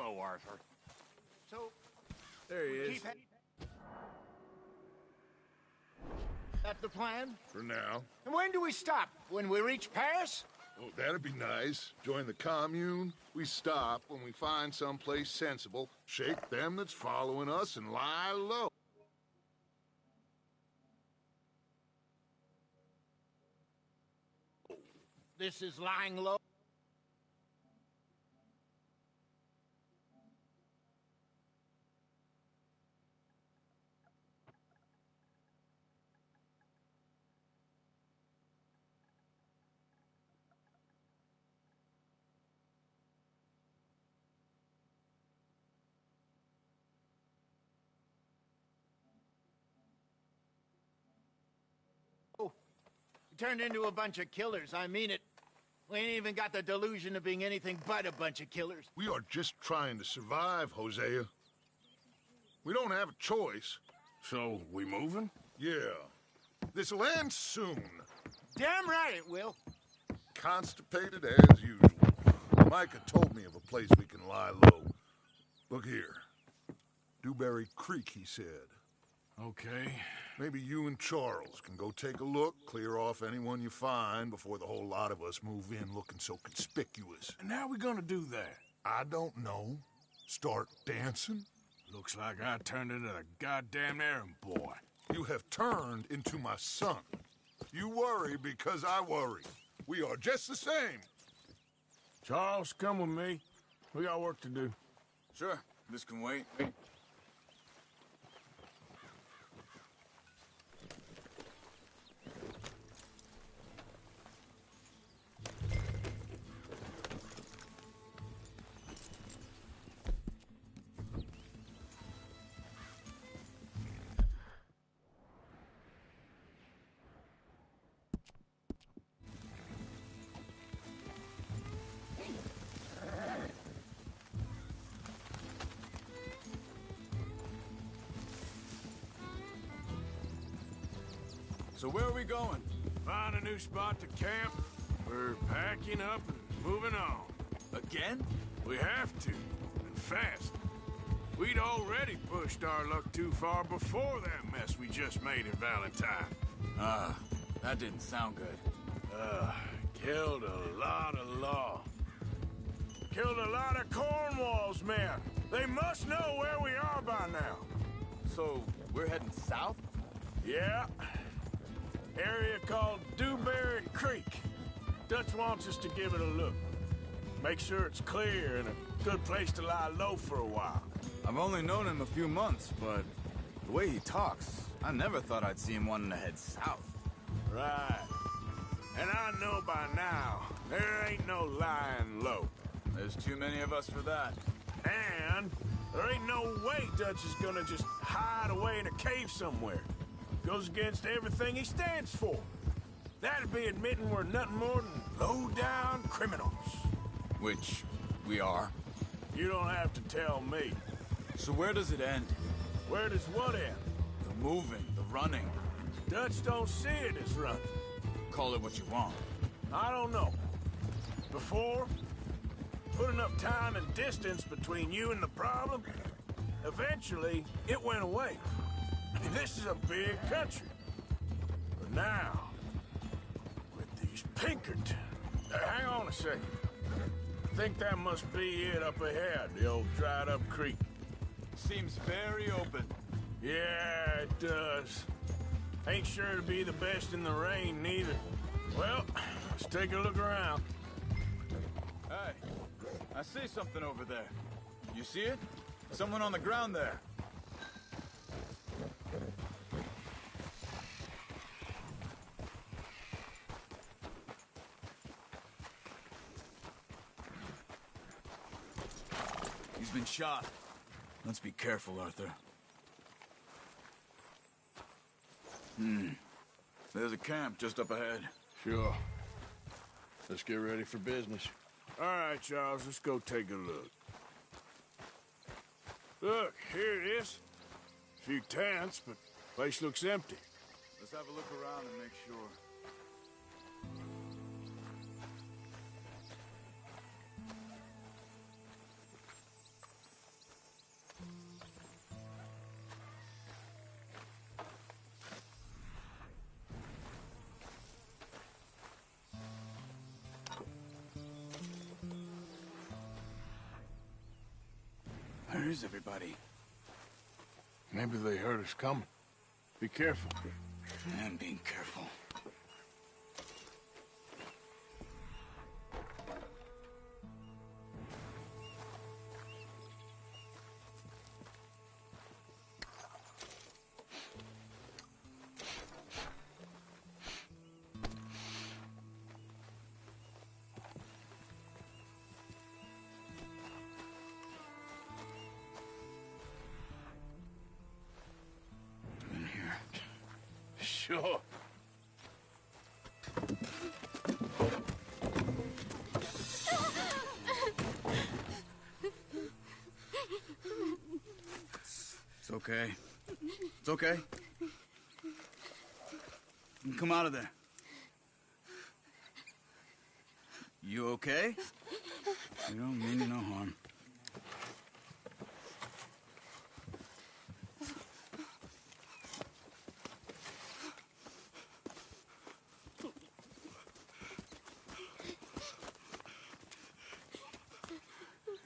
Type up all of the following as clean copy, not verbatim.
Hello, Arthur. So, There he is. keep That's the plan? For now. And when do we stop? When we reach Paris? Oh, that'd be nice. Join the commune. We stop when we find someplace sensible, shake them that's following us, and lie low. This is lying low. Turned into a bunch of killers, I mean it. We ain't even got the delusion of being anything but a bunch of killers. We are just trying to survive, Hosea. We don't have a choice. So, we moving? Yeah. This'll end soon. Damn right it will. Constipated as usual. Micah told me of a place we can lie low. Look here. Dewberry Creek, he said. Okay. Maybe you and Charles can go take a look, clear off anyone you find before the whole lot of us move in looking so conspicuous. And how we gonna do that? I don't know. Start dancing? Looks like I turned into the goddamn errand boy. You have turned into my son. You worry because I worry. We are just the same. Charles, come with me. We got work to do. Sure, this can wait. So where are we going? Find a new spot to camp. We're packing up and moving on. Again? We have to, and fast. We'd already pushed our luck too far before that mess we just made in Valentine. That didn't sound good. Killed a lot of law. Killed a lot of Cornwall's men. They must know where we are by now. So, we're heading south? Yeah. Area called Dewberry Creek. Dutch wants us to give it a look. Make sure it's clear and a good place to lie low for a while. I've only known him a few months, but the way he talks, I never thought I'd see him wanting to head south. Right. And I know by now, there ain't no lying low. There's too many of us for that. And there ain't no way Dutch is gonna just hide away in a cave somewhere. Goes against everything he stands for. That'd be admitting we're nothing more than low-down criminals. Which we are. You don't have to tell me. So where does it end? Where does what end? The moving, the running. Dutch don't see it as running. Call it what you want. I don't know. Before, put enough time and distance between you and the problem, eventually it went away. I mean, this is a big country. But now, with these Pinkerton... hang on a second. I think that must be it up ahead, the old dried-up creek. Seems very open. Yeah, it does. Ain't sure to be the best in the rain, neither. Well, let's take a look around. Hey, I see something over there. You see it? Someone on the ground there. He's been shot. Let's be careful, Arthur. There's a camp just up ahead. Sure. Let's get ready for business. All right, Charles, let's go take a look. Look, here it is. A few tents, but place looks empty. Let's have a look around and make sure. Where is everybody? Maybe they heard us coming. Be careful. I'm being careful. Sure. It's okay. It's okay. You can come out of there. You okay? You don't mean you no harm.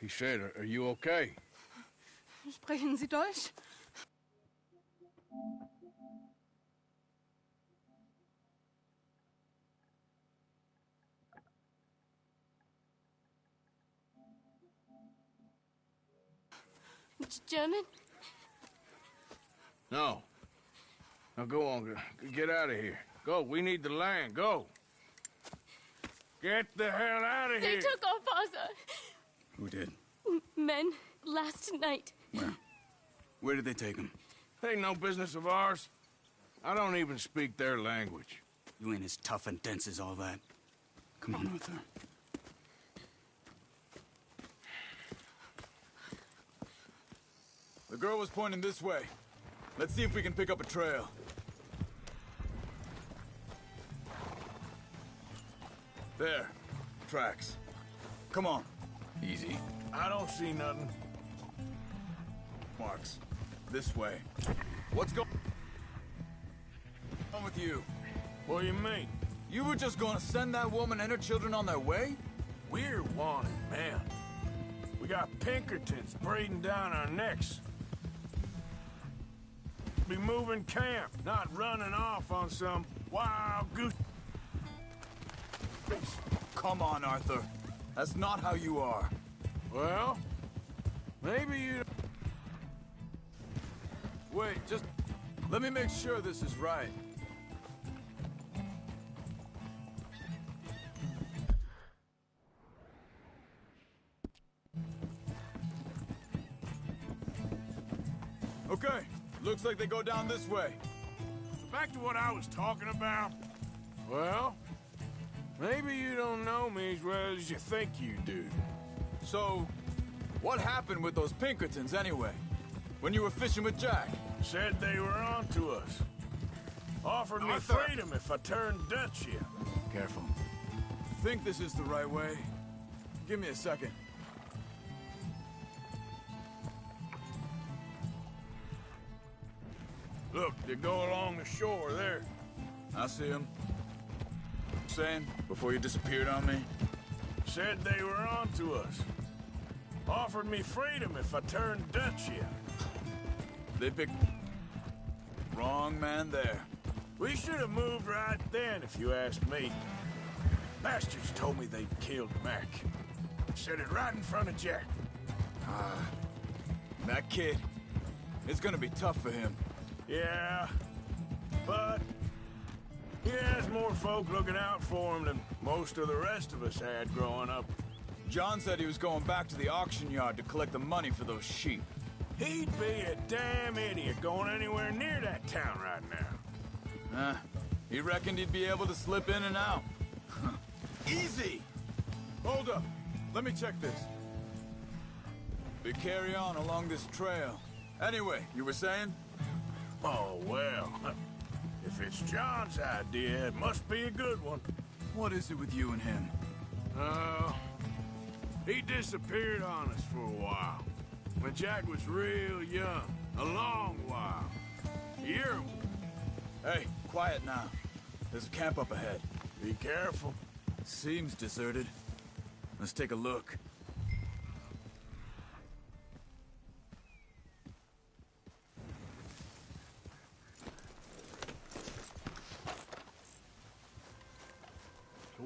He said, are you okay? Sprechen Sie Deutsch? German? No. Now go on. Get out of here. Go. We need the land. Go. Get the hell out of They here. took our father. Who did? Men, last night. Where? Where did they take him? Ain't no business of ours. I don't even speak their language. You ain't as tough and dense as all that. Come on, Arthur. The girl was pointing this way. Let's see if we can pick up a trail. There. Tracks. Come on. Easy. I don't see nothing. Marks. This way. What's going on with you? What do you mean? You were just gonna send that woman and her children on their way? We're wanted, man. We got Pinkertons breathing down our necks. Be moving camp, not running off on some wild goose. Come on, Arthur. That's not how you are. Well, maybe you... Wait, just let me make sure this is right. Okay, looks like they go down this way. Back to what I was talking about. Well, maybe you don't know me as well as you think you do. So, what happened with those Pinkertons anyway? When you were fishing with Jack? Said they were on to us. Offered me Arthur! freedom if I turned Dutch here. Careful. Think this is the right way? Give me a second. Look, they go along the shore there. I see him. Saying, before you disappeared on me? Said they were on to us. Offered me freedom if I turned Dutch here. They picked... wrong man there. We should have moved right then, if you ask me. Bastards told me they'd killed Mac. Said it right in front of Jack. That kid, it's gonna be tough for him. Yeah, but he has more folk looking out for him than most of the rest of us had growing up. John said he was going back to the auction yard to collect the money for those sheep. He'd be a damn idiot going anywhere near that town right now. He reckoned he'd be able to slip in and out. Easy! Hold up. Let me check this. We carry on along this trail. Anyway, you were saying? Oh, well, if it's John's idea, it must be a good one. What is it with you and him? He disappeared on us for a while. When Jack was real young. A long while. A year. Hey, quiet now. There's a camp up ahead. Be careful. Seems deserted. Let's take a look.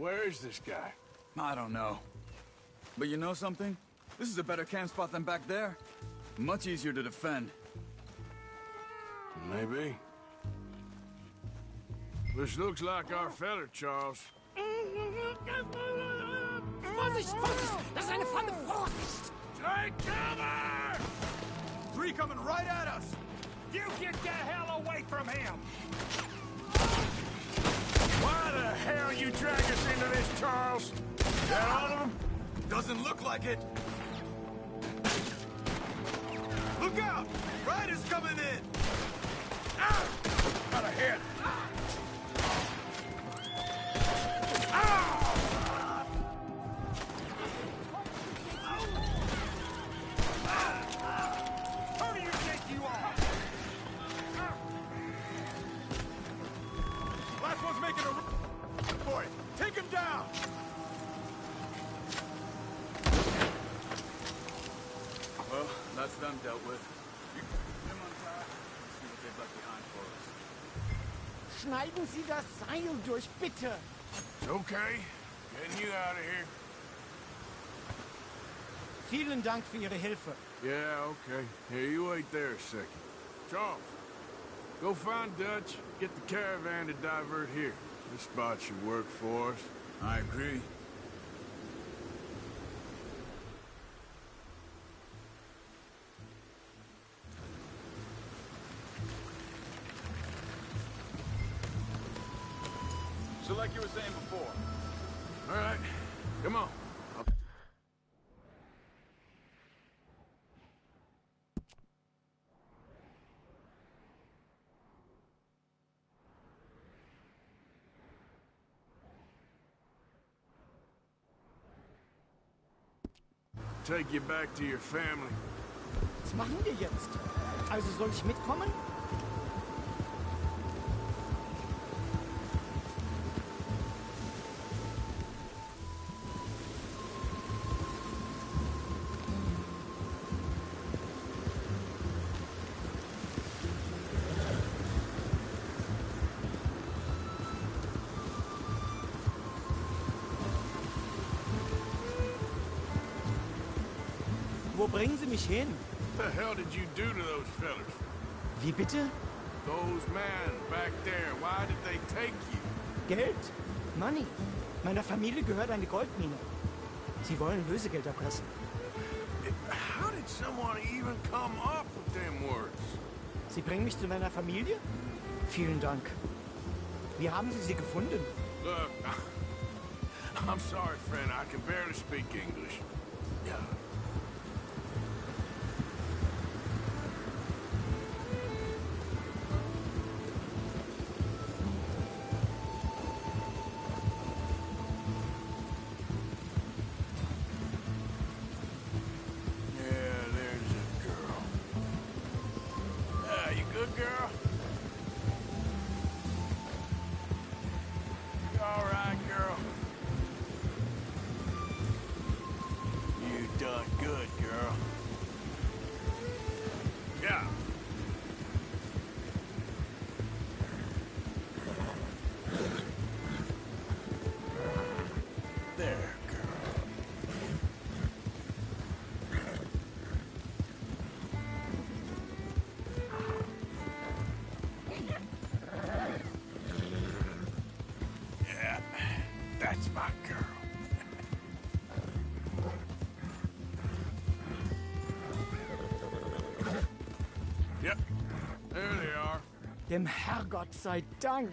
Where is this guy? I don't know. But you know something? This is a better camp spot than back there. Much easier to defend. Maybe. This looks like our feller, Charles. Vorsicht, Vorsicht! Das ist eine Falle! Vorsicht! Take cover! Three coming right at us! You get the hell away from him! Why the hell you drag us into this, Charles? That all of them? Doesn't look like it. Look out! Riders coming in! Ah! Got a hit. Who do you think you are? Last one's making a boy. Take him down! Well, that's them dealt with. You them untie. See what they've left behind for us. Schneiden Sie das Seil durch, bitte! It's okay. Getting you out of here. Vielen Dank für Ihre Hilfe. Yeah, okay. Here, you wait there a second. Charles, go find Dutch, get the caravan to divert here. This spot should work for us. I agree. So like you were saying before. All right, come on. Take you back to your family. Was machen wir jetzt? Also soll ich mitkommen? Wo bringen Sie mich hin? What the hell did you do to those fellas? Wie bitte? Those men back there, why did they take you? Geld? Money. Meiner Familie gehört eine Goldmine. Sie wollen Lösegeld erpressen. How did someone even come up with them words? Sie bringen mich zu meiner Familie? Vielen Dank. Wie haben Sie sie gefunden? Look, I'm sorry, friend. I can barely speak English. Yeah. Yeah, there's a girl. Ah, you good, girl? You all right, girl? You done good, girl. Yeah. There, girl. Yeah, that's my girl. Yep, there they are. Dem Herrgott sei Dank.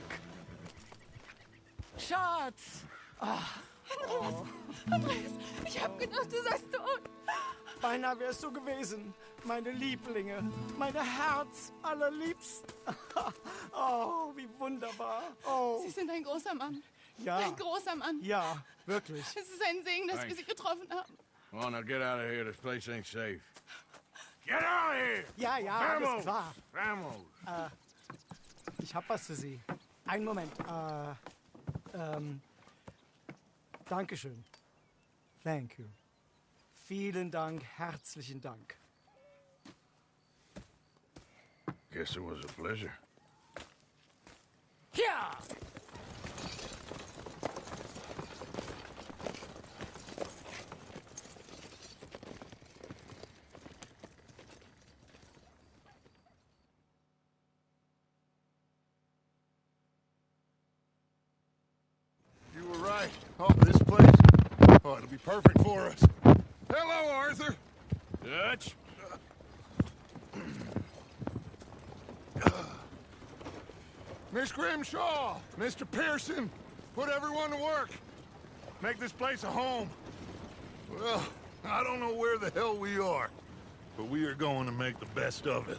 Schatz! Andreas, ich hab gedacht, du seist tot. Beinahe wärst du gewesen. Meine Lieblinge. Meine Herz allerliebsten. Oh, wie wunderbar. Oh, Sie sind ein großer Mann. ja. Ein großer Mann. Ja, wirklich. Es ist ein Segen, dass wir Thanks. Sie getroffen haben. Come on, now get out of here. This place ain't safe. Get out of here! Ja, ja, alles klar. Vamos! Ich hab was für Sie. Einen Moment. Dankeschön. Thank you. Vielen Dank, herzlichen Dank. Guess it was a pleasure. Ja! Oh, it'll be perfect for us. Hello, Arthur. Dutch? Miss Grimshaw, Mr. Pearson, put everyone to work. Make this place a home. Well, I don't know where the hell we are, but we are going to make the best of it.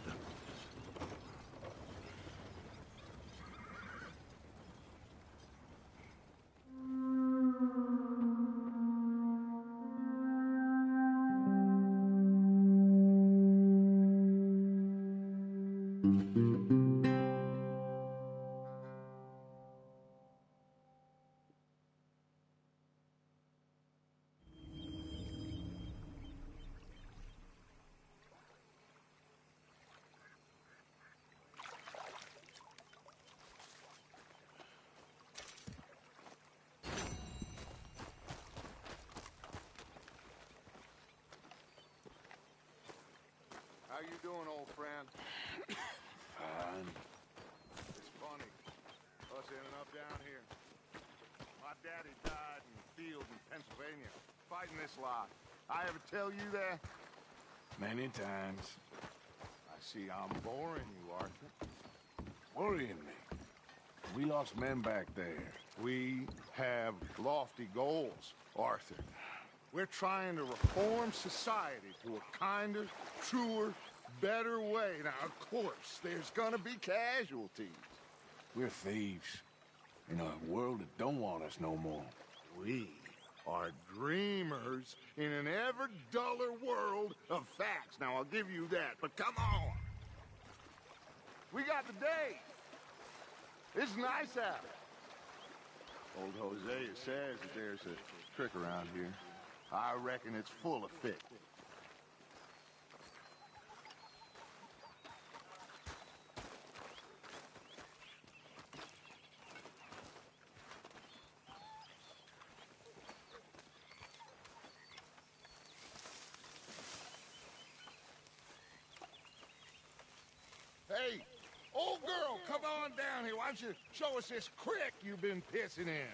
How you doing, old friend? Fine. It's funny, us ending up down here. My daddy died in the field in Pennsylvania, fighting this lot. I ever tell you that? Many times. I see I'm boring you, Arthur. Worrying me. We lost men back there. We have lofty goals, Arthur. We're trying to reform society to a kinder, truer, better way. Now, of course, there's gonna be casualties. We're thieves. In a world that don't want us no more. We are dreamers in an ever duller world of facts. Now, I'll give you that, but come on. We got the day. It's nice out. Old Hosea says that there's a trick around here. I reckon it's full of fit. Hey, old girl, come on down here. Why don't you show us this creek you've been pissing in?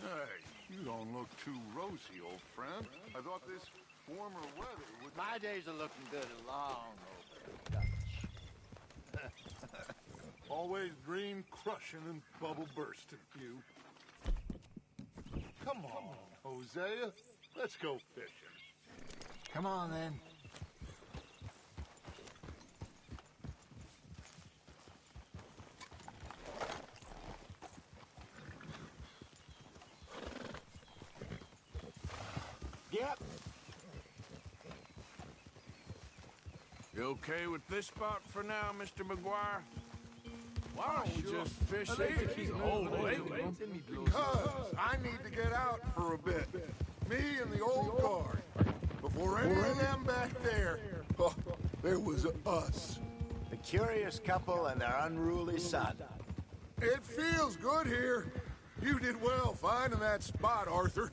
Hey, you don't look too rosy, old friend. I thought this warmer weather would... My days are looking good along over Dutch. Always green crushing and bubble bursting, you. Come on, Hosea. Let's go fishing. Come on, then. Yep. You okay with this spot for now, Mr. McGuire? Why don't we just fish here? He's old lately. Because I need to get out for a bit. Me and the old guard. Before any of them back there, oh, there was us. The curious couple and their unruly son. It feels good here. You did well finding that spot, Arthur.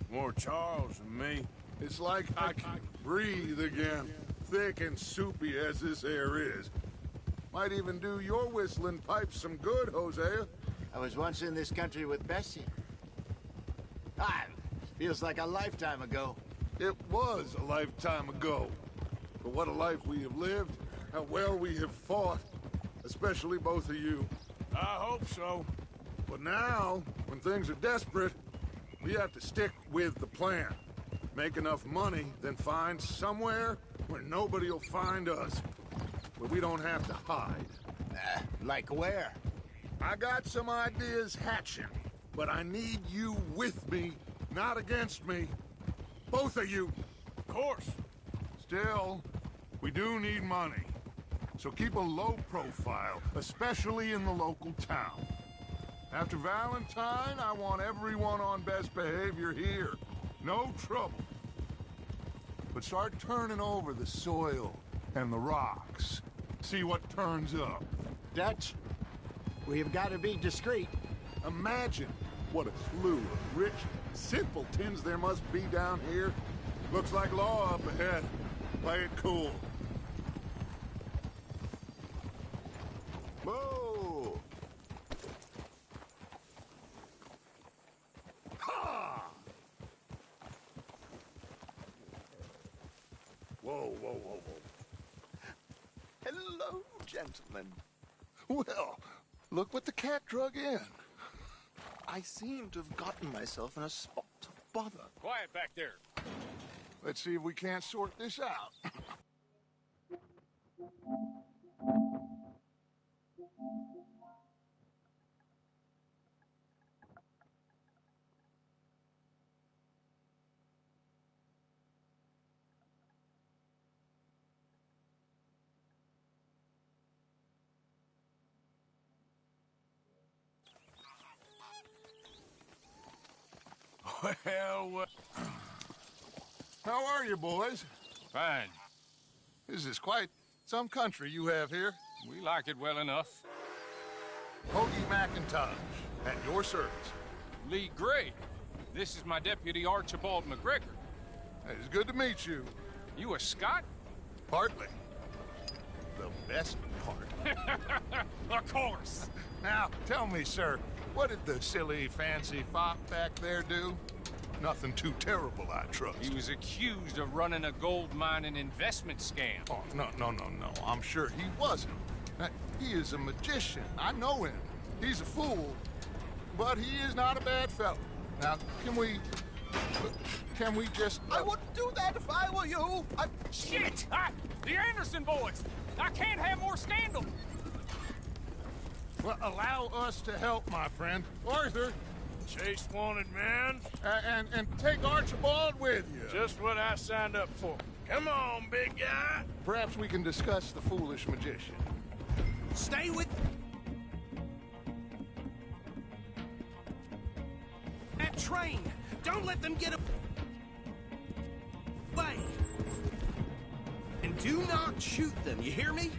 More Charles than me. It's like I can breathe again, thick and soupy as this air is. Might even do your whistling pipes some good, Hosea. I was once in this country with Bessie. Ah, feels like a lifetime ago. It was a lifetime ago. But what a life we have lived, how well we have fought. Especially both of you. I hope so. But now, when things are desperate, we have to stick with the plan. Make enough money, then find somewhere where nobody will find us. Where we don't have to hide. Like where? I got some ideas hatching, but I need you with me, not against me. Both of you. Of course. Still, we do need money. So keep a low profile, especially in the local town. After Valentine, I want everyone on best behavior here. No trouble. But start turning over the soil and the rocks. See what turns up. Dutch, we've got to be discreet. Imagine what a slew of rich simpletons there must be down here. Looks like law up ahead. Play it cool. Whoa! Ha! whoa. Hello, gentlemen. Well, look what the cat drug in. I seem to have gotten myself in a spot of bother. Quiet back there. Let's see if we can't sort this out. Well, How are you, boys? Fine. This is quite some country you have here. We like it well enough. Hoagie McIntosh, at your service. Lee Gray. This is my deputy Archibald McGregor. It's good to meet you. You a Scot? Partly. The best part. Of course. Now, tell me, sir, what did the silly, fancy fop back there do? Nothing too terrible, I trust. He was accused of running a gold mining investment scam. Oh, no. I'm sure he wasn't. He is a magician. I know him. He's a fool. But he is not a bad fellow. Now, can we just... I wouldn't do that if I were you. Shit! The Anderson boys! I can't have more scandal! Well, allow us to help, my friend. Arthur, Chase wanted man. and take Archibald with you. Just what I signed up for. Come on, big guy. Perhaps we can discuss the foolish magician. Stay with that train. Don't let them get away. And do not shoot them, you hear me?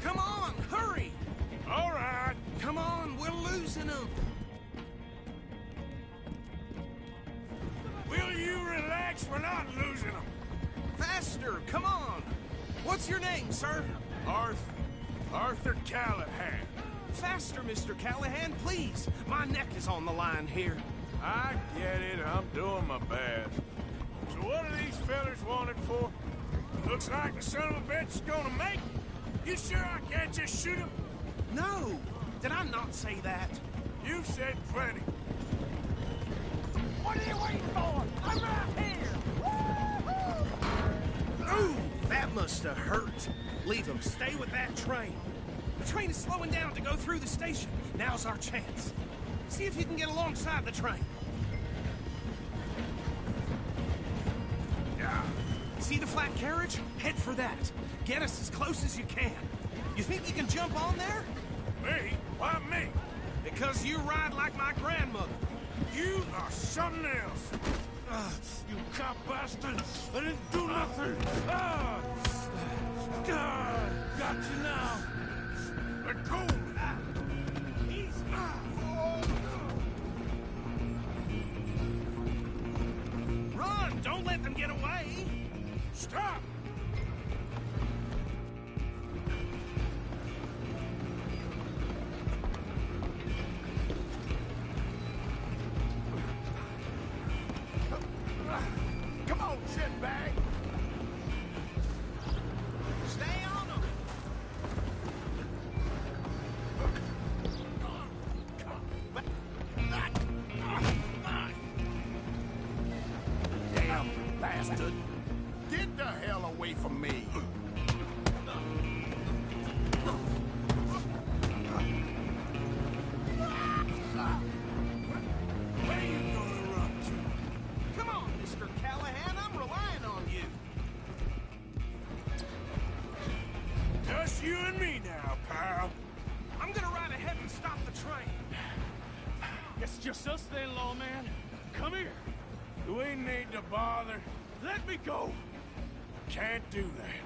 Come on, hurry! All right. Come on, we're losing them. Will you relax? We're not losing them. Faster, come on. What's your name, sir? Arthur Callahan. Faster, Mr. Callahan, please. My neck is on the line here. I get it. I'm doing my best. So what are these fellers wanted for? Looks like the son of a bitch is gonna make it. You sure I can't just shoot him? No, did I not say that? You said plenty. What are you waiting for? I'm right here! Ooh, that must have hurt. Leave him. Stay with that train. The train is slowing down to go through the station. Now's our chance. See if you can get alongside the train. Yeah. See the flat carriage? Head for that. Get us as close as you can. You think you can jump on there? Me? Why me? Because you ride like my grandmother. You are something else. You cop bastard! I didn't do nothing! Got you now! Let go! Easy! Run! Don't let them get away! Stop! Come on, shitbag! Stay on them! Damn bastard! Get the hell away from me! Where you gonna run to? Come on, Mr. Callahan, I'm relying on you. Just you and me now, pal. I'm gonna ride ahead and stop the train. It's just us then, lawman. Come here. Do we need to bother? Let me go. Can't do that.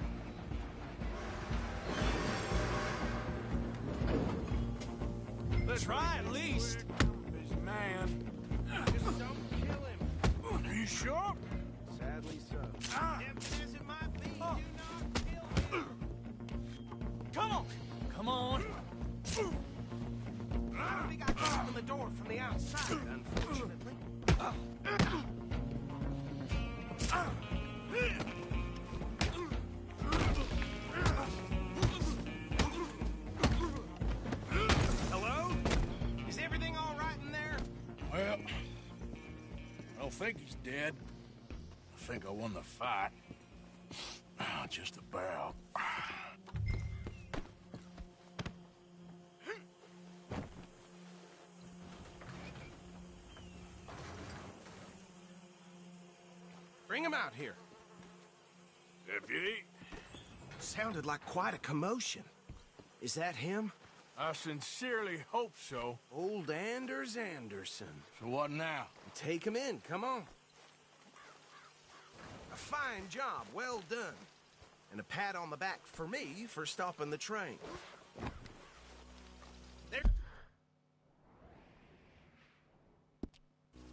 Let's try at least. This man. Just don't kill him. Are you sure? Sadly so. Tempting as it might be, do not kill him. Come on. Come on. I think I can open the door from the outside, unfortunately. think he's dead. I think I won the fight. Just about. Bring him out here. Deputy, Sounded like quite a commotion. Is that him? I sincerely hope so. Old Anders Anderson. So what now? Take him in, come on. A fine job, well done. And a pat on the back for me for stopping the train.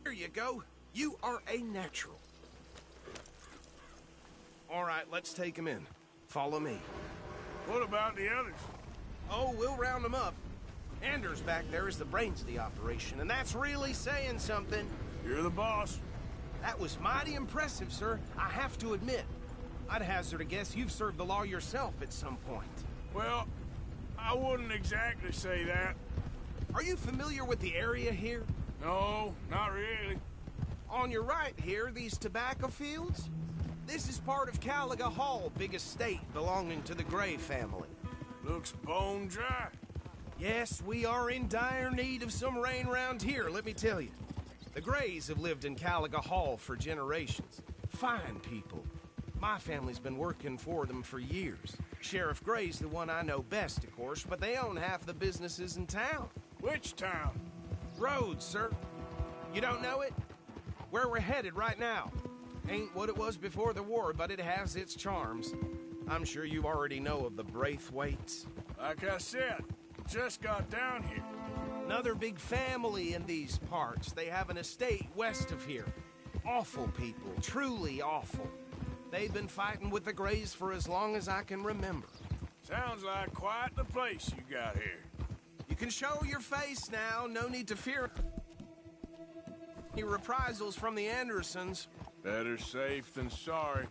There you go. You are a natural. All right, let's take him in. Follow me. What about the others? Oh, we'll round them up. Anders back there is the brains of the operation, and that's really saying something. You're the boss. That was mighty impressive, sir. I have to admit. I'd hazard a guess you've served the law yourself at some point. Well, I wouldn't exactly say that. Are you familiar with the area here? No, not really. On your right here, these tobacco fields? This is part of Caliga Hall, big estate belonging to the Gray family. Looks bone dry. Yes, we are in dire need of some rain round here, let me tell you. The Grays have lived in Caliga Hall for generations. Fine people. My family's been working for them for years. Sheriff Gray's the one I know best, of course, but they own half the businesses in town. Which town? Rhodes, sir. You don't know it? Where we're headed right now. Ain't what it was before the war, but it has its charms. I'm sure you already know of the Braithwaites. Like I said, just got down here. Another big family in these parts. They have an estate west of here. Awful people, truly awful. They've been fighting with the Grays for as long as I can remember. Sounds like quite the place you got here. You can show your face now, no need to fear any reprisals from the Andersons. Better safe than sorry.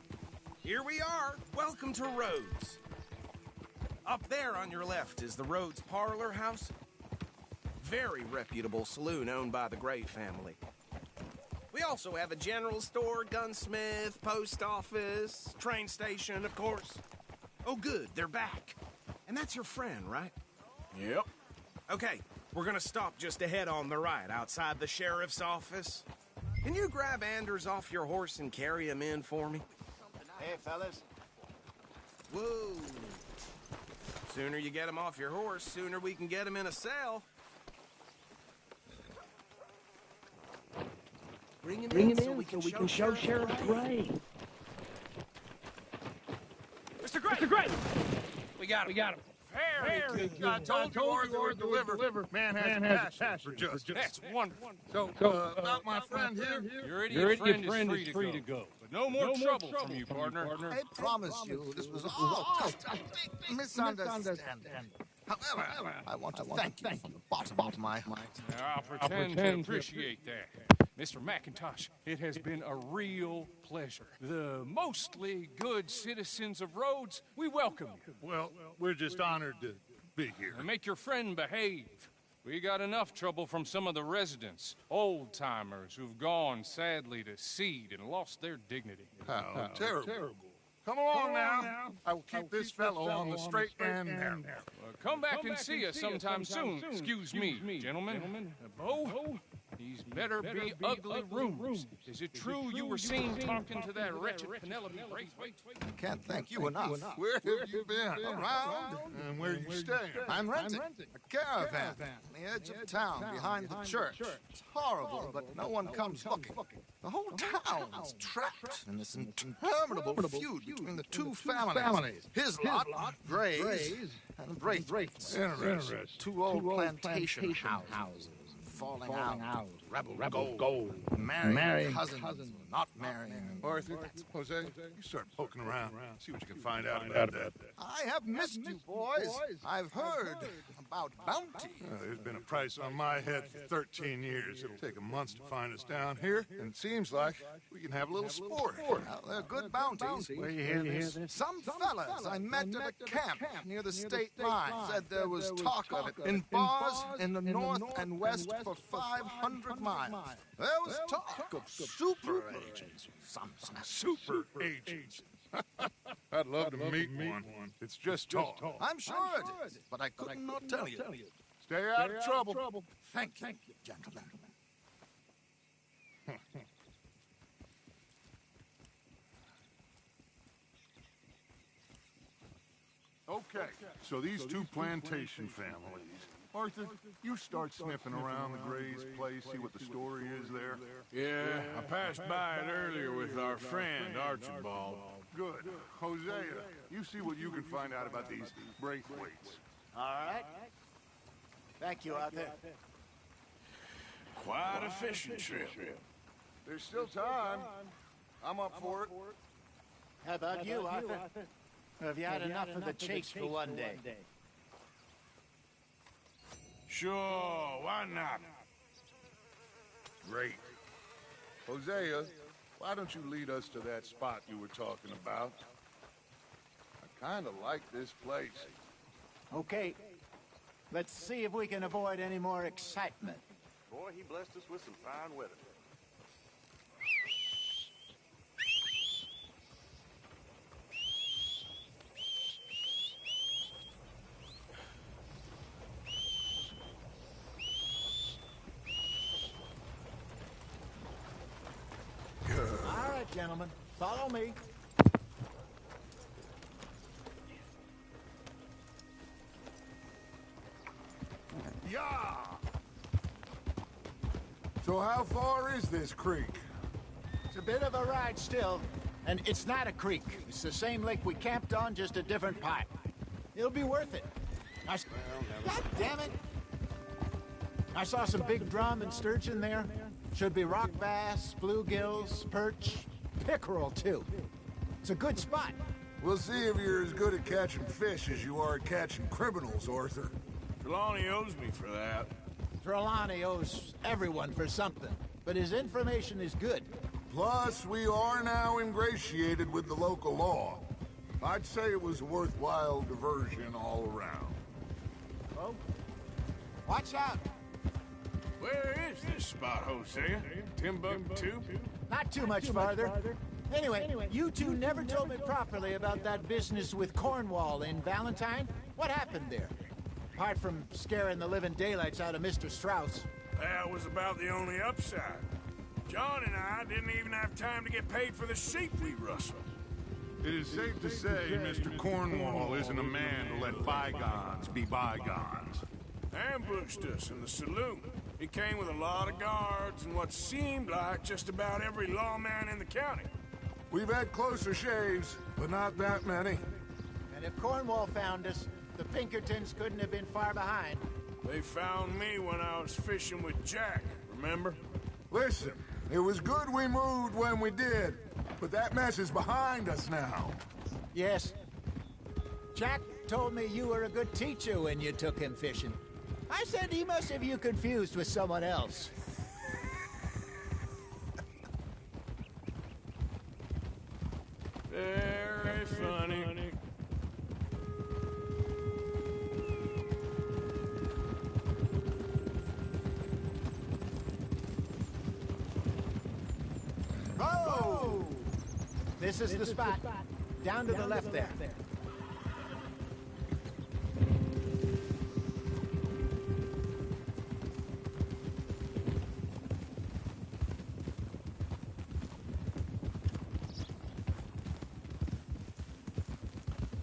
Here we are. Welcome to Rhodes. Up there on your left is the Rhodes Parlor House. Very reputable saloon owned by the Gray family. We also have a general store, gunsmith, post office, train station, of course. Oh, good, they're back. And that's your friend, right? Yep. Okay, we're gonna stop just ahead on the right, outside the sheriff's office. Can you grab Anders off your horse and carry him in for me? Hey, fellas. Whoa. Sooner you get him off your horse, sooner we can get him in a cell. Bring him in so we can show Sheriff Gray. Mr. Gray! Mr. Gray! We got him. Very good. I told you Arthur would deliver. Man has a passion for justice. That's wonderful. So, about my friend here? Your idiot friend is free to go. But no more trouble from you, partner. I promise you, this was all just a big misunderstanding. However, I want to thank you from the bottom of my heart. I'll pretend to appreciate that. Mr. McIntosh, it has been a real pleasure. The mostly good citizens of Rhodes, we welcome you. Well, we're just honored to be here. And make your friend behave. We got enough trouble from some of the residents, old-timers who've gone, sadly, to seed and lost their dignity. How terrible. Come along now. I will keep this fellow on the straight and narrow. Come back and see us sometime soon. Excuse me, gentlemen. Bo, these better be ugly rumors. Is it true you were seen talking to that wretched Penelope Braithwaite? I can't thank you enough. Where have you been? Around? And where are you staying? I'm renting a caravan on the edge of town behind the church. It's horrible, but no one comes looking. The whole town is trapped in this interminable feud between the two families. His lot, Gray's, and Braithwaite's. Interesting. Two old plantation houses. Falling out, rebel gold, marrying cousins, not marrying. Arthur, Jose, you start poking around. See what you can find out about that. I have missed you, boys. I've heard about bounty. There's been a price on my head for 13 years. It'll take a month to find us down here, and it seems like we can have a little sport. Well, they're good bounties. Where you hear this? Some fellas I met at a camp near the state line said there was talk of it in bars in the north and west for 500 of mine. There was talk of super agents. Some Super agents. I'd love to meet one. It's just talk. I'm sure it is, but I couldn't not tell you. Stay out of trouble. Thank you, gentlemen. Okay, so these two plantation families. Arthur, you start sniffing around the Gray's place, see what the story is there. Yeah, I passed by it earlier with our friend, Archibald. Good. Hosea, you see what you can find out about these Braithwaites. All right. Thank you, Arthur. Quite a fishing trip. There's still time. I'm up for it. How about you, Arthur? Have you had enough of the chase for one day? Sure, why not? Great. Hosea, why don't you lead us to that spot you were talking about? I kind of like this place. Okay. Let's see if we can avoid any more excitement. Boy, he blessed us with some fine weather. All right, gentlemen. Follow me. Yeah! So how far is this creek? It's a bit of a ride still, and it's not a creek. It's the same lake we camped on, just a different pipe. It'll be worth it. God damn it! I saw some big drum and sturgeon there. Should be rock bass, bluegills, perch, pickerel too. It's a good spot. We'll see if you're as good at catching fish as you are at catching criminals, Arthur. Trelawney owes me for that. Trelawney owes everyone for something, but his information is good. Plus, we are now ingratiated with the local law. I'd say it was a worthwhile diversion all around. Oh, watch out. Where is this spot, Hosea? Timbuktu? Not too much farther. Anyway, you two never told me properly about that business with Cornwall in Valentine. What happened there? Apart from scaring the living daylights out of Mr. Strauss. That was about the only upside. John and I didn't even have time to get paid for the sheep we rustled. It is safe to say Mr. Cornwall isn't a man to let bygones be bygones. Ambushed us in the saloon. He came with a lot of guards and what seemed like just about every lawman in the county. We've had closer shaves, but not that many. And if Cornwall found us, the Pinkertons couldn't have been far behind. They found me when I was fishing with Jack, remember? Listen, it was good we moved when we did, but that mess is behind us now. Yes. Jack told me you were a good teacher when you took him fishing. I said he must have you confused with someone else. Very funny. Oh! This is the spot. Down to the left there.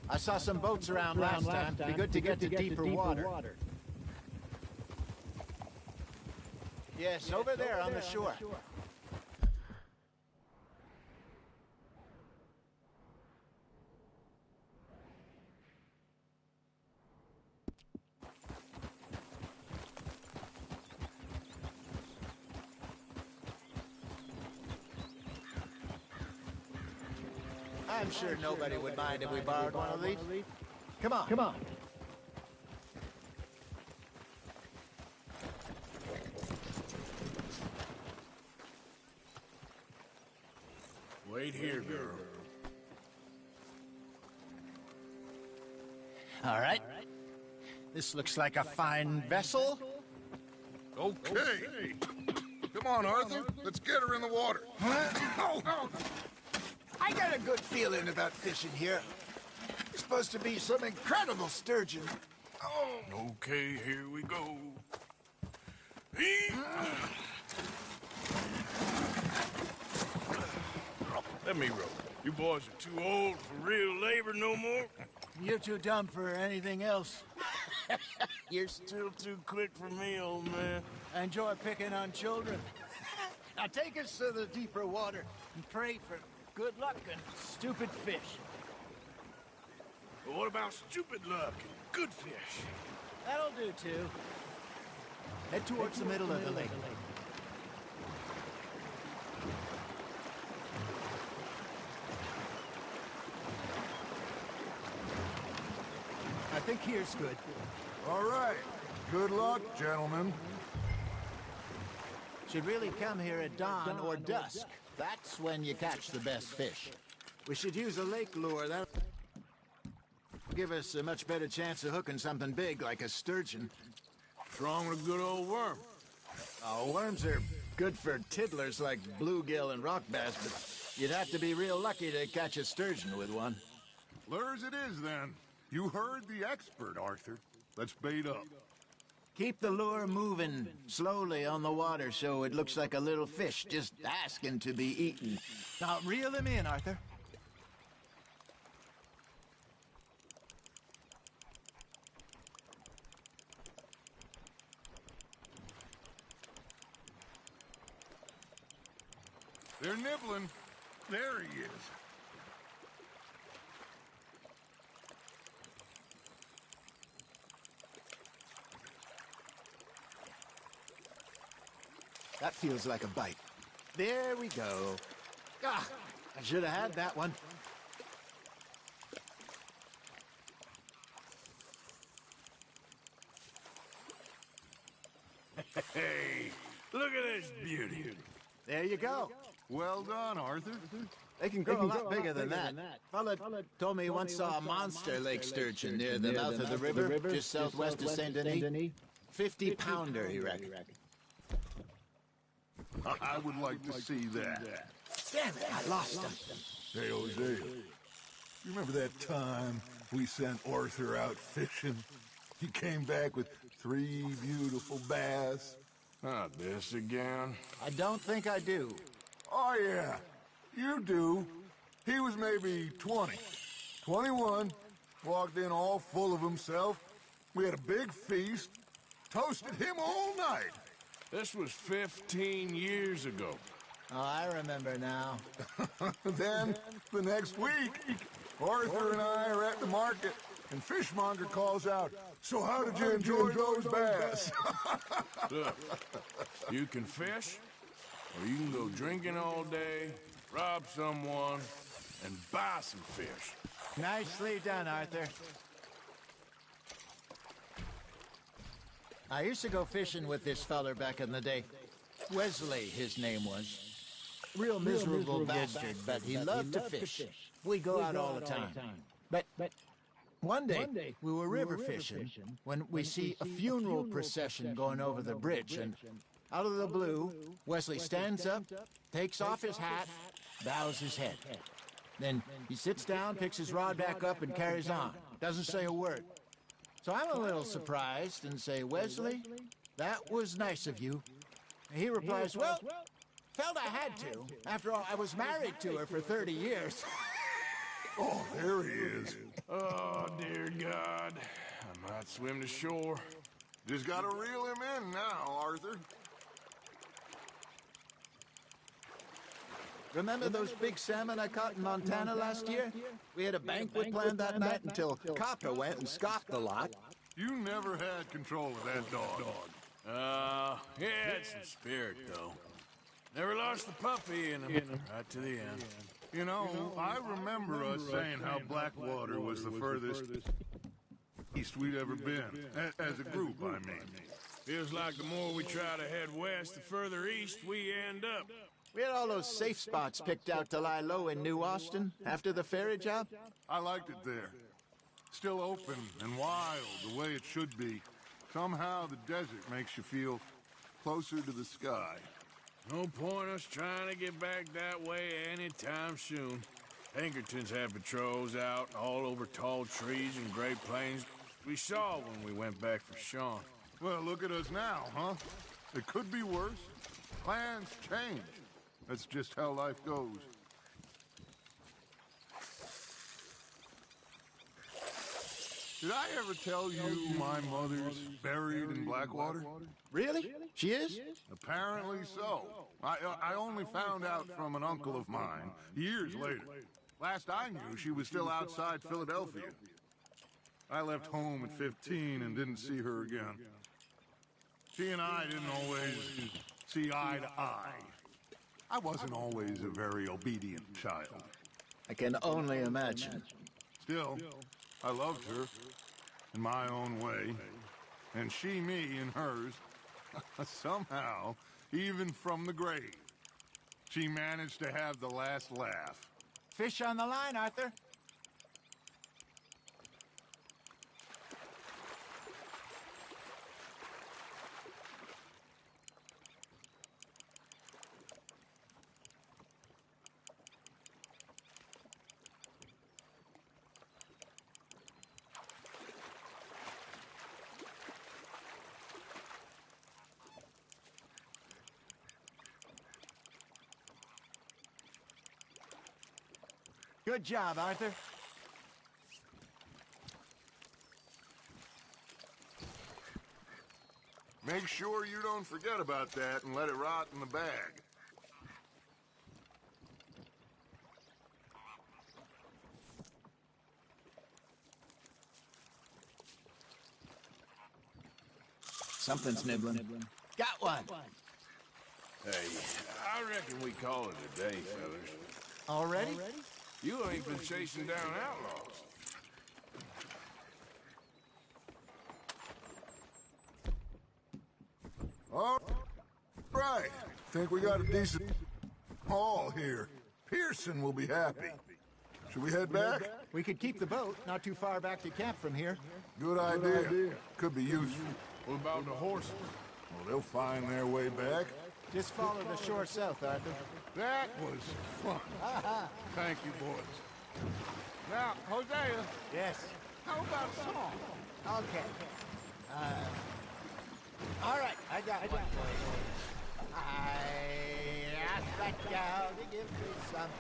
I saw some boats around last time. Be good to get to deeper water. Yes, over there on the shore. I'm sure nobody would mind if we borrowed one of these. Come on. Come on. Wait here, girl. All right. This looks like a fine vessel. Okay. Come on, Arthur. Let's get her in the water. I got a good feeling about fishing here. It's supposed to be some incredible sturgeon. Okay, here we go. Let me row. You boys are too old for real labor no more. You're too dumb for anything else. You're still too quick for me, old man. I enjoy picking on children. Now take us to the deeper water and pray for good luck and stupid fish. But what about stupid luck and good fish? That'll do, too. Head towards the middle of the lake. I think here's good. All right. Good luck, gentlemen. Should really come here at dawn or dusk. That's when you catch the best fish. We should use a lake lure. That'll give us a much better chance of hooking something big like a sturgeon. What's wrong with a good old worm? Oh, worms are good for tiddlers like bluegill and rock bass, but you'd have to be real lucky to catch a sturgeon with one. Lures it is, then. You heard the expert, Arthur. Let's bait up. Keep the lure moving slowly on the water so it looks like a little fish just asking to be eaten. Now, reel him in, Arthur. They're nibbling. There he is. That feels like a bite. There we go. Ah, I should have had that one. Hey, look at this beauty. There you go. Well done, Arthur. They can grow a lot bigger than that. Fella told me he once saw a monster lake sturgeon near the mouth of the river, just southwest of Saint Denis. 50-pounder, he reckoned. I would like to see that. Damn it, I lost him. Hey, Hosea. You remember that time we sent Arthur out fishing? He came back with 3 beautiful bass. Not this again. I don't think I do. Oh, yeah. You do. He was maybe 20. 21. Walked in all full of himself. We had a big feast. Toasted him all night. This was 15 years ago. Oh, I remember now. Then, the next week, Arthur and I are at the market, and Fishmonger calls out, "So how did you enjoy those bass?" Look, you can fish, or you can go drinking all day, rob someone, and buy some fish. Nicely done, Arthur. I used to go fishing with this feller back in the day. Wesley, his name was. Real miserable bastard, but he loved to fish. We go out all the time. But one day, we were river fishing when we see a funeral procession going over the bridge, and out of the blue, Wesley stands up, takes off his hat, bows his head. Then he sits down, picks his rod back up, and carries on. Doesn't say a word. So I'm a little surprised and say, "Wesley, that was nice of you." And he replies, "Well, felt I had to. After all, I was married to her for 30 years. Oh, there he is. Oh, dear God. I might swim to shore. Just gotta reel him in now, Arthur. Remember those big salmon I caught in Montana last year? We had a banquet planned that night until Copper went and scoffed the lot. You never had control of that dog. He had some spirit, though. Never lost the puppy in him, right to the end. You know, I remember us saying how Blackwater was the furthest east we'd ever been. As a group, I mean. Feels like the more we try to head west, the further east we end up. We had all those safe spots picked out to lie low in New Austin after the ferry job. I liked it there. Still open and wild, the way it should be. Somehow the desert makes you feel closer to the sky. No point us trying to get back that way anytime soon. Pinkertons have patrols out all over tall trees and Great Plains. We saw when we went back for Sean. Well, look at us now, huh? It could be worse. Plans change. That's just how life goes. Did I ever tell you my mother's buried in Blackwater? Really? She is? Apparently so. I only found out from an uncle of mine years later. Last I knew, she was still outside Philadelphia. I left home at 15 and didn't see her again. She and I didn't always see eye to eye. I wasn't always a very obedient child. I can only imagine. Still, I loved her in my own way, and she me in hers. Somehow, even from the grave, she managed to have the last laugh. Fish on the line, Arthur. Good job, Arthur. Make sure you don't forget about that and let it rot in the bag. Something's nibbling. Got one. Hey, I reckon we call it a day, fellas. Already? You ain't been chasing down outlaws. All right. Think we got a decent haul here. Pearson will be happy. Should we head back? We could keep the boat not too far back to camp from here. Good idea. Could be useful. What about the horses? Well, they'll find their way back. Just follow the shore south, Arthur. That was fun. Thank you, boys. Now, Hosea, Yes. how about a song? Okay. All right, I got one. I asked that gal to give me some.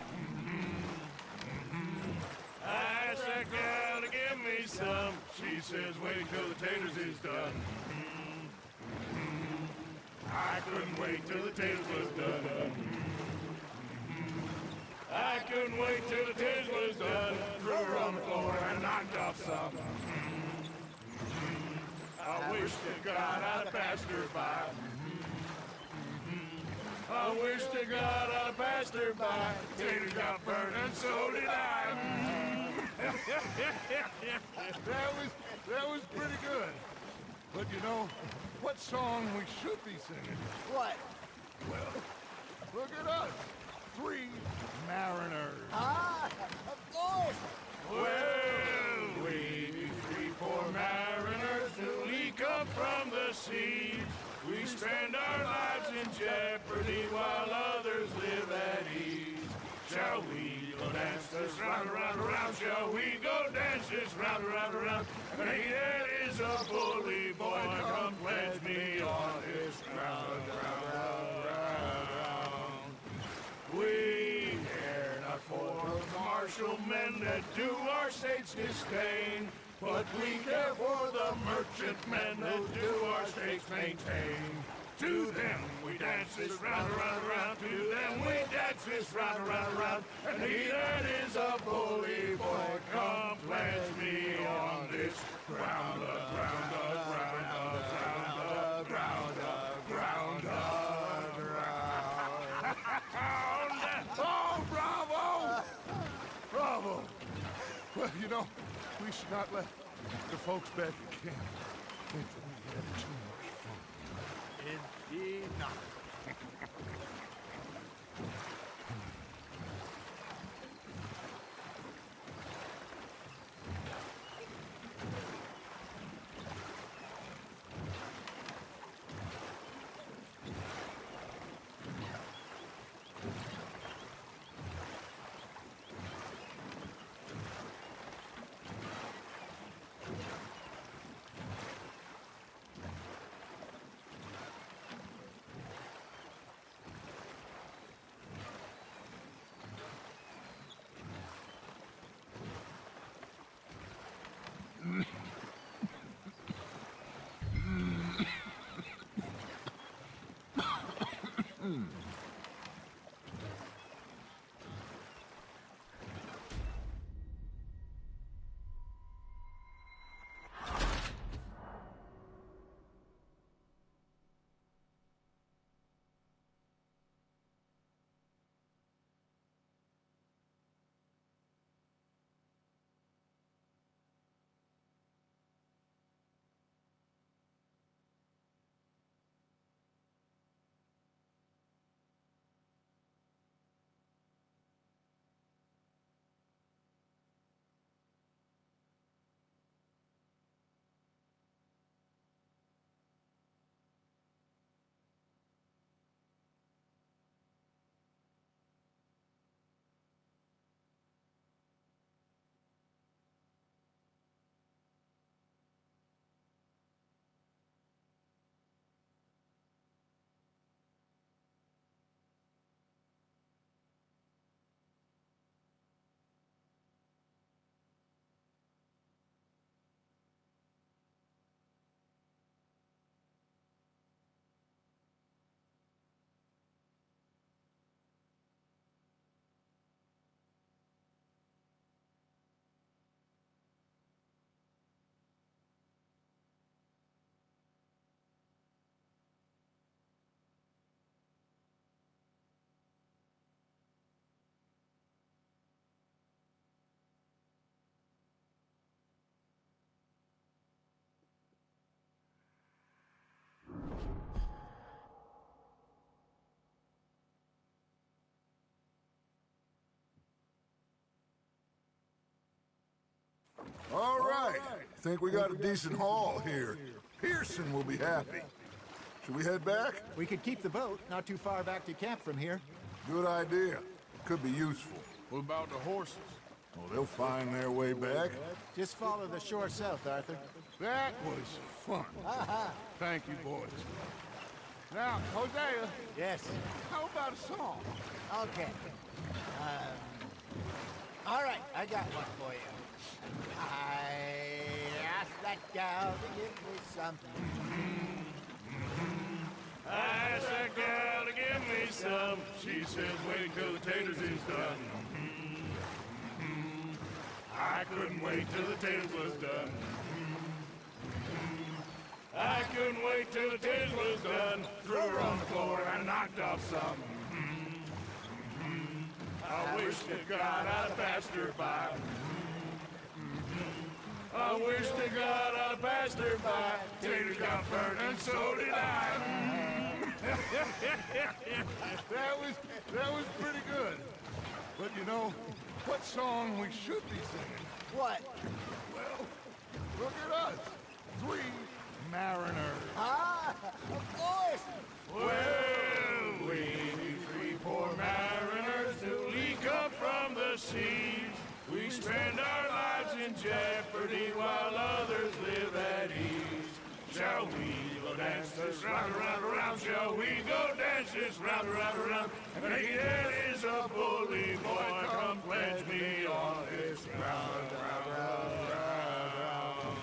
I asked that gal to give me some. She says, wait till the taters is done. I couldn't wait till the taters was done. I couldn't wait till the taters was done. Threw her on the floor and knocked off some. I wish to God I'd passed her by. I wish to God I'd passed her by. Taters got burned and so did I. That was pretty good. But you know, what song we should be singing? What? Well, look at us. 3 mariners. Ah, of course. Well, we be 3 poor mariners newly come from the sea. We spend our lives in jeopardy while others live at ease. Shall we go dance this round, around, around? Shall we go dance this round, around, around? And he that is a bully boy, come pledge me on this ground, ground. We care not for the martial men that do our state's disdain, but we care for the merchant men that do our state's maintain. To them we dance this round, around, around. To them we dance this round, around, around. And he that is a bully boy, come pledge me on this ground, ground, ground, ground, ground, ground, ground. Oh, bravo! Bravo! Well, you know, we should not let the folks back at camp think that we had too much fun. Indeed not. think we got a decent haul here. Pearson will be happy. Should we head back? We could keep the boat not too far back to camp from here. Good idea. It could be useful. What about the horses? Well, they'll find their way back. Just follow the shore south, Arthur. That was fun. Thank you, boys. Now, Hosea, Yes. how about a song? Okay. All right, I got one for you. I asked that gal to give me something. I asked that gal to give me some. She says wait till the taters is done. I couldn't wait till the taters was done. I couldn't wait till the taters was done. Threw her on the floor and knocked off some. I wish to God I'd passed her by. I wish to God I'd passed her by. Taters got burnt and so did I. That was pretty good. But you know, what song we should be singing? What? Well, look at us. 3 mariners. Ah, of course. Well, we be 3 poor mariners who leak up from the seas. We spend our lives in jeopardy while others live at ease. Shall we go dance this round, around, around? Shall we go dance this round, around, around? And he that is a bully boy, come pledge me on this ground, round, round, round.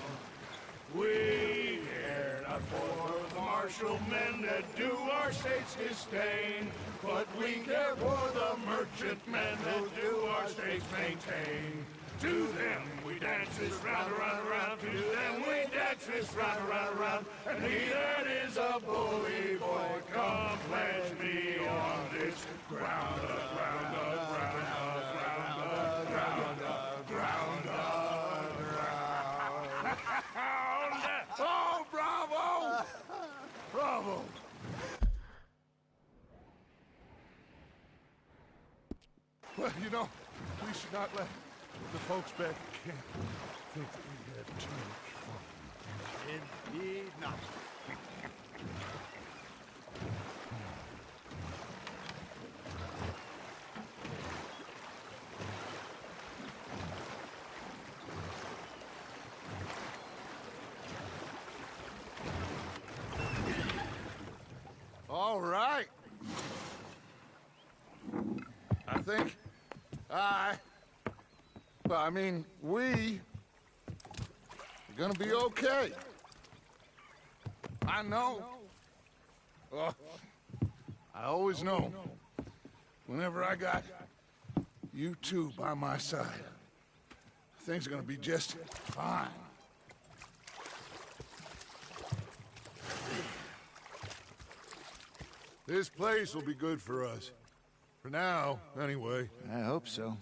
We care not for the martial men that do our states disdain, but we care for the merchant men who do our states maintain. To them we dance this round, around, around. To them we dance this round, around, around. And he that is a bully boy, come pledge me on this ground up, ground up, ground up, ground up, ground up, ground up, ground up. Oh, bravo! Bravo! Well, you know, we should not let the folks back at camp think that we had too much fun. Indeed not. All right. I think we are gonna be okay. I know. I always know. Whenever I got you two by my side, things are gonna be just fine. This place will be good for us. For now, anyway. I hope so.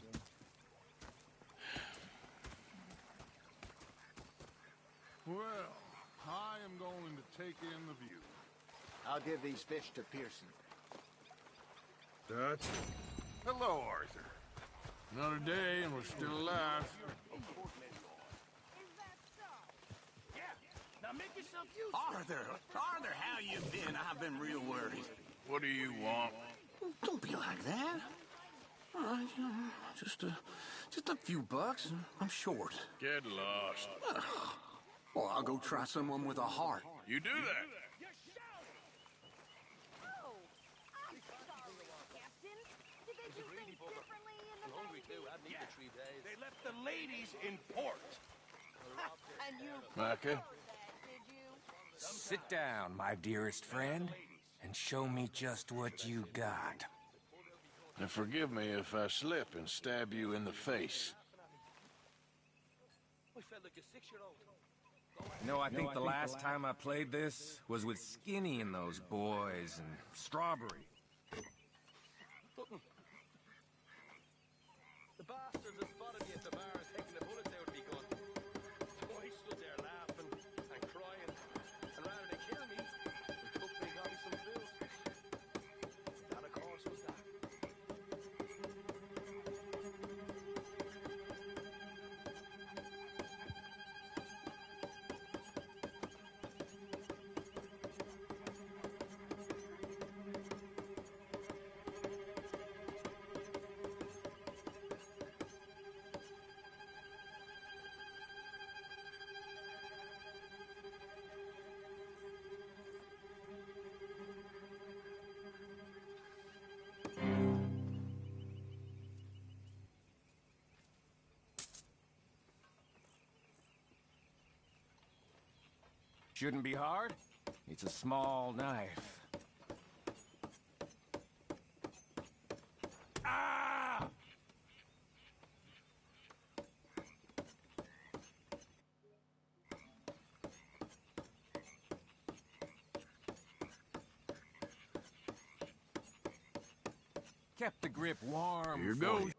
Well, I am going to take in the view. I'll give these fish to Pearson. Dutch, Hello, Arthur. another day and we're still alive. Arthur, how you been? I've been real worried. What do you want? Don't be like that. All right, just a few bucks. I'm short. Get lost. Well, I'll go try someone with a heart. You do that. Oh, I'm sorry, Captain. Did they do things differently in the past? They left the ladies in port. And you Micah? did you? Sit down, my dearest friend, and show me just what you got. And forgive me if I slip and stab you in the face. No, I think the last time I played this was with Skinny and those boys and Strawberry. The bastards have spotted me at the bar and taken the bullets out of me gun. So I stood there laughing and crying, and rather than kill me, they took me and got me some food. That, of course, was that. Shouldn't be hard. It's a small knife. Ah! Kept the grip warm. Here for goes. you.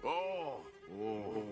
Oh, oh.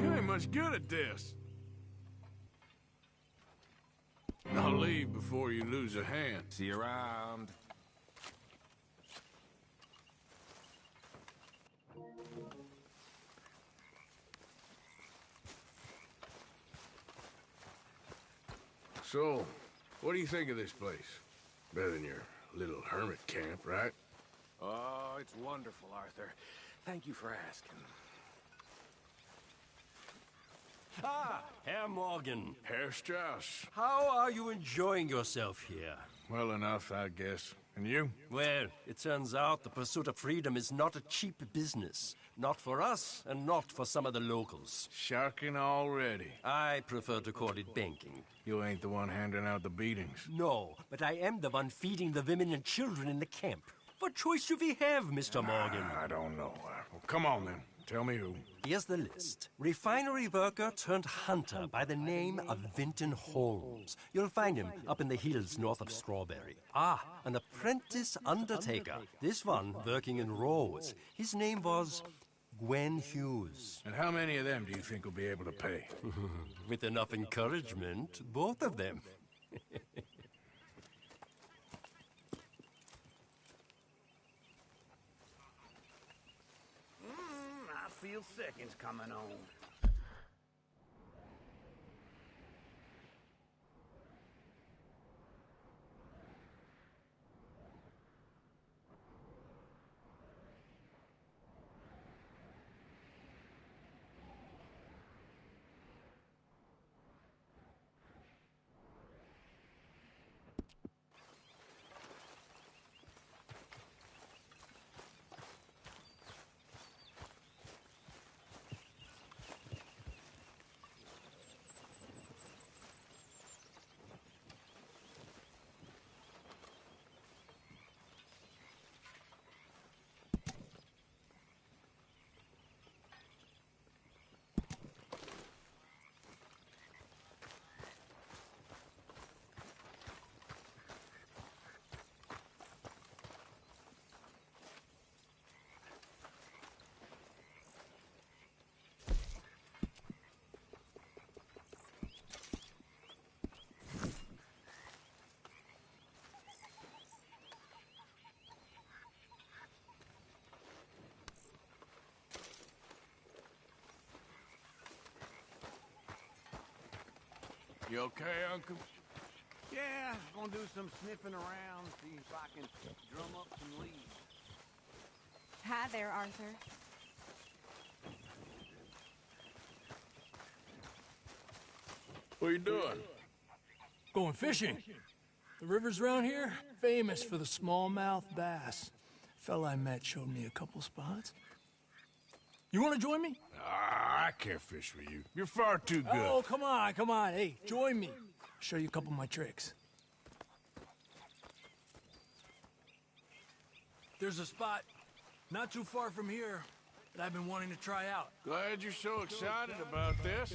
You ain't much good at this. I'll leave before you lose a hand. See you around. So, what do you think of this place? Better than your little hermit camp, right? Oh, it's wonderful, Arthur. Thank you for asking. Ah, Herr Morgan. Herr Strauss. How are you enjoying yourself here? Well enough, I guess. And you? Well, it turns out the pursuit of freedom is not a cheap business. Not for us, and not for some of the locals. Sharking already. I prefer to call it banking. You ain't the one handing out the beatings. No, but I am the one feeding the women and children in the camp. What choice do we have, Mr. Morgan? I don't know. Well, come on, then. Tell me who. Here's the list. Refinery worker turned hunter by the name of Vinton Holmes. You'll find him up in the hills north of Strawberry. Ah, an apprentice undertaker. This one working in Rhodes. His name was Gwen Hughes. And how many of them do you think will be able to pay? With enough encouragement, both of them. I feel seconds coming on. You okay, Uncle? Yeah, gonna do some sniffing around, see if I can drum up some leads. Hi there, Arthur. What are you doing? Going fishing. The rivers around here, famous for the smallmouth bass. Fella I met showed me a couple spots. You want to join me? I can't fish with you. You're far too good. Oh, come on, come on. Hey, join me. I'll show you a couple of my tricks. There's a spot not too far from here that I've been wanting to try out. Glad you're so excited about this.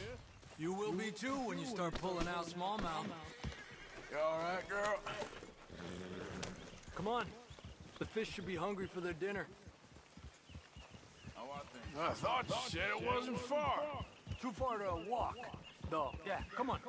You will be too when you start pulling out smallmouth. You all right, girl? Come on. The fish should be hungry for their dinner. I thought you said it wasn't far. Too far to walk, though. Yeah, come on.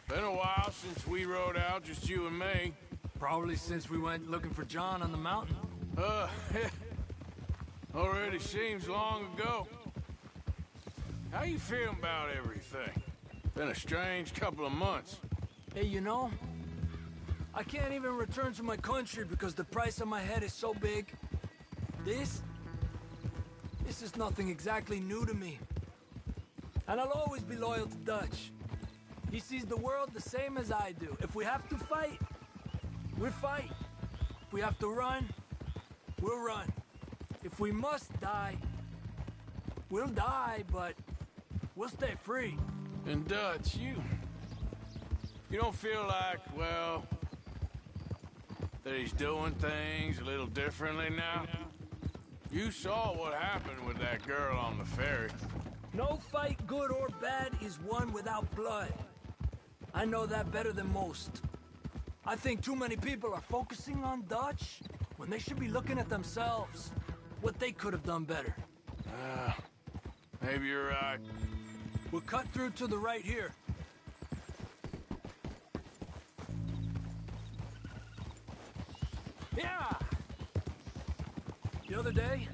Been a while since we rode out, just you and me. Probably since we went looking for John on the mountain. Already seems long ago. How you feeling about everything? Been a strange couple of months. Hey, you know, I can't even return to my country because the price on my head is so big. This is nothing exactly new to me. And I'll always be loyal to Dutch. He sees the world the same as I do. If we have to fight, we fight. If we have to run, we'll run. If we must die, we'll die, but we'll stay free. And Dutch, you don't feel like, well, that he's doing things a little differently now? You saw what happened with that girl on the ferry. No fight, good or bad, is won without blood. I know that better than most. I think too many people are focusing on Dutch when they should be looking at themselves. What they could have done better. Maybe you're right. We'll cut through to the right here. Yeah! The other day,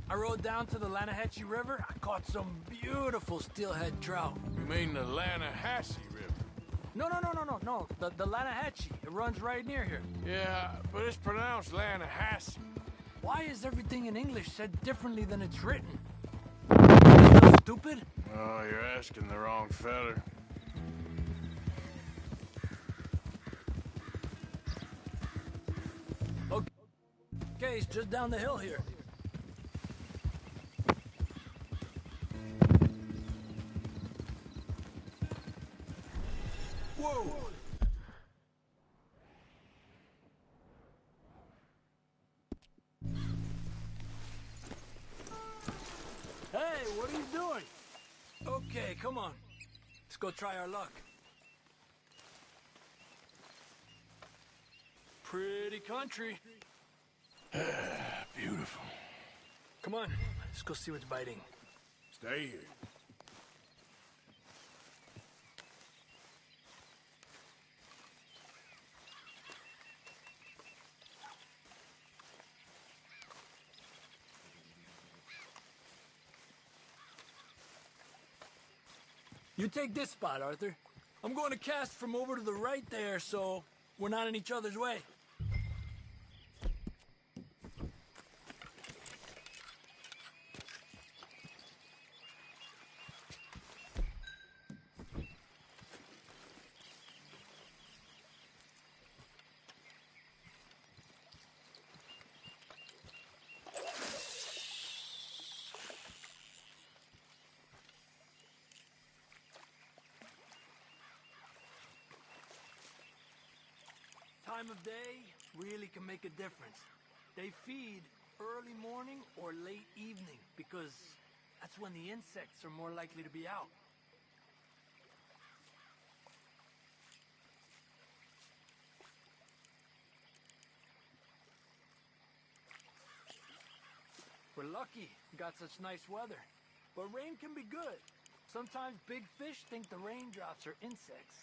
I rode down to the Lanahatchee River. I caught some beautiful steelhead trout. You mean the Lanahatchee River? No. The Lanahatchee. It runs right near here. Yeah, but it's pronounced Lanahatchee. Why is everything in English said differently than it's written? Is that stupid? Oh, you're asking the wrong feller. Okay, it's just down the hill here. Whoa! Hey, what are you doing? Okay, come on. Let's go try our luck. Pretty country. Beautiful. Come on, let's go see what's biting. Stay here. You take this spot, Arthur. I'm going to cast from over to the right there, so we're not in each other's way. Time of day really can make a difference. They feed early morning or late evening because that's when the insects are more likely to be out. We're lucky we got such nice weather, but rain can be good. Sometimes big fish think the raindrops are insects.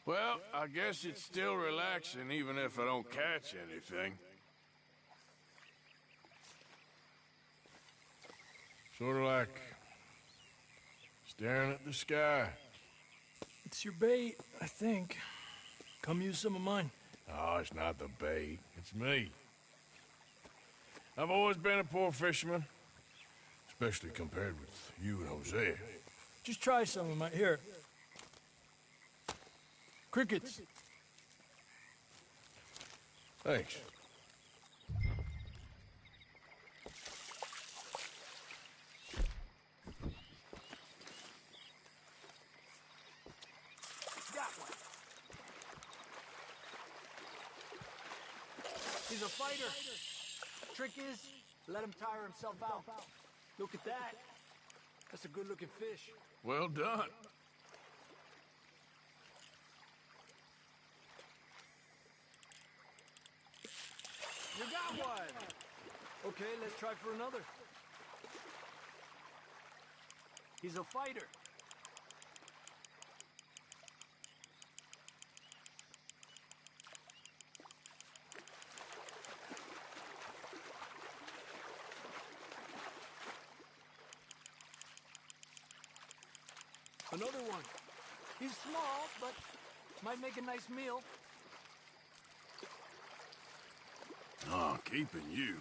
Well, I guess it's still relaxing, even if I don't catch anything. Sort of like staring at the sky. It's your bait, I think. Come use some of mine. Oh, it's not the bait. It's me. I've always been a poor fisherman. Especially compared with you and Jose. Just try some of my... Here. Crickets. Thanks. Got one. He's a fighter. Trick is, let him tire himself out. Look at that. That's a good-looking fish. Well done. You got one! Okay, let's try for another. He's a fighter. Another one. He's small, but might make a nice meal. Oh, keeping you.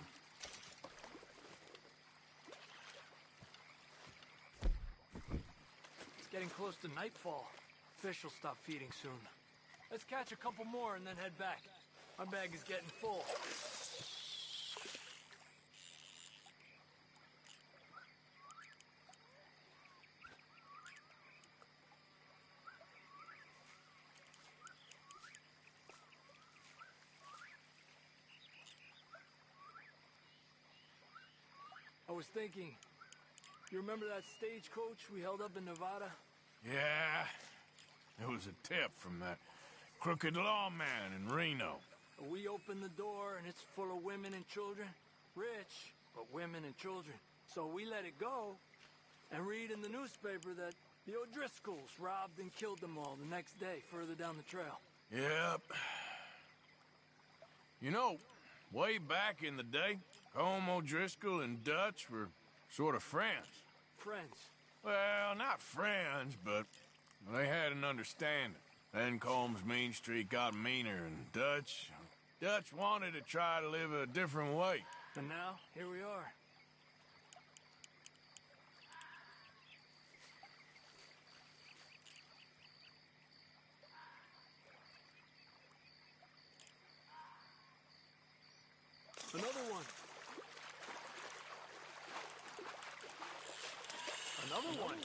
It's getting close to nightfall. Fish will stop feeding soon. Let's catch a couple more and then head back. My bag is getting full. I was thinking, you remember that stagecoach we held up in Nevada? Yeah. It was a tip from that crooked lawman in Reno. We opened the door and it's full of women and children. Rich, but women and children. So we let it go and read in the newspaper that the O'Driscolls robbed and killed them all the next day further down the trail. Yep. You know, way back in the day, Colm O'Driscoll and Dutch were sort of friends. Friends? Well, not friends, but they had an understanding. Then Colm's mean streak got meaner, and Dutch wanted to try to live a different way. And now, here we are. Another one. Another one.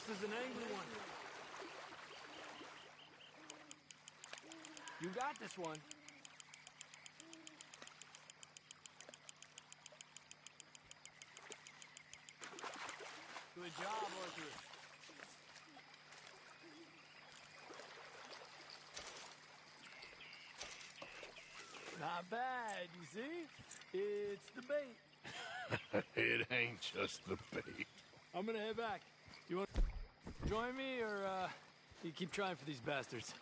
This is an angry one. You got this one. Good job, Arthur. Not bad, you see? It's the bait. It ain't just the bait. I'm gonna head back. You want to join me, or you keep trying for these bastards?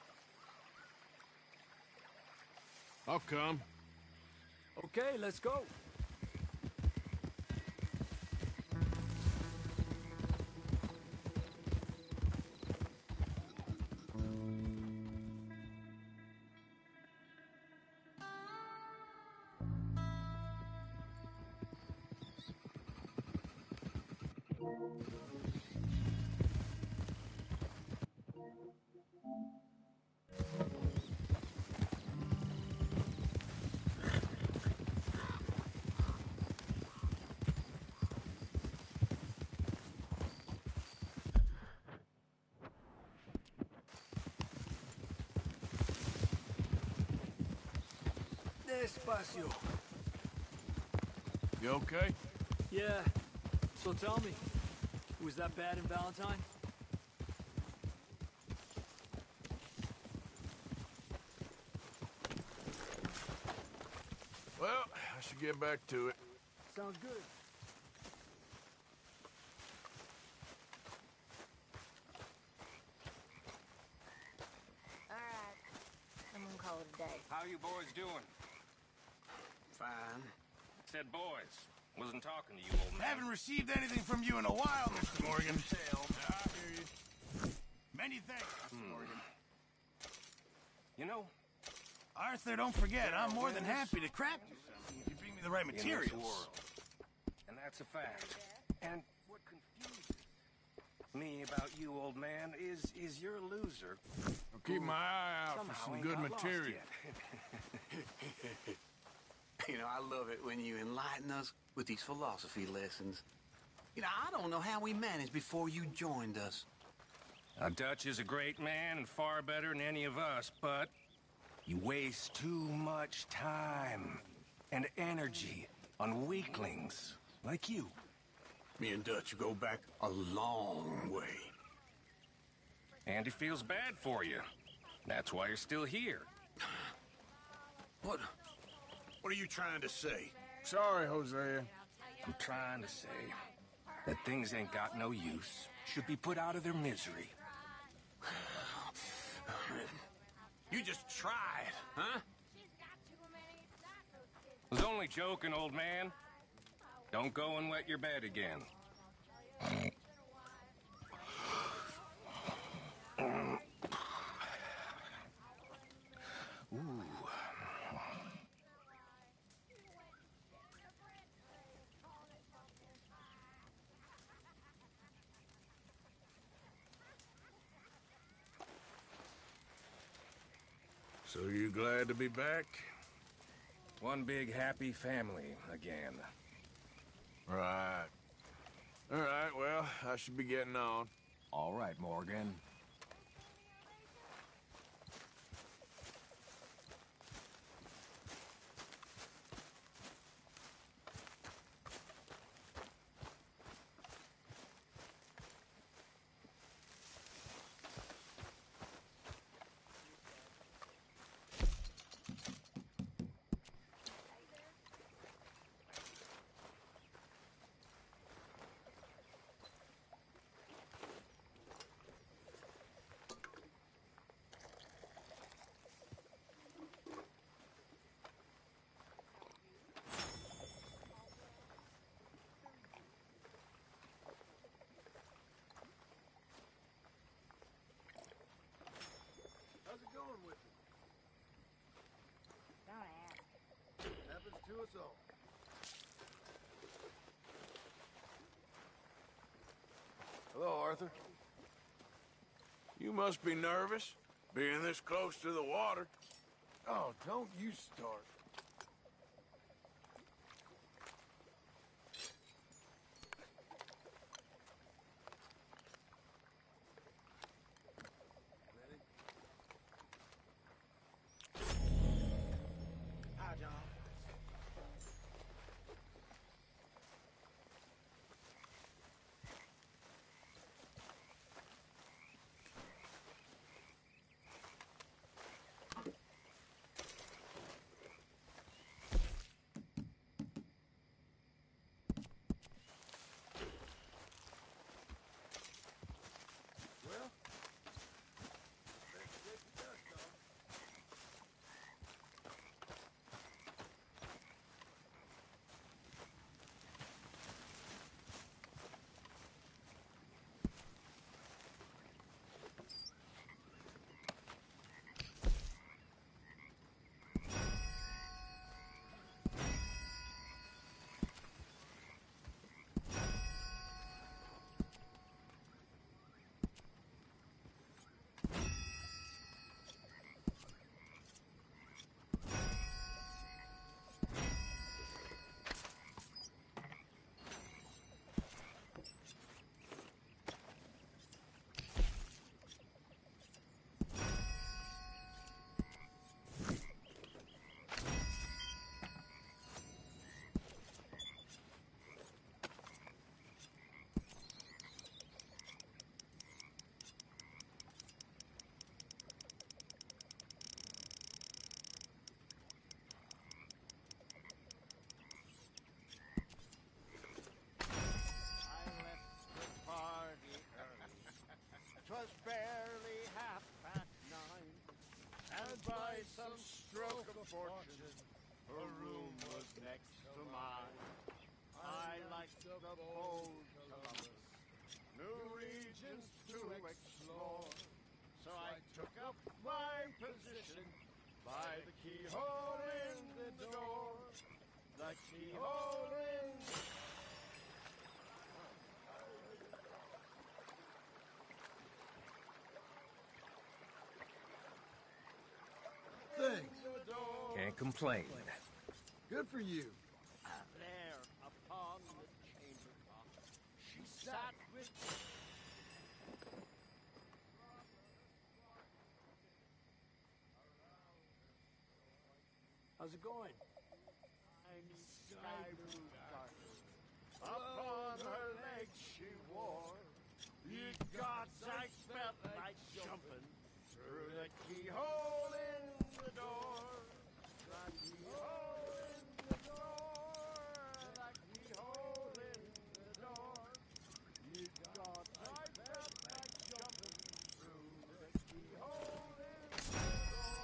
I'll come. Okay, let's go. Despacio. You okay? Yeah. So tell me, was that bad in Valentine? Well, I should get back to it. Sounds good. All right. I'm gonna call it a day. How you boys doing? Fine. Said boys. Wasn't talking to you, old man. Haven't received anything from you in a while, Mr. Morgan. I hear you. Many thanks, Mr. Morgan. You know, Arthur, don't forget, I'm more than happy to craft you something if you bring me the right in this materials. world. And that's a fact. And what confuses me about you, old man, is you're a loser. I'll keep my eye out for some good material. You know, I love it when you enlighten us with these philosophy lessons. You know, I don't know how we managed before you joined us. Now, Dutch is a great man and far better than any of us, but you waste too much time and energy on weaklings like you. Me and Dutch go back a long way. And he feels bad for you. That's why you're still here. What are you trying to say? Sorry, Hosea. I'm trying to say that things ain't got no use, should be put out of their misery. You just tried, huh? Was only joking, old man. Don't go and wet your bed again. Ooh. So you glad to be back? One big happy family again. Right. All right, well, I should be getting on. All right, Morgan. How's it going with you? Don't ask. Happens to us all. Hello, Arthur. You must be nervous, being this close to the water. Oh, don't you start. Hi, John. Well, let's get the dust off. Was barely 9:30, and by some stroke of fortune, her room was next to mine. I like the bold Columbus, new regions to explore. So I took up my position by the keyhole in the door. The keyhole in Thanks. Can't complain. Good for you. there upon the chamber top. She sat with How's it going? sky blue garment. Upon her legs she wore. Ye gods, I felt like jumping through the keyhole in the door. The keyhole in the door. The keyhole in the door. Ye gods, I felt like jumping through the keyhole in the door.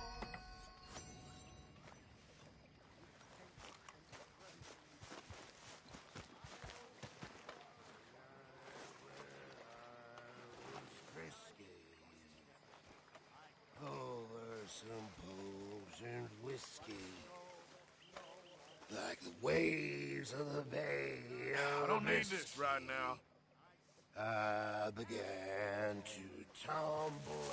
Frisky. Over some potent whiskey. Like the waves of the bay. I don't need this right now. I began to tumble.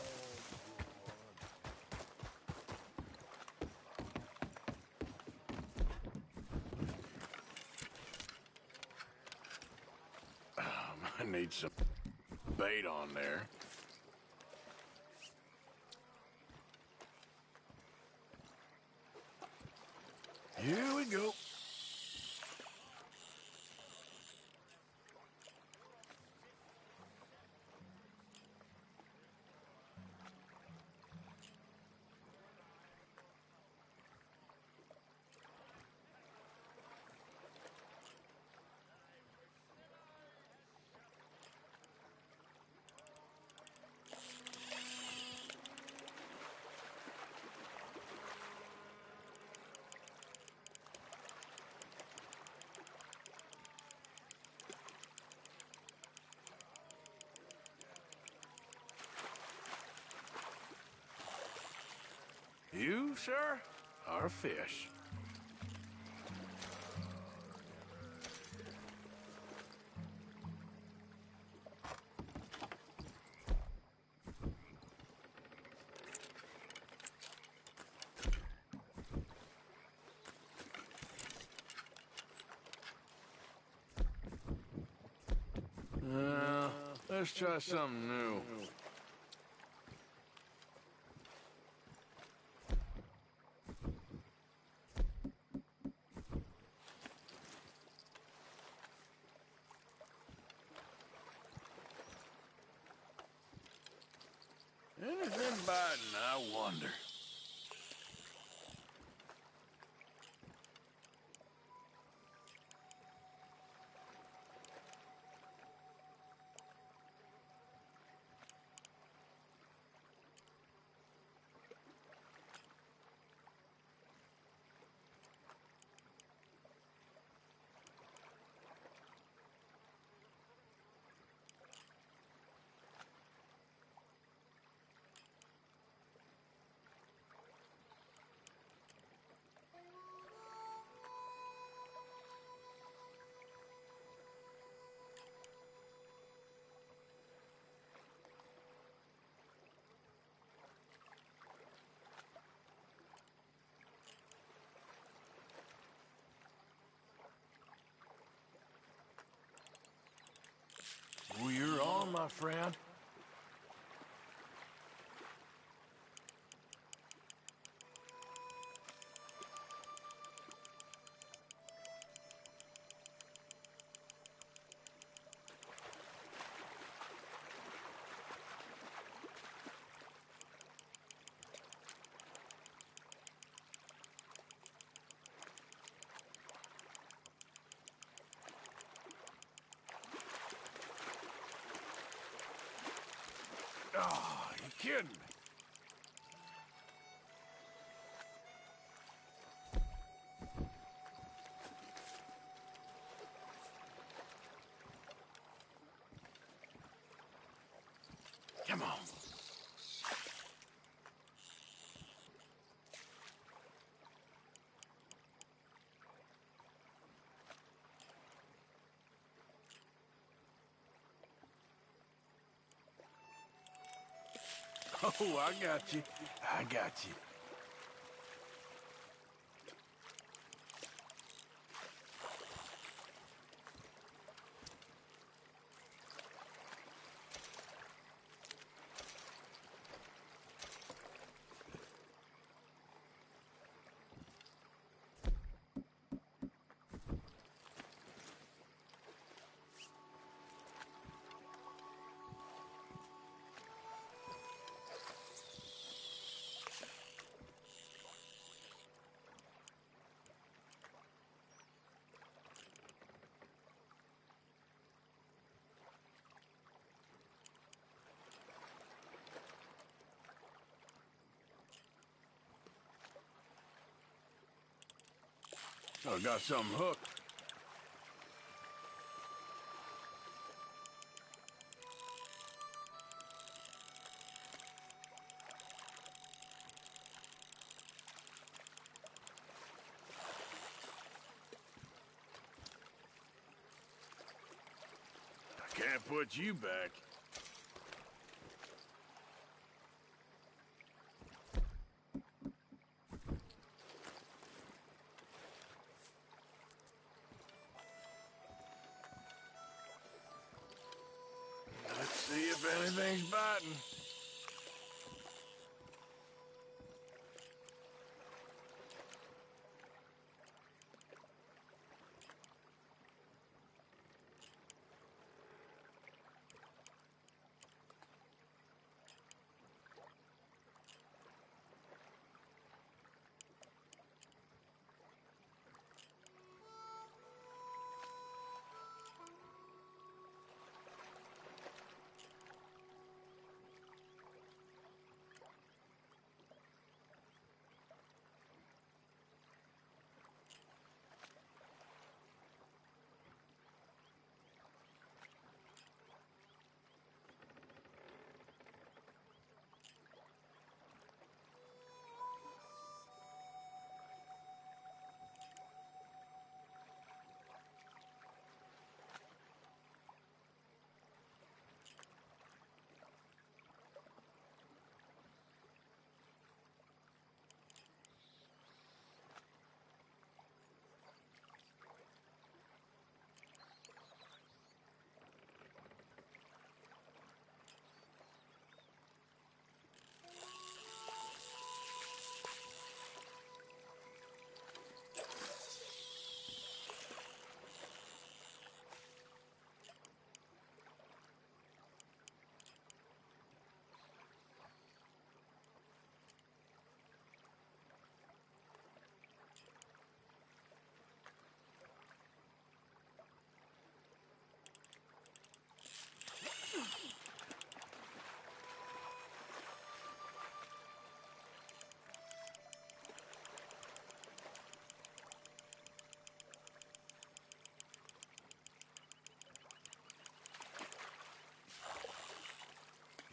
I need some bait on there. Here we go. You, sir, are a fish. Let's try something new. Anything biting, I wonder. Oh, you're on, my friend. Oh, you kidding me? Come on. Oh, I got you. I got you. I got something hooked. I can't put you back. Let's see if anything's biting.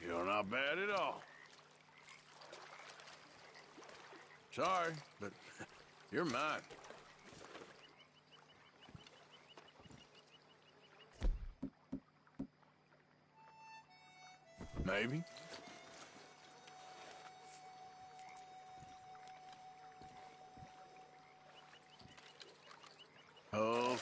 You're not bad at all. Sorry, but you're mine. Maybe. Okay.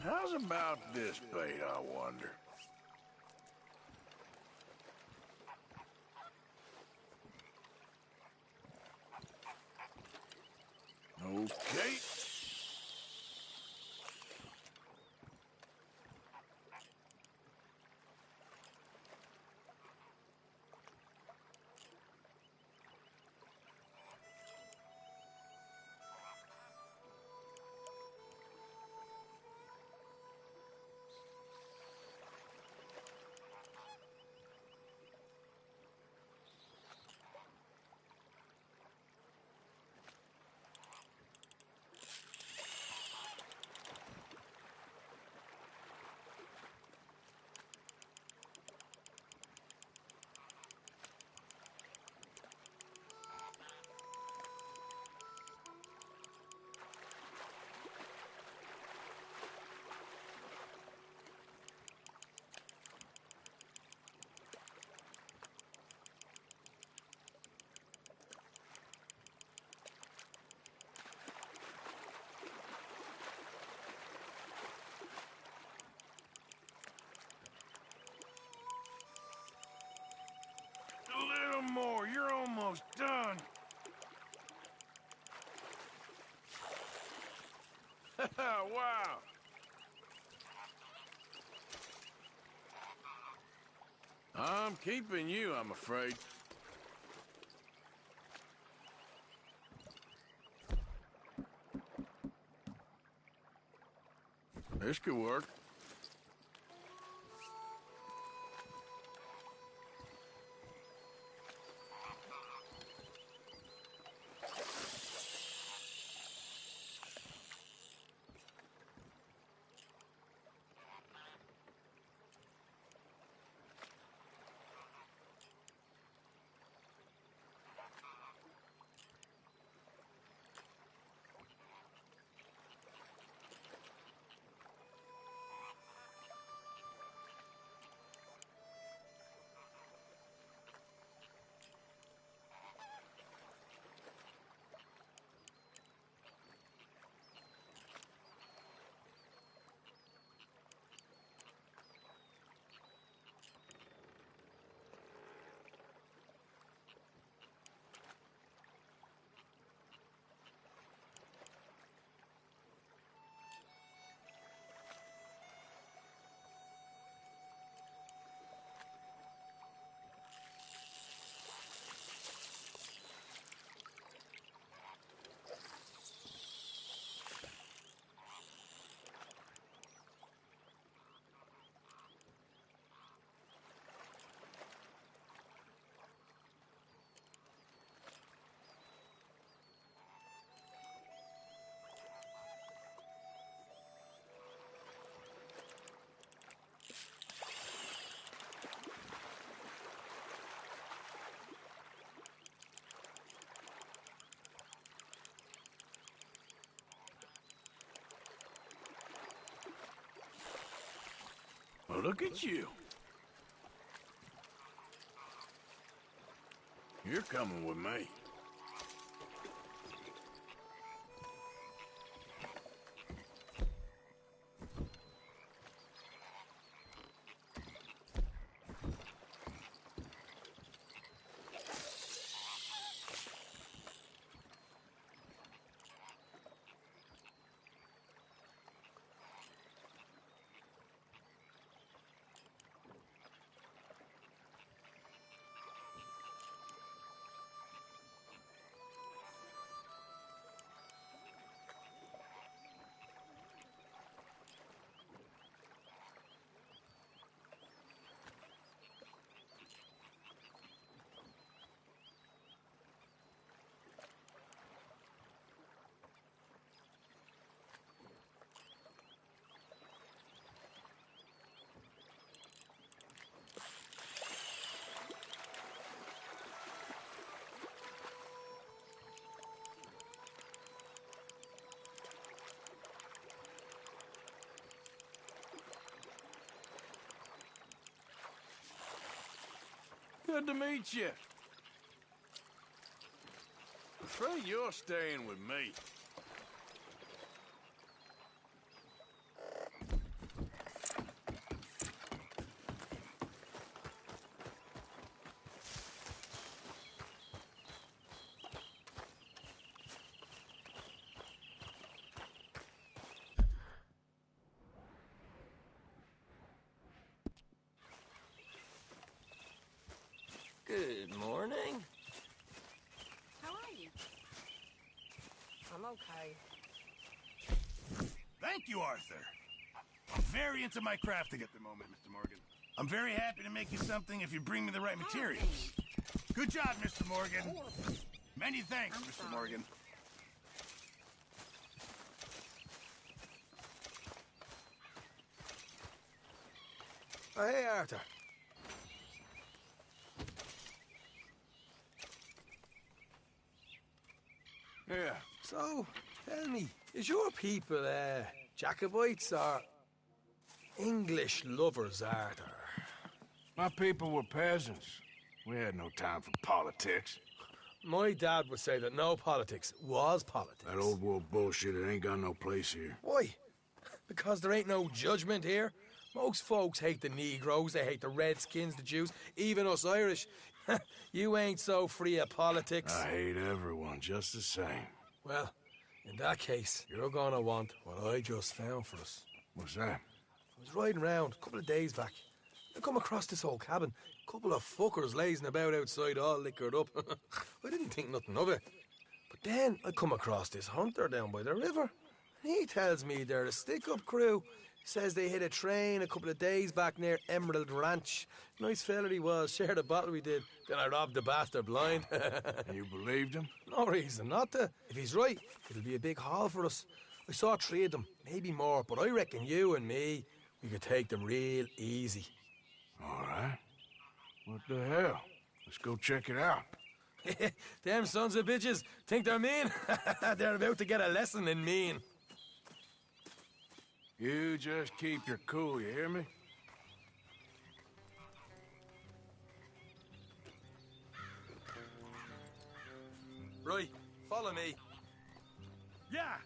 How's about this bait, I wonder? Okay. A little more, you're almost done. Wow. I'm keeping you, I'm afraid. This could work. Well, look at you. You're coming with me. Good to meet you. Afraid you're staying with me. I'm okay. Thank you, Arthur. I'm very into my crafting at the moment, Mr. Morgan. I'm very happy to make you something if you bring me the right materials. Good job, Mr. Morgan. Many thanks, Mr. Morgan. Oh, hey, Arthur. Yeah. So, tell me, is your people, Jacobites or English lovers, Arthur? My people were peasants. We had no time for politics. My dad would say that no politics was politics. That old world bullshit, it ain't got no place here. Why? Because there ain't no judgment here? Most folks hate the Negroes, they hate the Redskins, the Jews, even us Irish. You ain't so free of politics. I hate everyone just the same. Well, in that case, you're gonna want what I just found for us. What's that? I was riding around a couple of days back. I come across this old cabin. A couple of fuckers lazing about outside all liquored up. I didn't think nothing of it. But then I come across this hunter down by the river. And he tells me they're a stick-up crew. Says they hit a train a couple of days back near Emerald Ranch. Nice fella he was, shared a bottle we did. Then I robbed the bastard blind. You believed him? No reason not to. If he's right, it'll be a big haul for us. I saw 3 of them, maybe more, but I reckon you and me, we could take them real easy. All right. What the hell? Let's go check it out. Them sons of bitches think they're mean. They're about to get a lesson in mean. You just keep your cool, you hear me? Right, follow me. Yeah.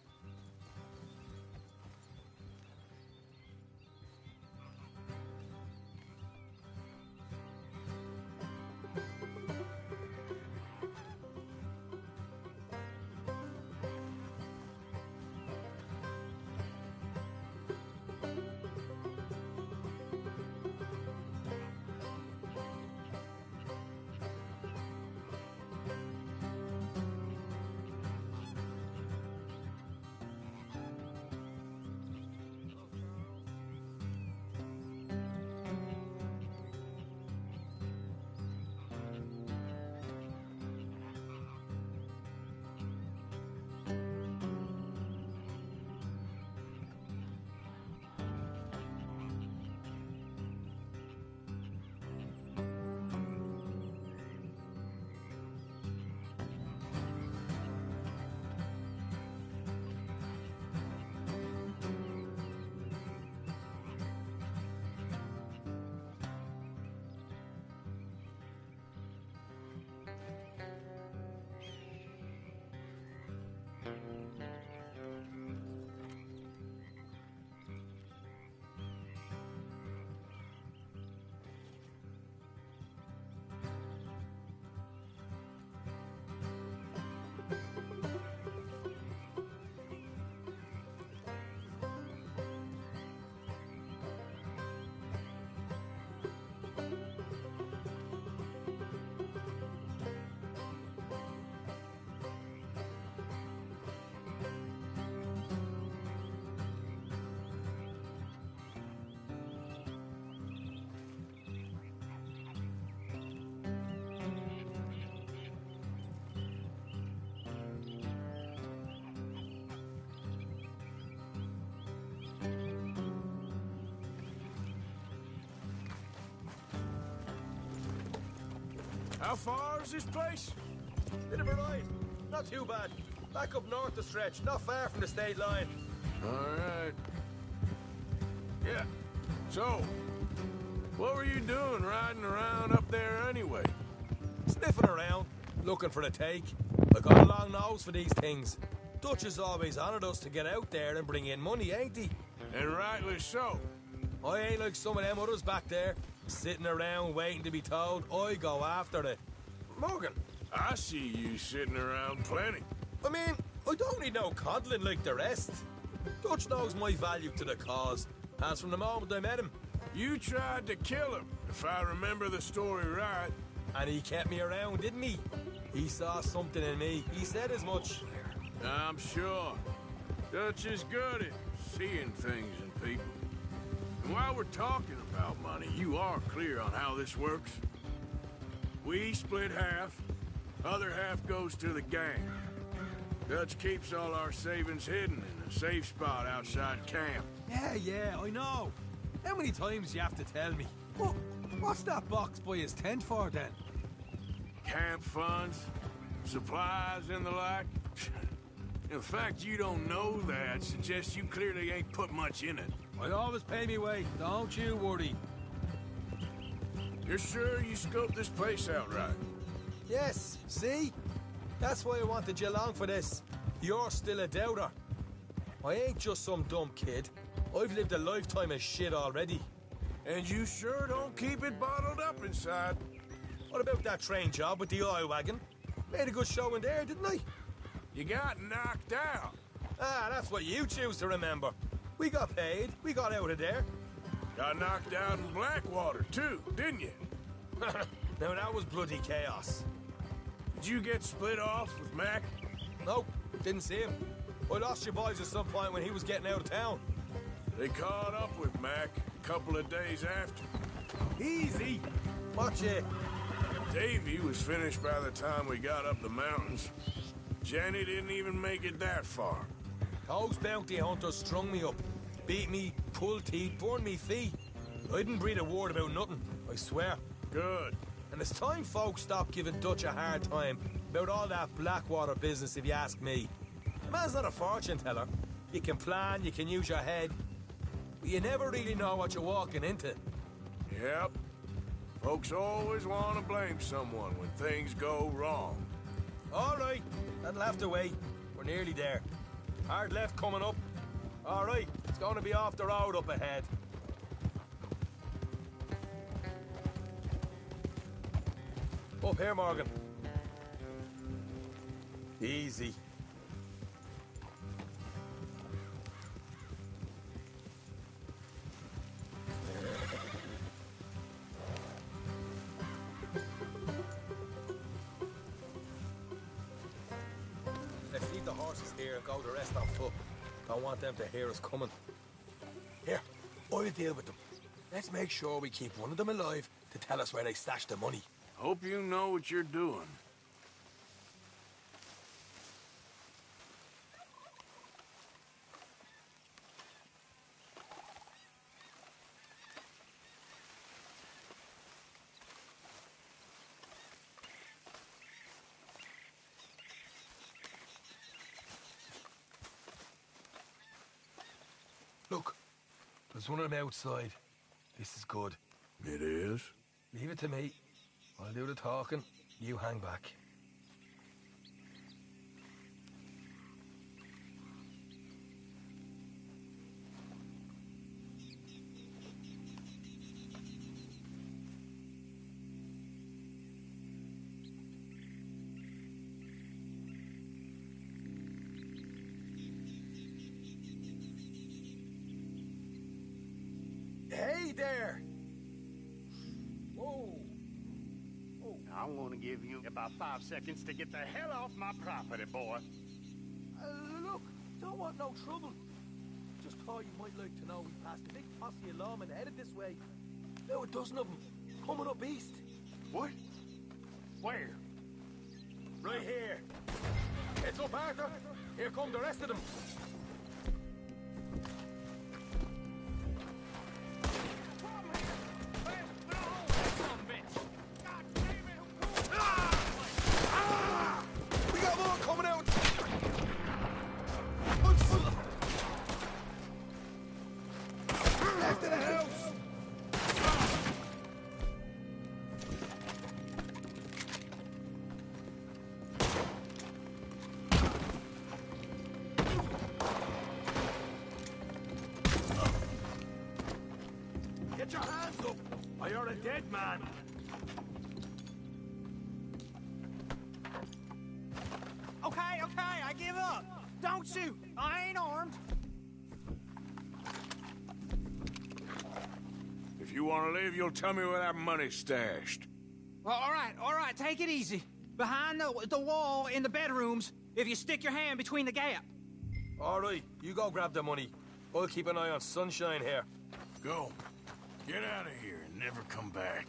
How far is this place? Bit of a ride. Not too bad. Back up north the stretch, not far from the state line. All right. Yeah. So, what were you doing riding around up there anyway? Sniffing around, looking for a take. I got a long nose for these things. Dutch has always honoured us to get out there and bring in money, ain't he? And rightly so. I ain't like some of them others back there, sitting around waiting to be told. I go after it. Morgan. I see you sitting around plenty. I mean, I don't need no coddling like the rest. Dutch knows my value to the cause, as from the moment I met him. You tried to kill him, if I remember the story right. And he kept me around, didn't he? He saw something in me. He said as much. I'm sure. Dutch is good at seeing things in people. And while we're talking about money, you are clear on how this works? We split half, other half goes to the gang. Dutch keeps all our savings hidden in a safe spot outside camp. Yeah, I know. How many times do you have to tell me? What's that box by his tent for, then? Camp funds, supplies, and the like. The fact you don't know that suggests you clearly ain't put much in it. I always pay me way, don't you worry. You're sure you scoped this place out right? Yes, see? That's why I wanted you along for this. You're still a doubter. I ain't just some dumb kid. I've lived a lifetime of shit already. And you sure don't keep it bottled up inside. What about that train job with the oil wagon? Made a good show in there, didn't I? You got knocked out. Ah, that's what you choose to remember. We got paid. We got out of there. Got knocked out in Blackwater, too, didn't you? Now, that was bloody chaos. Did you get split off with Mac? Nope, didn't see him. I lost your boys at some point when he was getting out of town. They caught up with Mac a couple of days after. Easy. Watch it. Davy was finished by the time we got up the mountains. Jenny didn't even make it that far. Those bounty hunters strung me up. Beat me, pulled teeth, burned me feet. I didn't breathe a word about nothing, I swear. Good. And it's time folks stop giving Dutch a hard time about all that Blackwater business, if you ask me. The man's not a fortune teller. You can plan, you can use your head, but you never really know what you're walking into. Yep. Folks always want to blame someone when things go wrong. All right, that'll have to wait. We're nearly there. Hard left coming up. All right, it's going to be off the road up ahead. Up here, Morgan. Easy. Let's leave the horses here and go the rest on foot. Don't want them to hear us coming. Here, I'll deal with them. Let's make sure we keep one of them alive to tell us where they stashed the money. Hope you know what you're doing. Look, there's one of them outside. This is good. It is? Leave it to me. I'll do the talking. You hang back. Hey there! Whoa! I'm gonna give you about 5 seconds to get the hell off my property, boy. Look, don't want no trouble. Just thought you might like to know we passed a big posse of lawmen headed this way. About a dozen of them, coming up east. What? Where? Right here. Heads up, Arthur. Here come the rest of them. We got more coming out. Left of the house. Get your hands up, or you're a dead man. Okay, I give up. Don't shoot. I ain't armed. If you want to live, you'll tell me where that money's stashed. Well, all right. Take it easy. Behind the wall in the bedrooms, if you stick your hand between the gap. All right, you go grab the money. I'll keep an eye on Sunshine here. Go. Get out of here and never come back.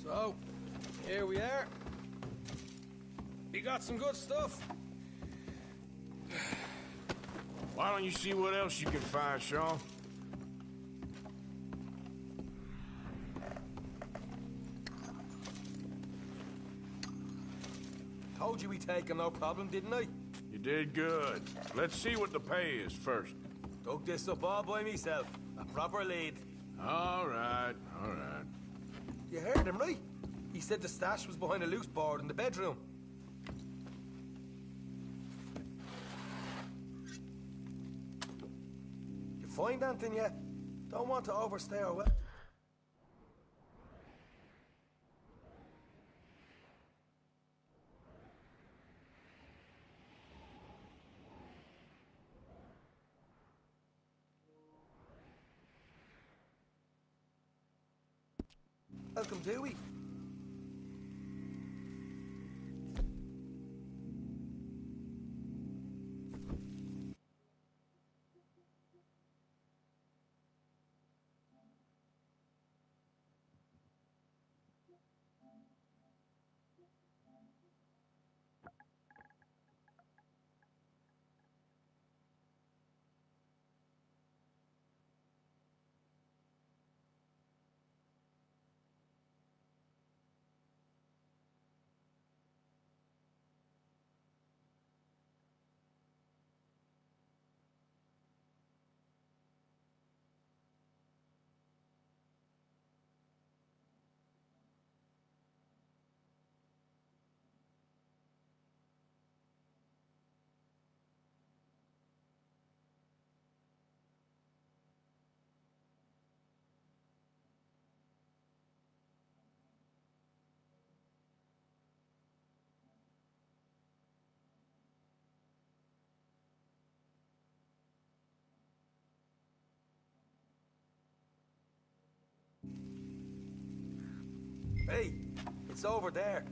So, here we are. You got some good stuff. Why don't you see what else you can find, Sean? Told you we'd take him, no problem, didn't I? You did good. Let's see what the pay is first. Dug this up all by myself. A proper lead. All right, all right. You heard him, right? He said the stash was behind a loose board in the bedroom. You find anything yet? Don't want to overstay our welcome. Welcome, Dewey. Hey, it's over there.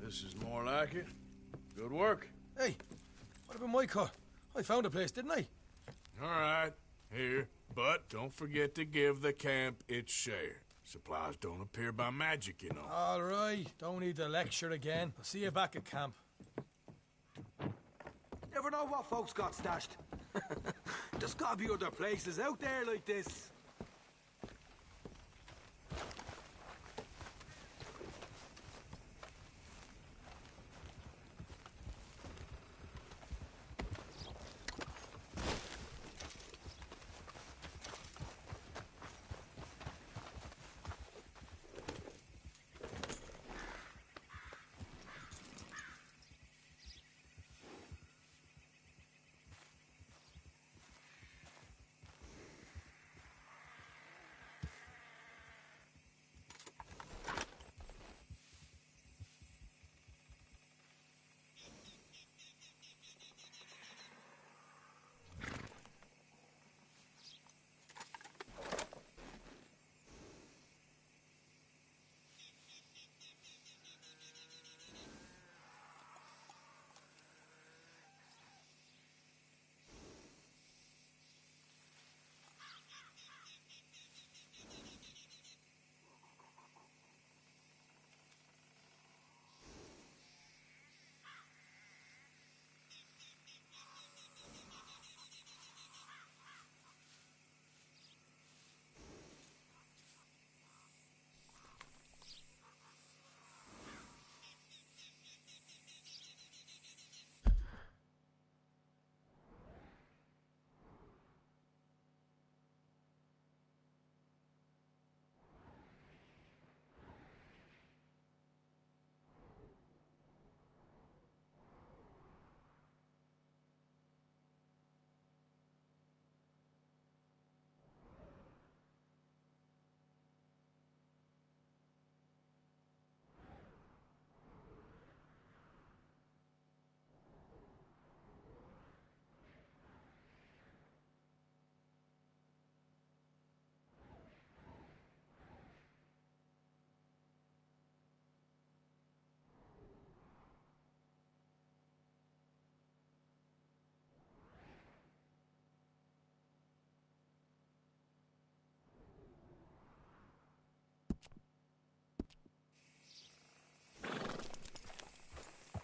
This is more like it. Good work. Hey, what about my car? I found a place, didn't I? All right, here. But don't forget to give the camp its share. Supplies don't appear by magic, you know. All right, don't need to lecture again. I'll see you back at camp. Never know what folks got stashed. There's gotta be other places out there like this.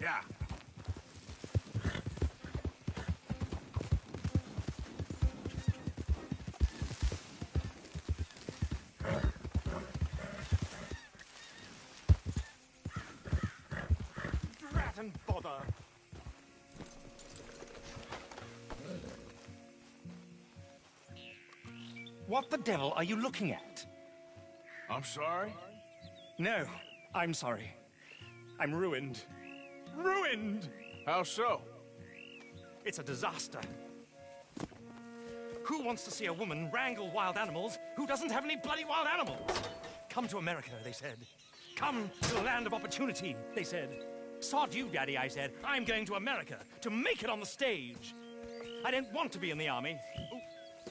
Yeah. Rat and bother. What the devil are you looking at? I'm sorry? No, I'm sorry. I'm ruined. Ruined! How so? It's a disaster. Who wants to see a woman wrangle wild animals who doesn't have any bloody wild animals? Come to America, they said. Come to the land of opportunity, they said. Sod you, Daddy, I said. I'm going to America to make it on the stage. I don't want to be in the army. Ooh,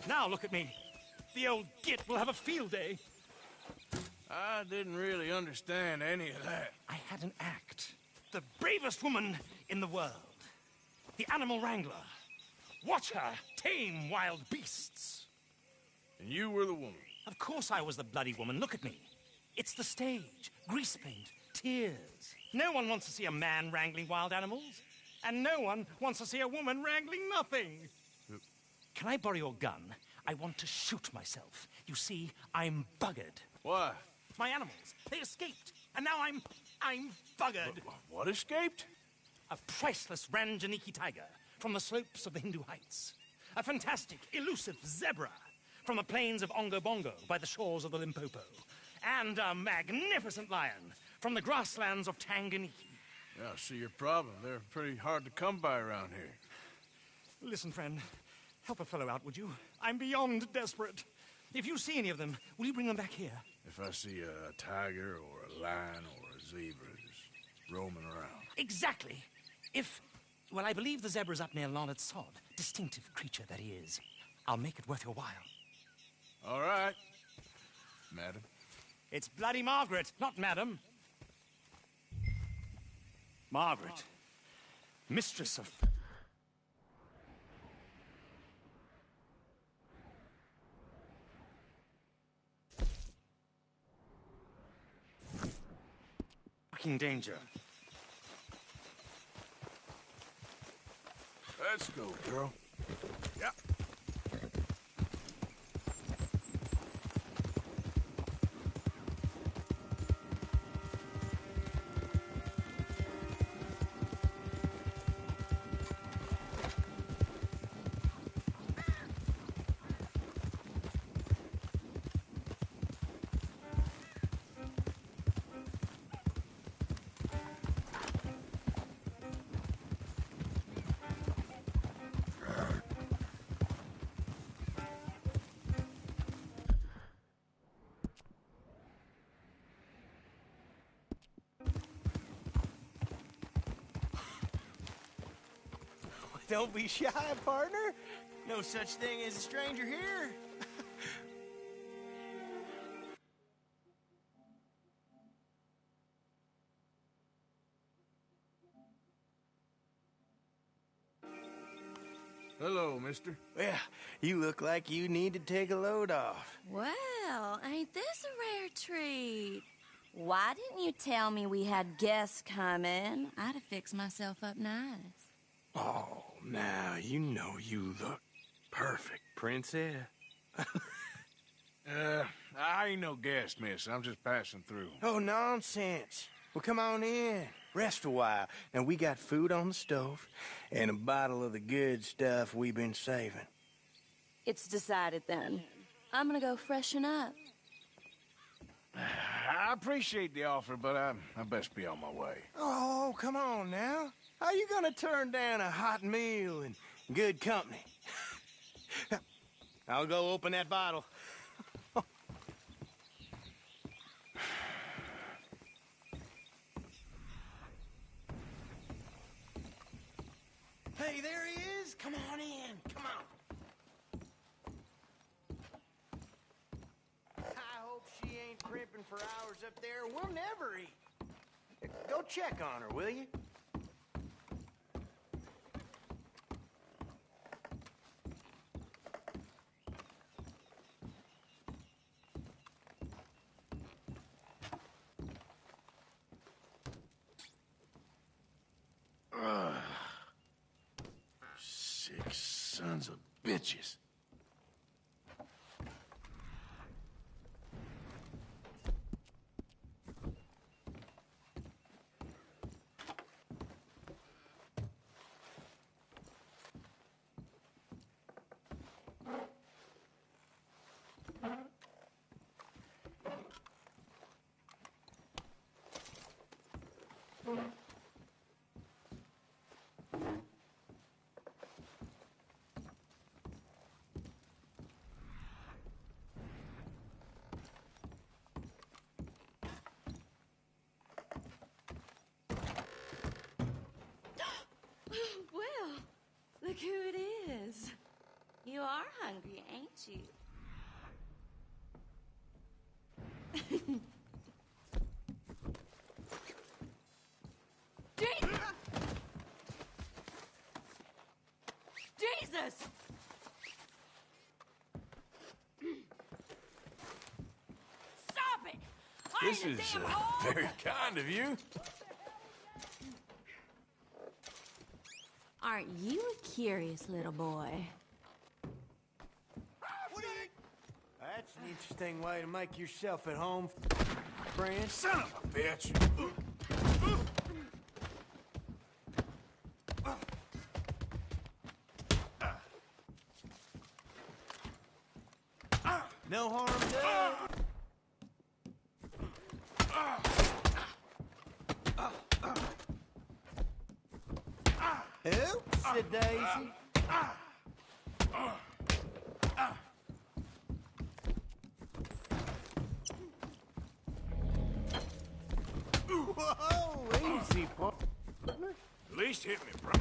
now look at me. The old git will have a field day. I didn't really understand any of that. I had an act. The bravest woman in the world. The animal wrangler. Watch her tame wild beasts. And you were the woman? Of course I was the bloody woman. Look at me. It's the stage. Grease paint. Tears. No one wants to see a man wrangling wild animals. And no one wants to see a woman wrangling nothing. Can I borrow your gun? I want to shoot myself. You see, I'm buggered. Why? My animals. They escaped. And now I'm buggered. What escaped? A priceless Ranjaniki tiger from the slopes of the Hindu Heights. A fantastic, elusive zebra from the plains of Ongo Bongo by the shores of the Limpopo. And a magnificent lion from the grasslands of Tanganyika. Yeah, I see your problem. They're pretty hard to come by around here. Listen, friend. Help a fellow out, would you? I'm beyond desperate. If you see any of them, will you bring them back here? If I see a tiger or a lion or a zebra just roaming around. Exactly. Well, I believe the zebra's up near Larned Sod. Distinctive creature that he is. I'll make it worth your while. All right, madam. It's bloody Margaret, not madam. Margaret. Mistress of... fucking danger. Let's go, girl. Yep. Don't be shy, partner. No such thing as a stranger here. Hello, mister. Well, you look like you need to take a load off. Well, ain't this a rare treat? Why didn't you tell me we had guests coming? I'd have fixed myself up nice. Oh, now you know you look perfect, princess. I ain't no guest, miss. I'm just passing through. Oh, nonsense. Well, come on in. Rest a while. And we got food on the stove and a bottle of the good stuff we've been saving. It's decided then. I'm gonna go freshen up. I appreciate the offer, but I best be on my way. Oh, come on now. How you gonna turn down a hot meal and good company? I'll go open that bottle. Hey, there he is. Come on in. Come on. I hope she ain't crimping for hours up there. We'll never eat. Go check on her, will you? Sick sons of bitches. Well, look who it is. You are hungry, ain't you? Jesus! Stop it! This is very kind of you. Aren't you a curious little boy? That's an interesting way to make yourself at home, friend. Son of a bitch! No harm done. Oops, said Daisy. Whoa, easy, partner. At least hit me, bro.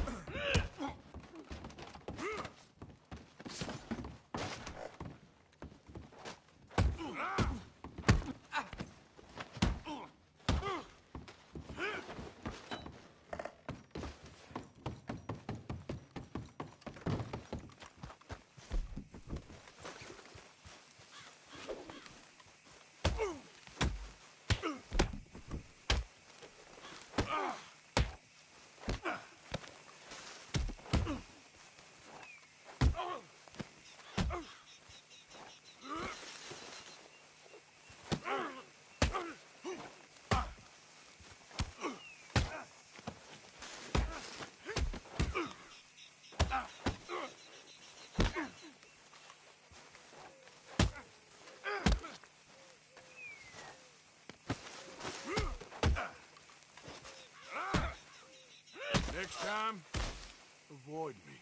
Next time, avoid me.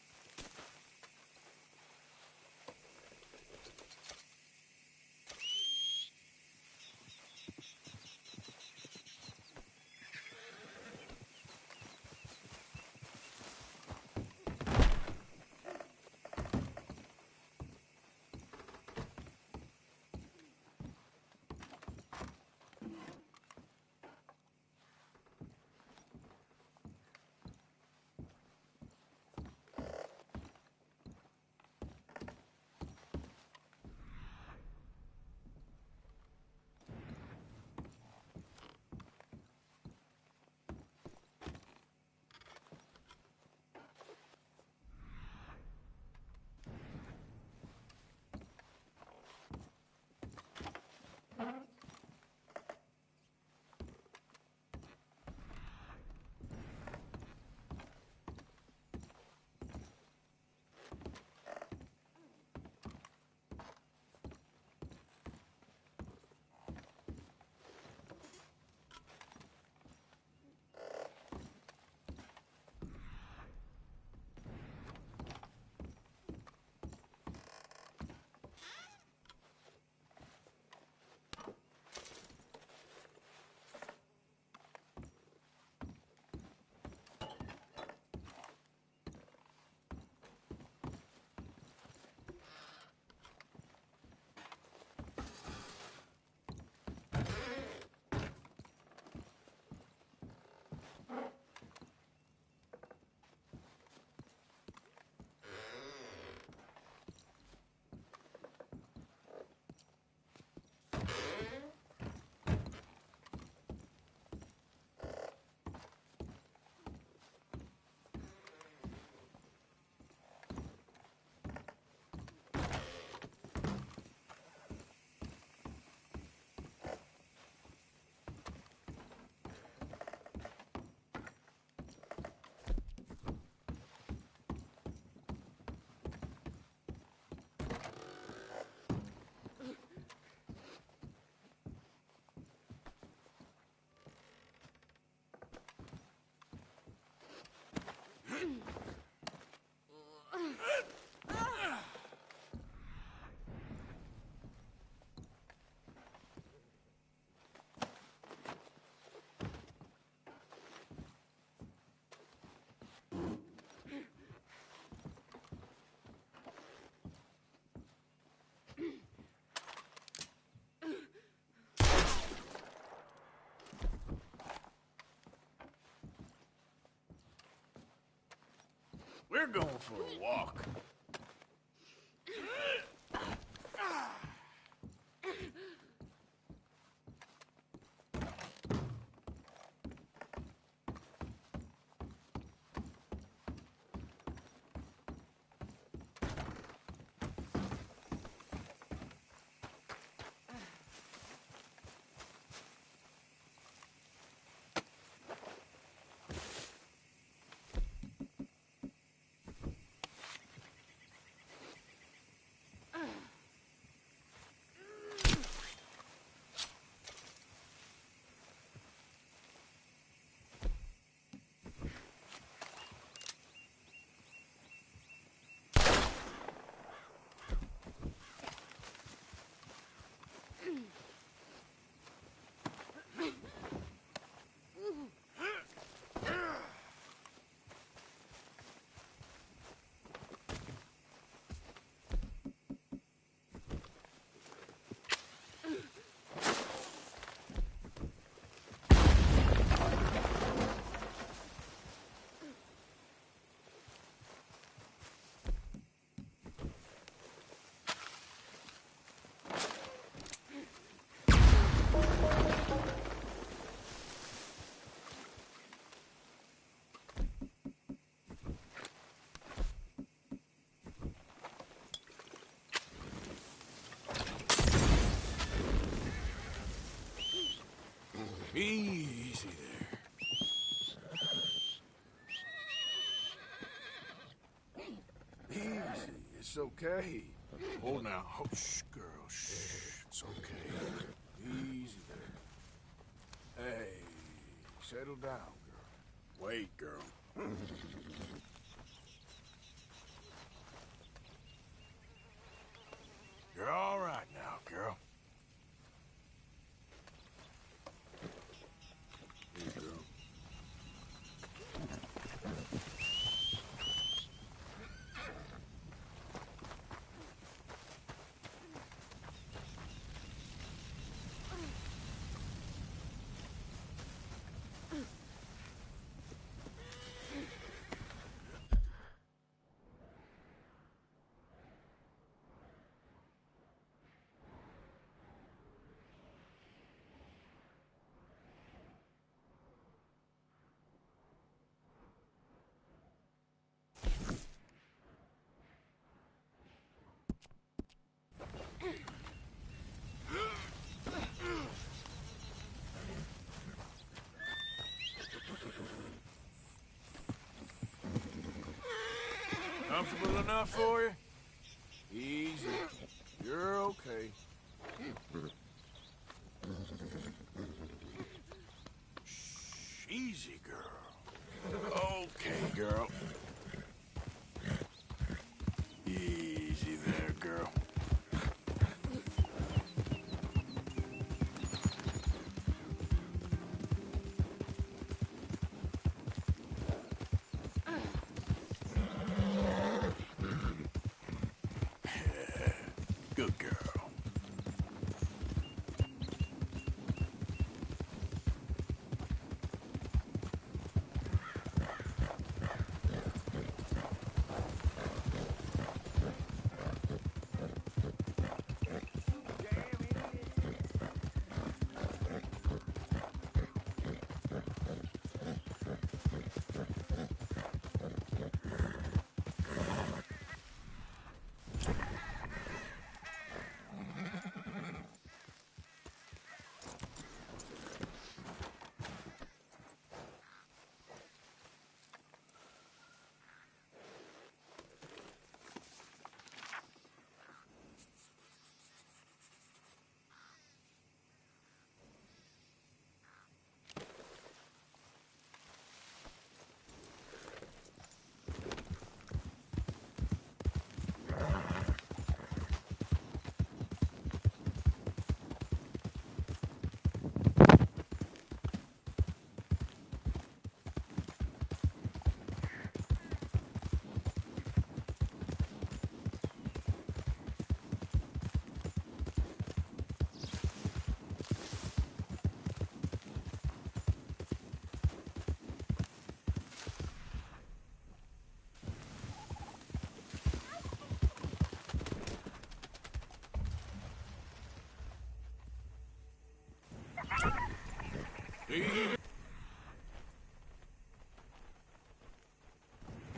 We're going for a walk. Easy there. Easy, it's okay. Hold now. Oh, shh, girl, shh. It's okay. Easy there. Hey, settle down, girl. Wait, girl. You're all right now, girl. Here you go. Comfortable enough for you? Easy. You're okay. Shh, easy, girl. Okay, girl. Easy there, girl. Good girl.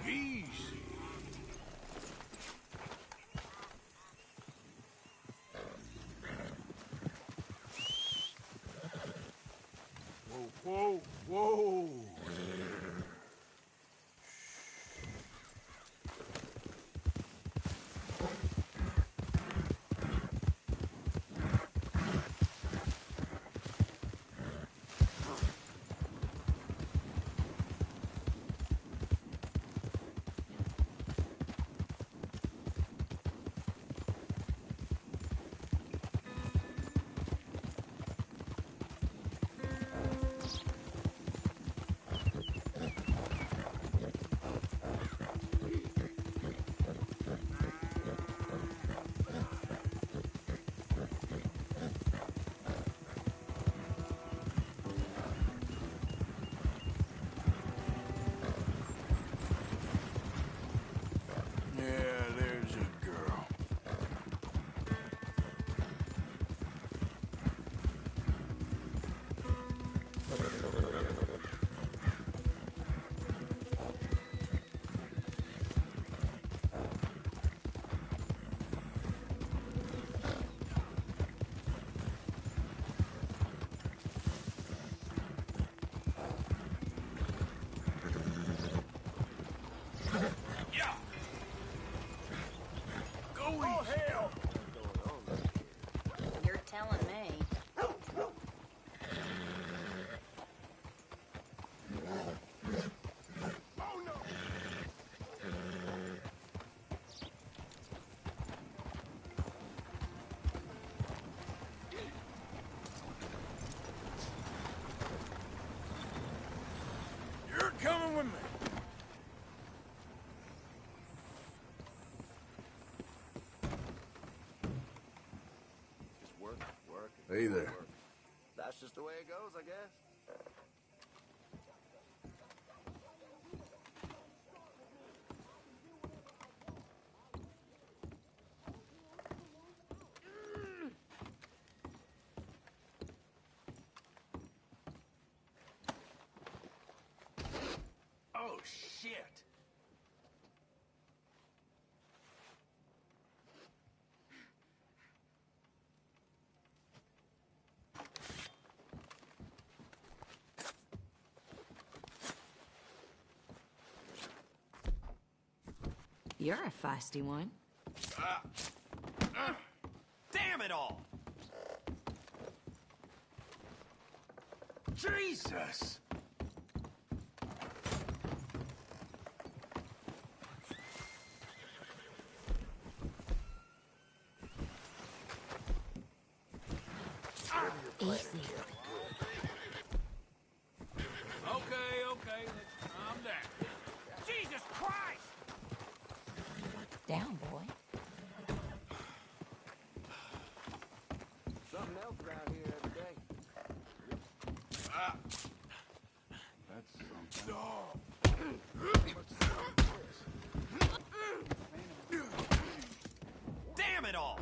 Easy. Whoa, whoa, whoa. coming with me. Just work. Hey there. That's just the way it goes, I guess. Oh, shit! You're a feisty one. Damn it all! Jesus! Easy. Okay, let's calm down. Jesus Christ! Down, boy. Something else around here every day. That's something. Damn it all!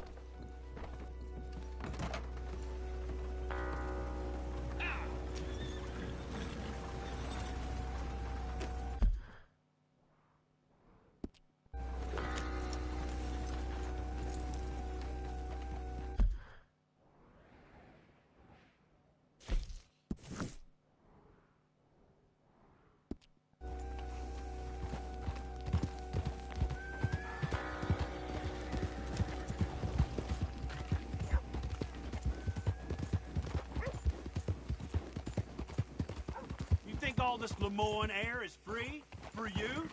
You think all this Lemoyne air is free for you?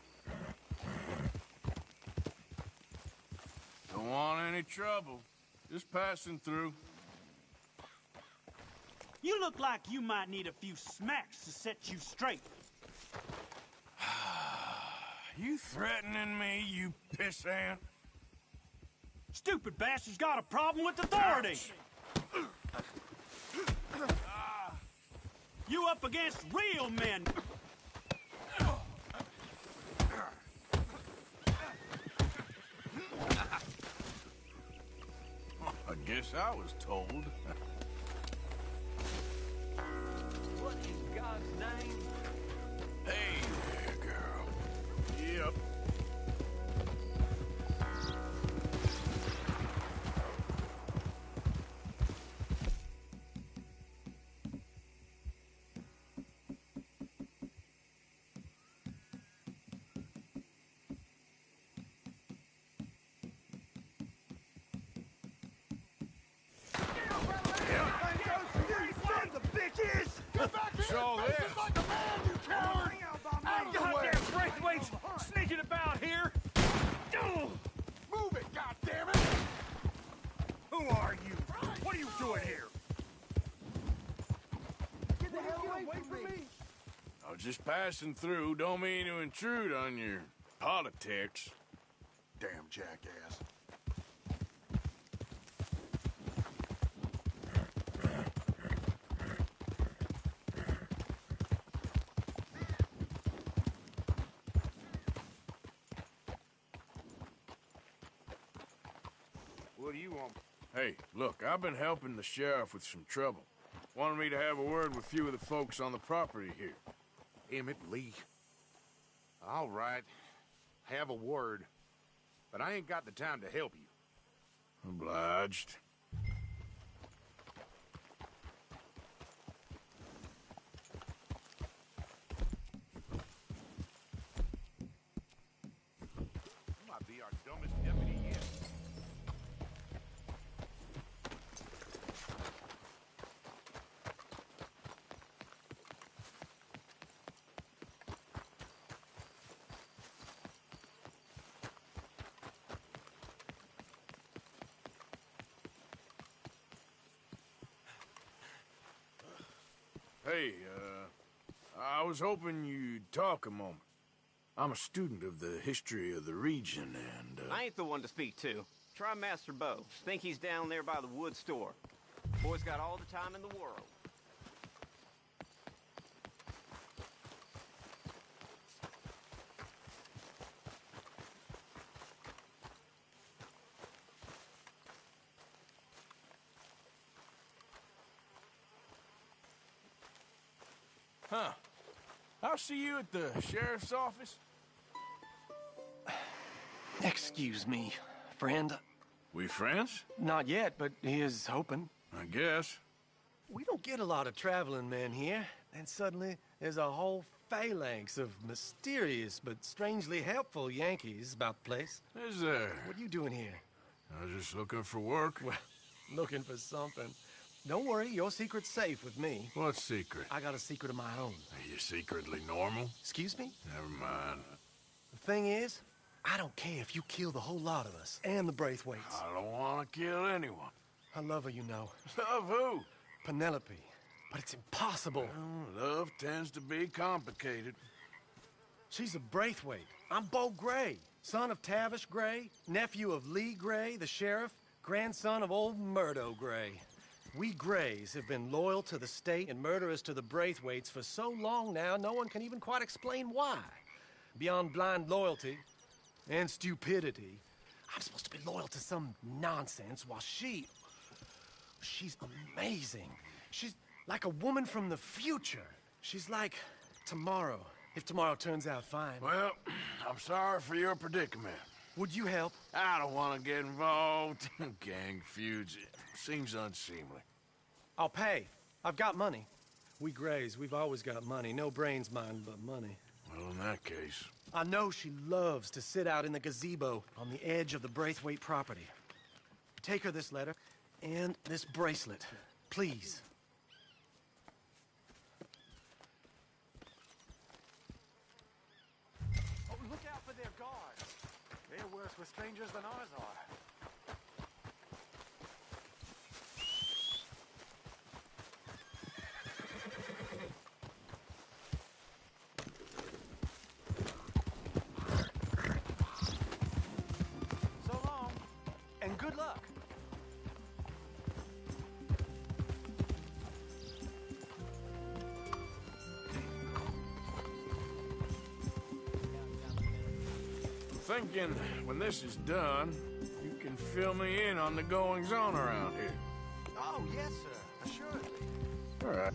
Don't want any trouble. Just passing through. You look like you might need a few smacks to set you straight. You threatening me, you pissant? Stupid bastard's got a problem with authority. You up against real men. I guess I was told. What in God's name? Hey there, girl. Yep. So this. Like a man, you coward! Goddamn Braithwaite's sneaking about here! Move it, goddammit! Who are you? What are you doing here? Get the hell away from me! I was just passing through. Don't mean to intrude on your politics. Damn jackass. What do you want? Hey, look, I've been helping the sheriff with some trouble. Wanted me to have a word with a few of the folks on the property here. Emmett Lee. All right. Have a word. But I ain't got the time to help you. Obliged. You might be our dumbest deputy yet. Hey, I was hoping you'd talk a moment. I'm a student of the history of the region, and, I ain't the one to speak to. Try Master Bo. Think he's down there by the wood store. Boy's got all the time in the world. Huh. I'll see you at the sheriff's office. Excuse me, friend. We friends? Not yet, but he is hoping. I guess. We don't get a lot of traveling men here, and suddenly there's a whole phalanx of mysterious but strangely helpful Yankees about the place. Is there? What are you doing here? I was just looking for work. Well, looking for something. Don't worry, your secret's safe with me. What secret? I got a secret of my own. Are you secretly normal? Excuse me? Never mind. The thing is, I don't care if you kill the whole lot of us and the Braithwaites. I don't want to kill anyone. I love her, you know. Love who? Penelope. But it's impossible. Well, love tends to be complicated. She's a Braithwaite. I'm Bo Gray, son of Tavish Gray, nephew of Lee Gray, the sheriff, grandson of old Murdo Gray. We Grays have been loyal to the state and murderous to the Braithwaites for so long now, no one can even quite explain why. Beyond blind loyalty and stupidity, I'm supposed to be loyal to some nonsense while she's amazing. She's like a woman from the future. She's like tomorrow, if tomorrow turns out fine. Well, I'm sorry for your predicament. Would you help? I don't want to get involved in gang feuds. It seems unseemly. I'll pay. I've got money. We Grays, we've always got money. No brains, mind, but money. Well, in that case... I know she loves to sit out in the gazebo on the edge of the Braithwaite property. Take her this letter and this bracelet, please. Oh, look out for their guards. They're worse with strangers than ours are. So long, and good luck. Thinking when this is done, you can fill me in on the goings-on around here. Oh, yes, sir. Assuredly. All right.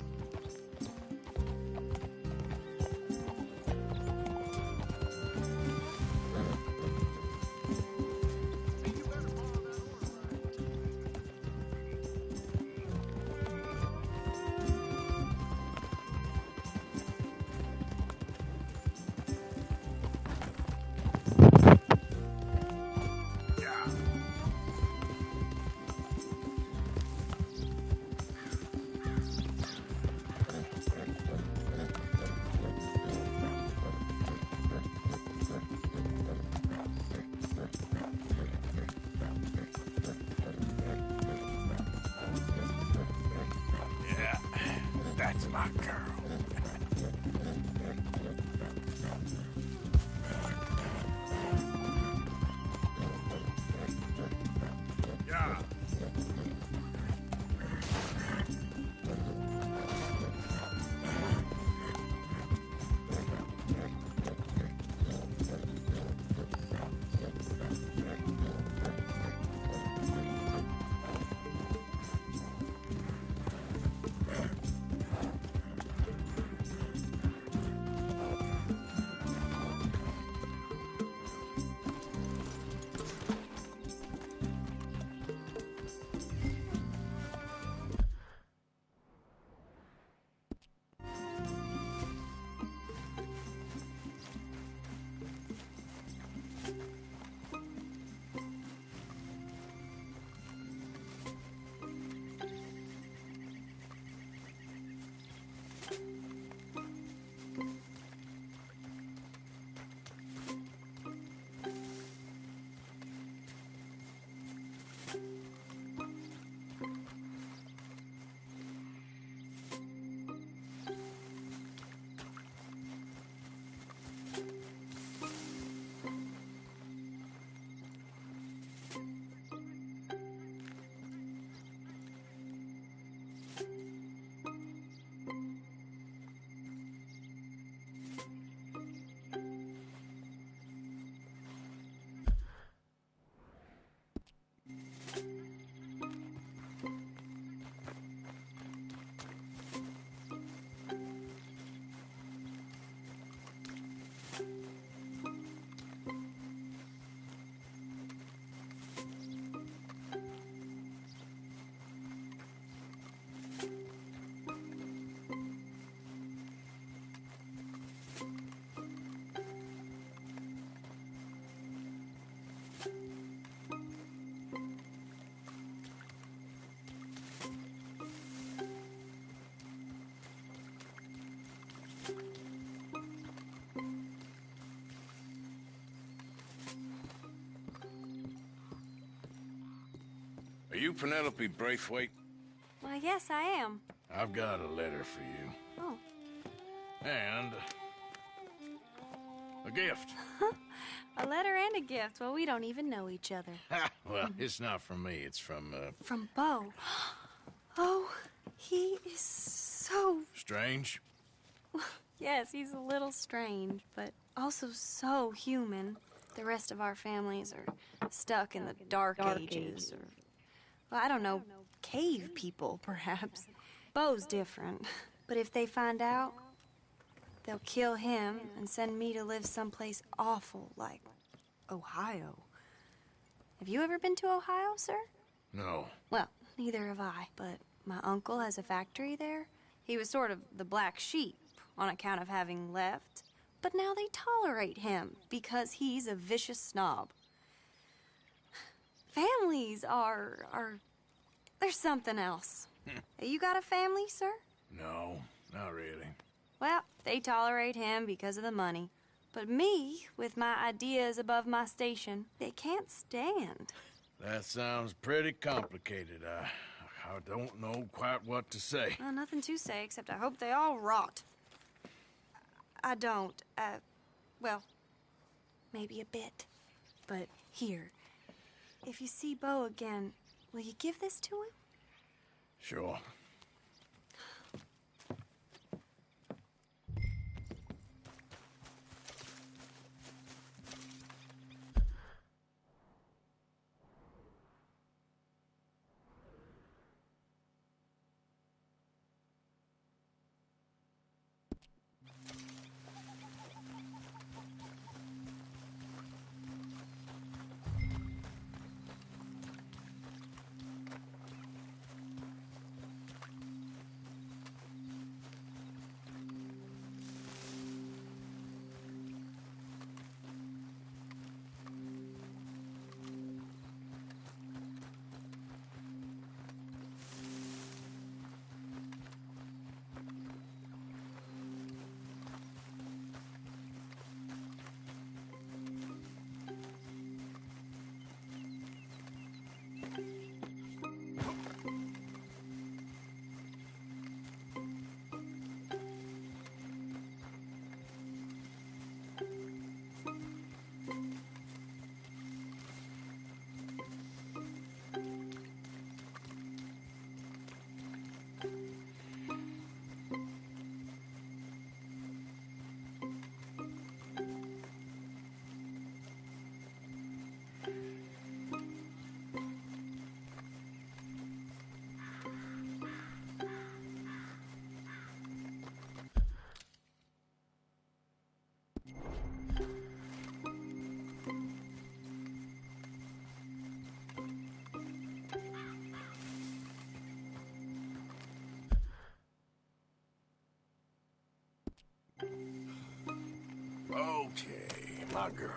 Are you Penelope Braithwaite? Why, yes, I am. I've got a letter for you. Oh. And a gift. A letter and a gift. Well, we don't even know each other. Well, it's not from me. It's from, From Bo. Oh, he is so... Strange? Yes, he's a little strange, but also so human. The rest of our families are stuck in the dark ages, or... Well, I don't know, cave people, perhaps. Bo's different. But if they find out, they'll kill him and send me to live someplace awful like Ohio. Have you ever been to Ohio, sir? No. Well, neither have I, but my uncle has a factory there. He was sort of the black sheep on account of having left, but now they tolerate him because he's a vicious snob. Families are there's something else. You got a family, sir? No, not really. Well, they tolerate him because of the money. But me, with my ideas above my station, they can't stand. That sounds pretty complicated. I don't know quite what to say. Well, nothing to say, except I hope they all rot. I don't, well, maybe a bit. But here, if you see Bo again, will you give this to him? Sure. Okay, my girl.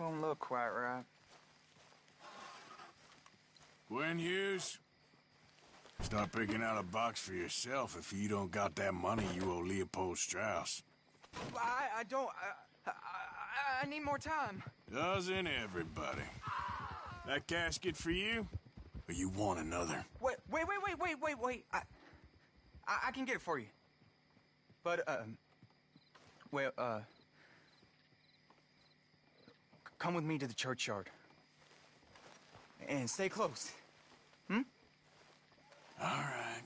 don't look quite right. Gwen Hughes, start picking out a box for yourself if you don't got that money you owe Leopold Strauss. I don't... I need more time. Doesn't everybody? That casket for you? Or you want another? Wait. I can get it for you. But, come with me to the churchyard. And stay close. Hmm? All right.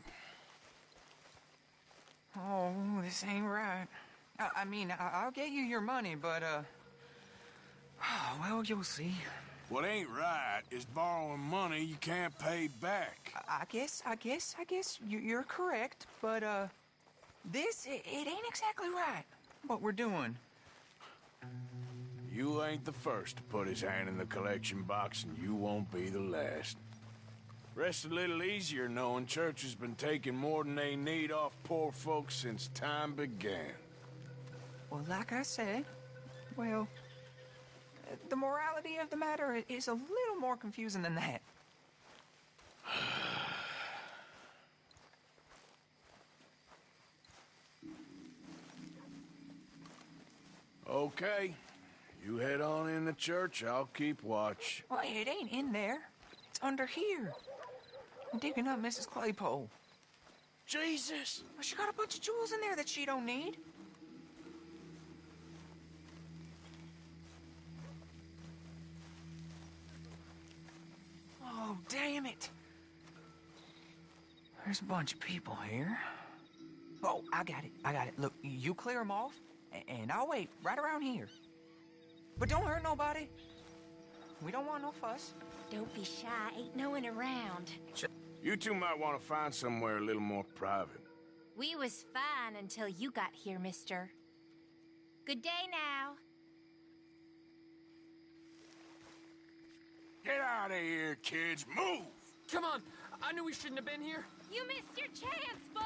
Oh, this ain't right. I mean, I'll get you your money, but, well, you'll see. What ain't right is borrowing money you can't pay back. I guess you're correct, but, this, it ain't exactly right, what we're doing. You ain't the first to put his hand in the collection box, and you won't be the last. Rest a little easier knowing church has been taking more than they need off poor folks since time began. Well, like I said, well, the morality of the matter is a little more confusing than that. Okay. You head on in the church, I'll keep watch. Well, it ain't in there. It's under here. I'm digging up Mrs. Claypole. Jesus! Well, she got a bunch of jewels in there that she don't need. Oh, damn it. There's a bunch of people here. Oh, I got it. Look, you clear them off, and I'll wait right around here. But don't hurt nobody. We don't want no fuss. Don't be shy. Ain't no one around. You two might want to find somewhere a little more private. We was fine until you got here, mister. Good day now. Get out of here, kids. Move! Come on. I knew we shouldn't have been here. You missed your chance, boy.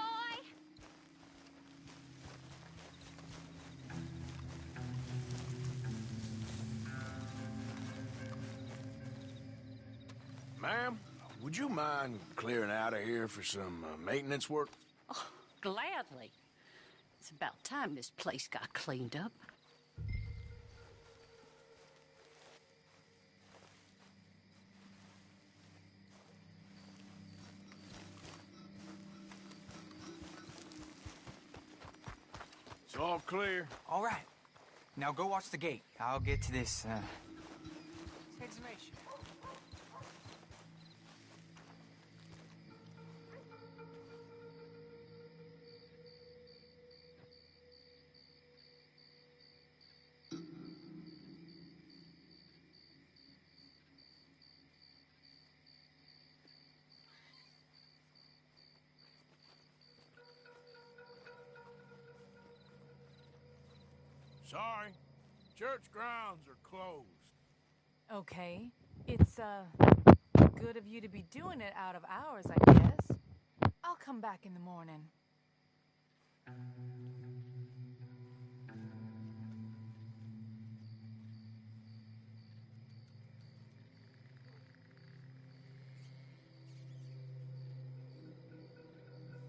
Ma'am, would you mind clearing out of here for some maintenance work? Oh, gladly. It's about time this place got cleaned up. It's all clear. All right. Now go watch the gate. I'll get to this, exhumation. Sorry. Church grounds are closed. Okay. It's, good of you to be doing it out of hours, I guess. I'll come back in the morning.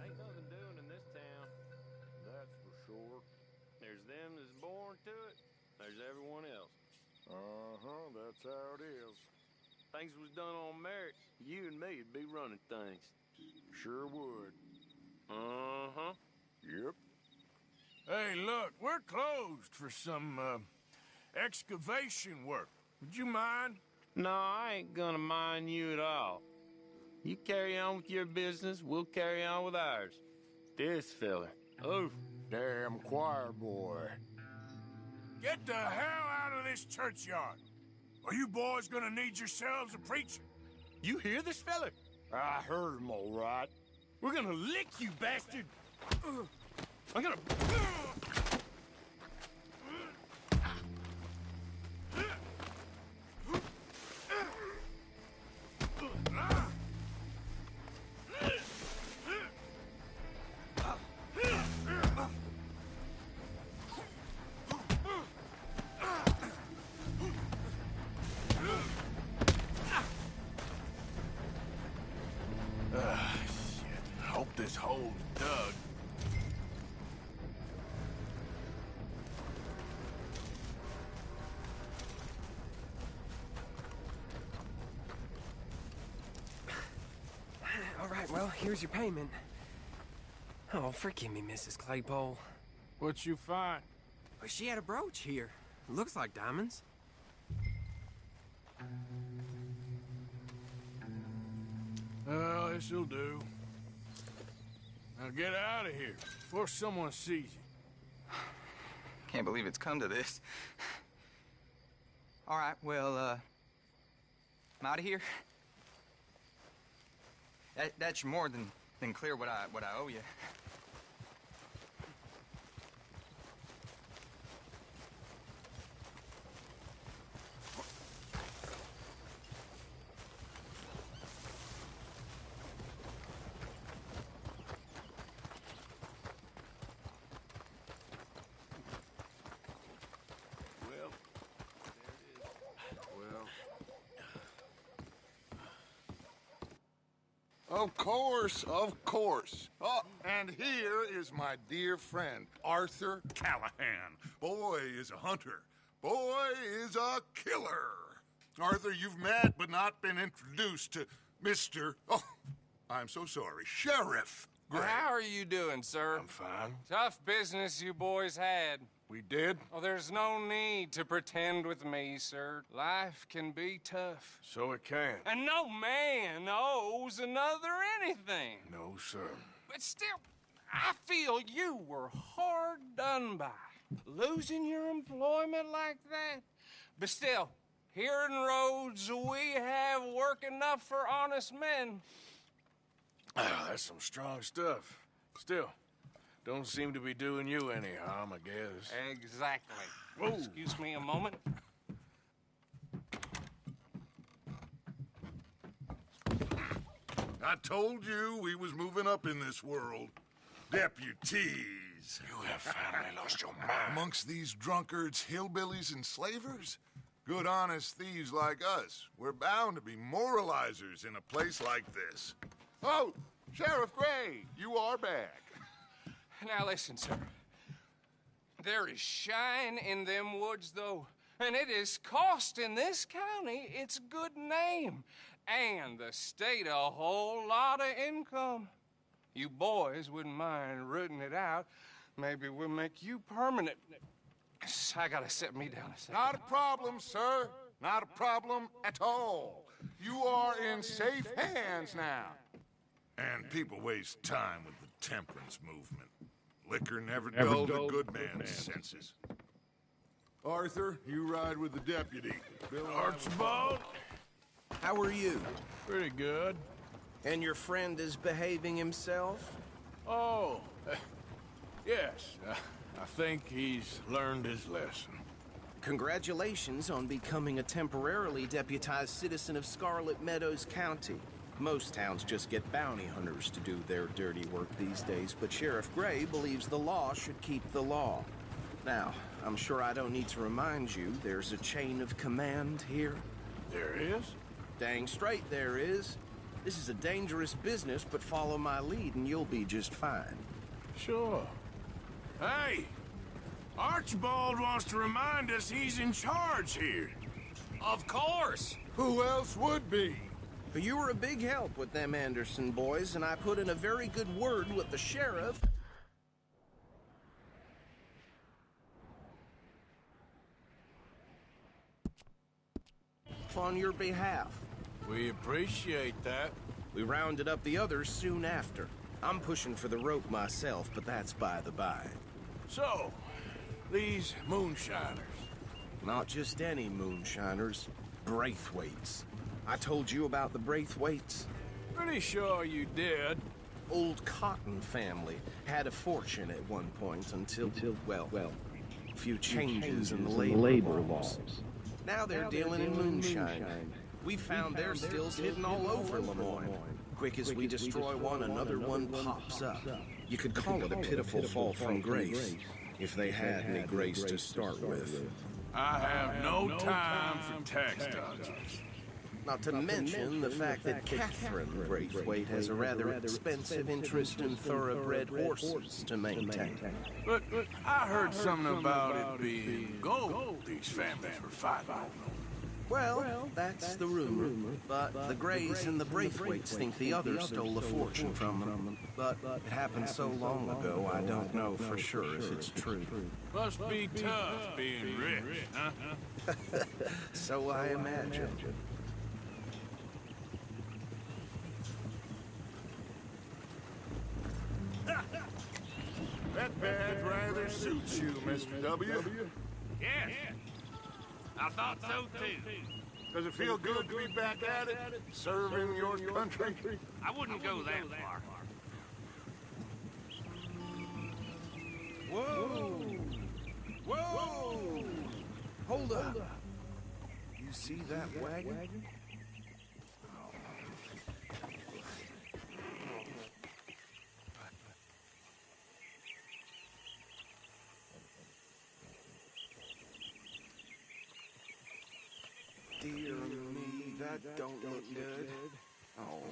Ain't nothing doing in this town. That's for sure. There's them that's born to it. There's everyone else. Uh-huh, that's how it is. Things was done on merit, you and me'd be running things. Sure would. Uh-huh. Yep. Hey, look, we're closed for some, excavation work. Would you mind? No, I ain't gonna mind you at all. You carry on with your business, we'll carry on with ours. This fella. Oh, damn choir boy. Get the hell out of this churchyard. Are you boys gonna need yourselves a preacher? You hear this fella? I heard him all right. We're gonna lick you, bastard! I'm gonna... right, well, here's your payment. Oh, forgive me, Mrs. Claypole. What you find? Well, she had a brooch here. Looks like diamonds. Well, this'll do. Now get out of here before someone sees you. Can't believe it's come to this. All right, well, I'm out of here. That's more than clear what I owe you. Of course, of course. Oh, and here is my dear friend, Arthur Callahan. Boy is a hunter. Boy is a killer. Arthur, you've met but not been introduced to Mr. Oh, I'm so sorry, Sheriff Gray. How are you doing, sir? I'm fine. Tough business you boys had. We did? Oh, there's no need to pretend with me, sir. Life can be tough. So it can. And no man owes another anything. No, sir. But still, I feel you were hard done by. Losing your employment like that. But still, here in Rhodes, we have work enough for honest men. That's some strong stuff. Still, don't seem to be doing you any harm, I guess. Exactly. Whoa. Excuse me a moment. I told you we was moving up in this world. Deputies. You have finally lost your mind. Amongst these drunkards, hillbillies, and slavers? Good, honest thieves like us. We're bound to be moralizers in a place like this. Oh, Sheriff Gray, you are back. Now listen, sir. There is shine in them woods, though, and it is costing this county its good name and the state a whole lot of income. You boys wouldn't mind rooting it out. Maybe we'll make you permanent. I gotta set me down a second. Not a problem, sir. Not a problem at all. You are in safe hands now. And people waste time with the temperance movement. Liquor never dulled a good man's senses. Arthur, you ride with the deputy. Bill Archibald? How are you? Pretty good. And your friend is behaving himself? Oh, yes. I think he's learned his lesson. Congratulations on becoming a temporarily deputized citizen of Scarlet Meadows County. Most towns just get bounty hunters to do their dirty work these days, but Sheriff Gray believes the law should keep the law. Now, I'm sure I don't need to remind you, there's a chain of command here. There is? Dang straight there is. This is a dangerous business, but follow my lead and you'll be just fine. Sure. Hey! Archibald wants to remind us he's in charge here. Of course! Who else would be? But you were a big help with them Anderson boys, and I put in a very good word with the sheriff. On your behalf. We appreciate that. We rounded up the others soon after. I'm pushing for the rope myself, but that's by the by. So, these moonshiners. Not just any moonshiners. Braithwaites. I told you about the Braithwaites? Pretty sure you did. Old Cotton family had a fortune at one point until well, a few changes in the labor laws. Now they're dealing in moonshine. We found their stills hidden all over Lemoyne. Quick as we destroy one, another one pops up. You could call it a pitiful fall from grace, if they had any grace to start with. I have no time for tax dodgers. Not to mention the fact that Catherine Braithwaite has a rather expensive interest in thoroughbred horses to maintain. But I heard something about it being gold these families were fighting over. Well, that's the rumor. But the Greys and the Braithwaites think the others stole a fortune from them. But it happened so long ago, I don't know for sure if it's true. Must be tough being rich, huh? So I imagine. That badge rather suits you, Mr. W. Yes. I thought so too. Does it feel good to be back at it, serving your country? I wouldn't go that far. Whoa! Whoa! Hold up. You see that wagon? Dear me, that don't look good. Oh.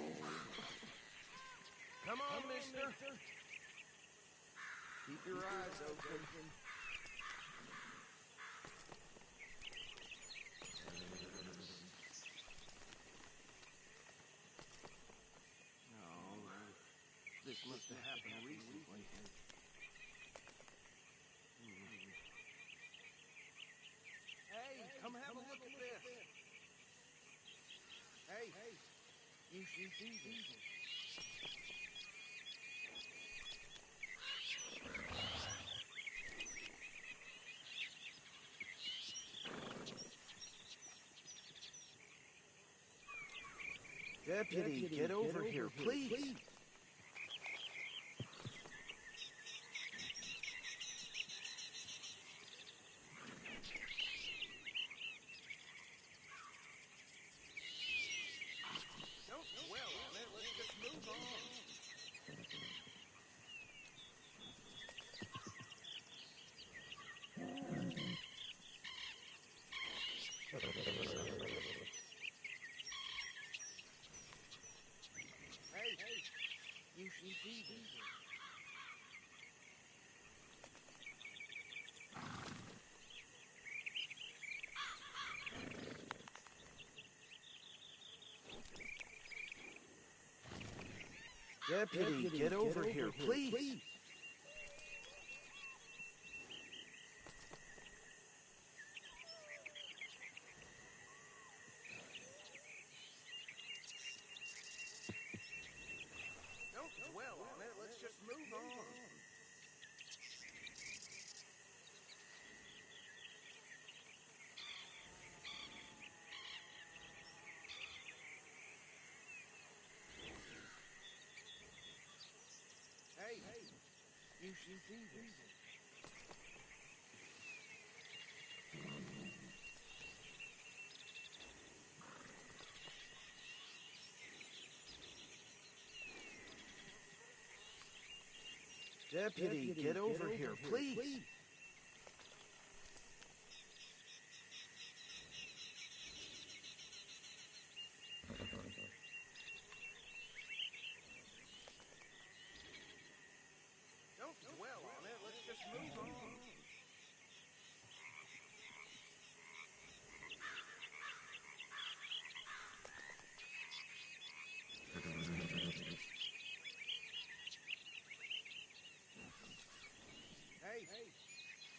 Come on, mister. Keep your eyes open. No, this must have happened recently. Hey, come have a look at this. Hey, you should see this. Deputy, get over here, please. Don't dwell on it. Let's just move on. Hey, you should see this. Deputy, get over here, please. Don't dwell on it. Let's just move on. Hey, you should see this. Deputy, get over here, please. Don't dwell on it. Let's just move on. Hey,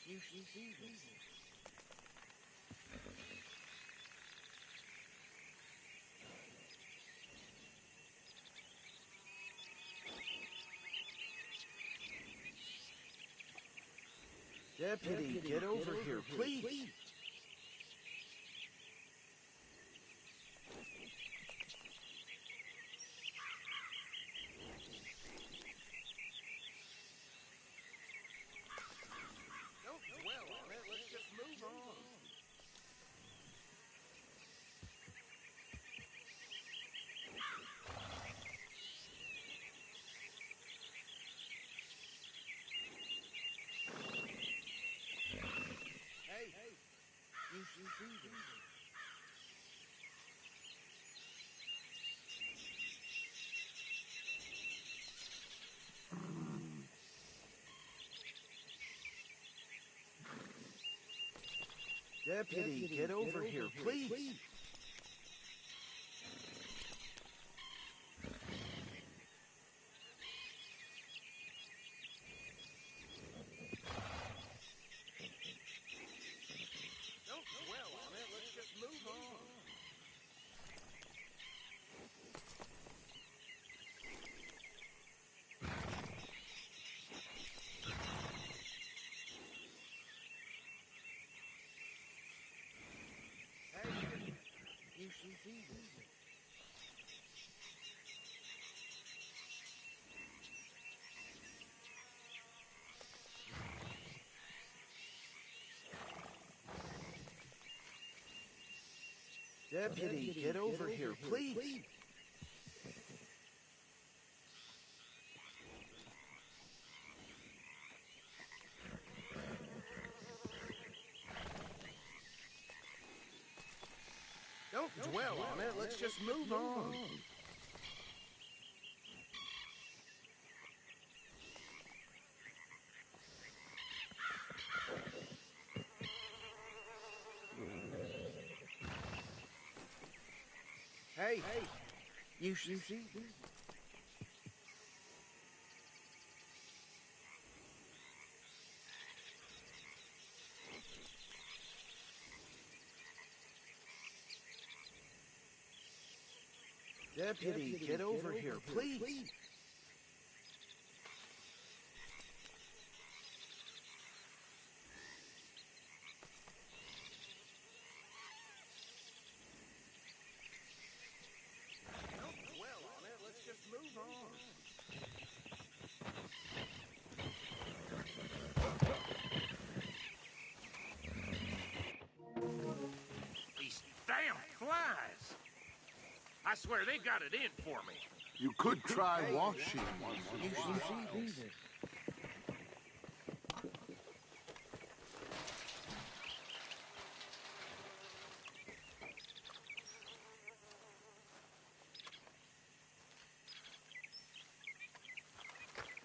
you should see this. Deputy, get over here, please. Don't dwell on it. Let's just move on. Hey, you should see this. Deputy, get over here, please. Don't dwell on it. Let's just move on. You should see this. Deputy, get over here, please. Don't dwell on it. Let's just move on. Hey, you should see this. Deputy, get over here, please. Don't dwell on it. Let's just move on. These damn flies! I swear they've got it in for me. You could try washing one. You should see this.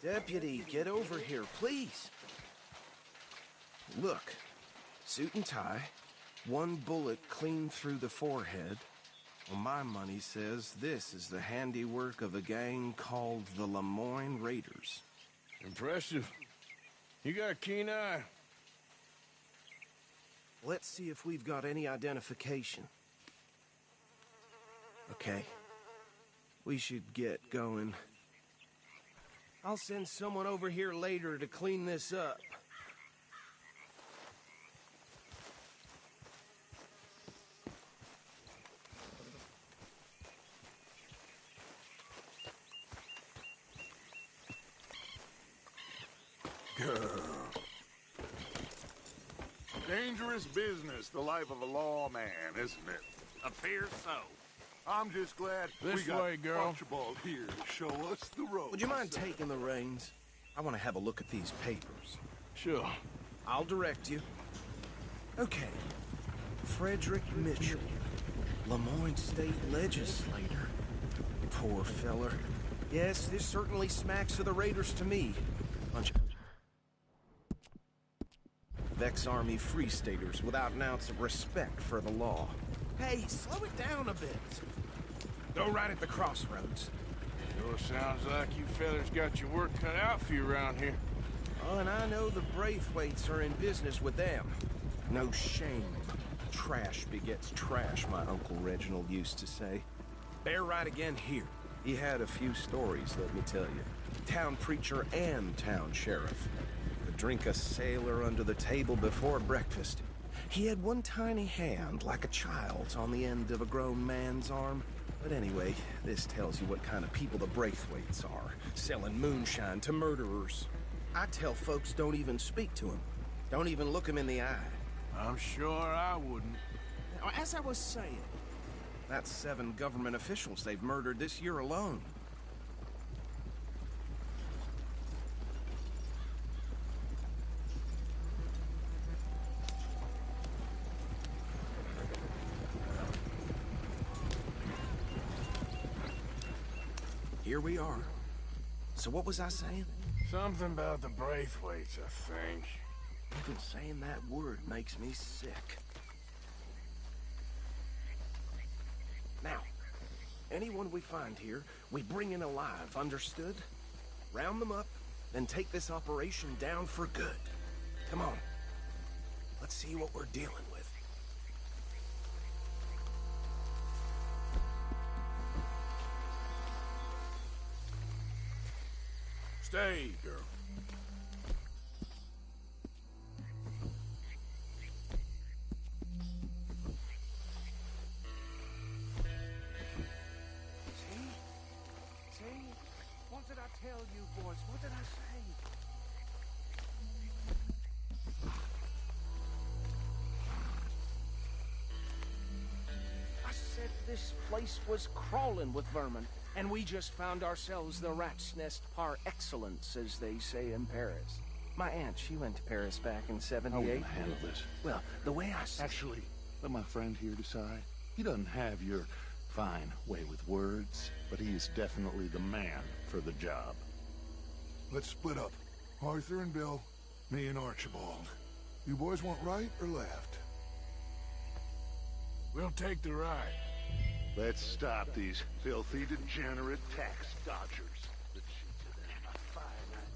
Deputy, get over here, please. Look, suit and tie, one bullet clean through the forehead. Well, my money says this is the handiwork of a gang called the Lemoyne Raiders. Impressive. You got a keen eye. Let's see if we've got any identification. Okay. We should get going. I'll send someone over here later to clean this up. Dangerous business, the life of a lawman, isn't it? Appears so. I'm just glad This we got way, girl. Archibald here to show us the road. Would you mind taking the reins? I want to have a look at these papers. Sure. I'll direct you. Okay. Frederick Mitchell, Lemoyne State Legislator. Poor feller. Yes, this certainly smacks of the Raiders to me. Bunch of ex-Army Free Staters without an ounce of respect for the law. Hey, slow it down a bit. Go right at the crossroads. Sure sounds like you fellas got your work cut out for you around here. Oh, and I know the Braithwaites are in business with them. No shame. Trash begets trash, my Uncle Reginald used to say. Bear right again here. He had a few stories, let me tell you. Town preacher and town sheriff. Could drink a sailor under the table before breakfast. He had one tiny hand, like a child's, on the end of a grown man's arm. But anyway, this tells you what kind of people the Braithwaites are. Selling moonshine to murderers. I tell folks don't even speak to him. Don't even look him in the eye. I'm sure I wouldn't. Now, as I was saying, that's 7 government officials they've murdered this year alone. Here we are. So what was I saying? Something about the Braithwaites, I think. Even saying that word makes me sick. Now, anyone we find here, we bring in alive, understood? Round them up, then take this operation down for good. Come on. Let's see what we're dealing with. Stay, girl. See? What did I tell you, boys? What did I say? I said this place was crawling with vermin, and we just found ourselves the rat's nest par excellence, as they say in Paris. My aunt, she went to Paris back in '78. How are we gonna handle this? Well, the way I see Actually, let my friend here decide. He doesn't have your fine way with words, but he is definitely the man for the job. Let's split up. Arthur and Bill, me and Archibald. You boys want right or left? We'll take the right. Let's stop these filthy, degenerate tax dodgers. Let's shoot to them. A fine idea.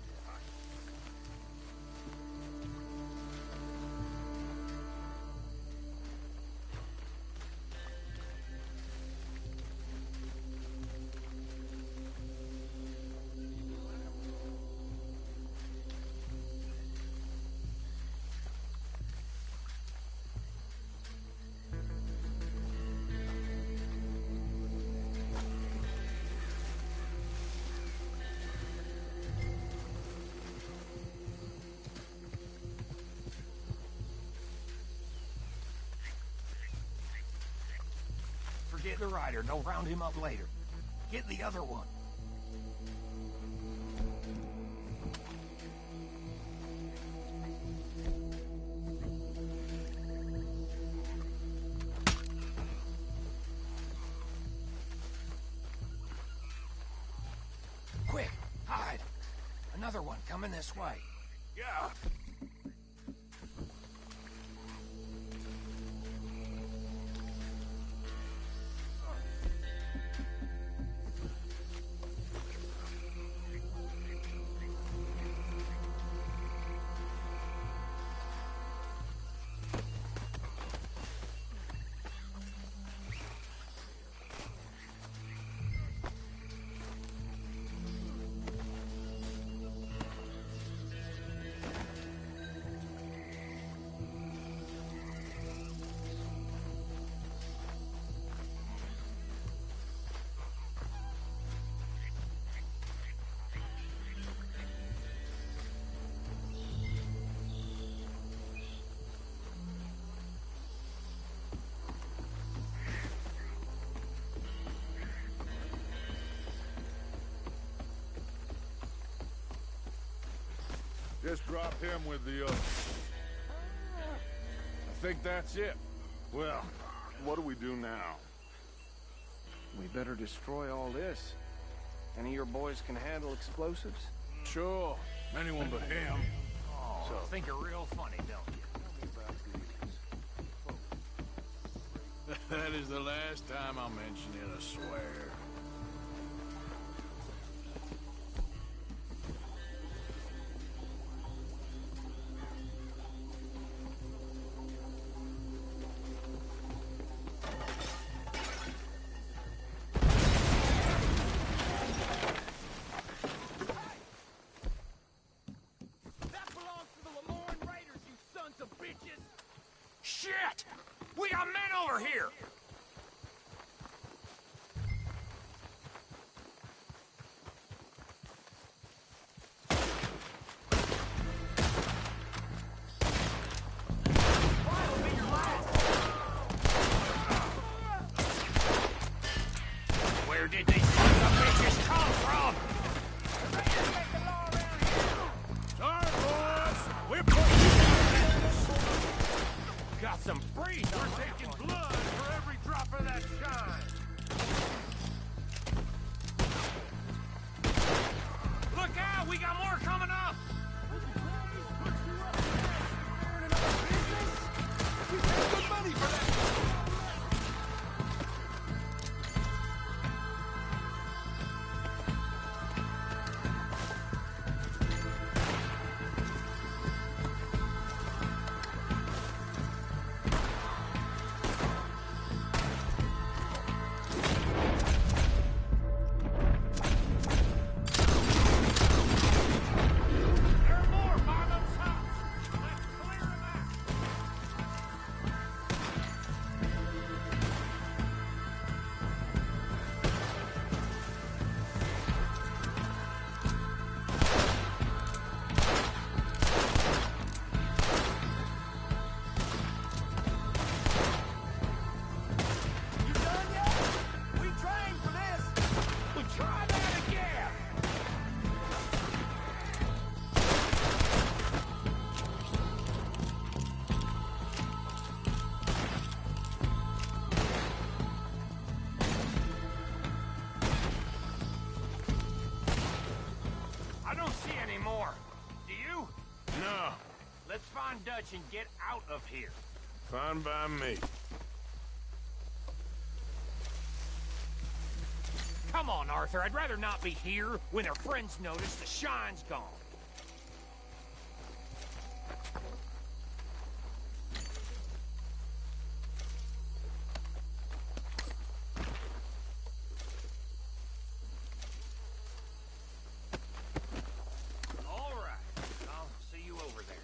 Forget the rider. No, round him up later. Get the other one. Quick, hide. Another one coming this way. Yeah. Just drop him with the others. I think that's it. Well, what do we do now? we better destroy all this. Any of your boys can handle explosives? Sure. Anyone but him. Oh, so think you're real funny, don't you? That is the last time I'll mention it, I swear. Shit! We got men over here! Where did these sons of bitches come from? Sorry, boys. We're putting you down. Got some breeze. We're taking blood for every Let's find Dutch and get out of here. Fine by me. Come on, Arthur. I'd rather not be here when our friends notice the shine's gone. All right. I'll see you over there.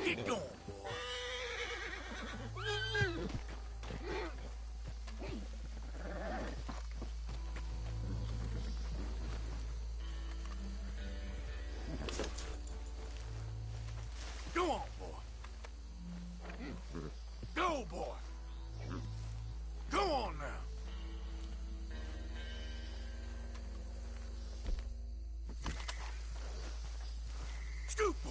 Get going. Go on, boy. Go, boy. Go on now. Scoot, boy.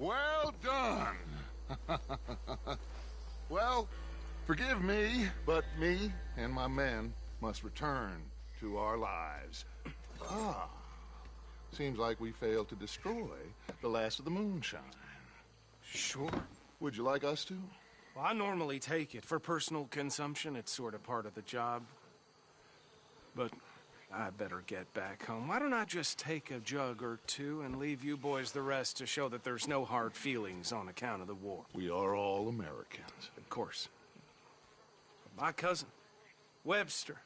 Well done. Well, forgive me, but me and my men must return to our lives. Seems like we failed to destroy the last of the moonshine. Sure. Would you like us to? Well, I normally take it. For personal consumption, it's sort of part of the job. But I better get back home. Why don't I just take a jug or two and leave you boys the rest to show that there's no hard feelings on account of the war? We are all Americans. Of course. My cousin, Webster,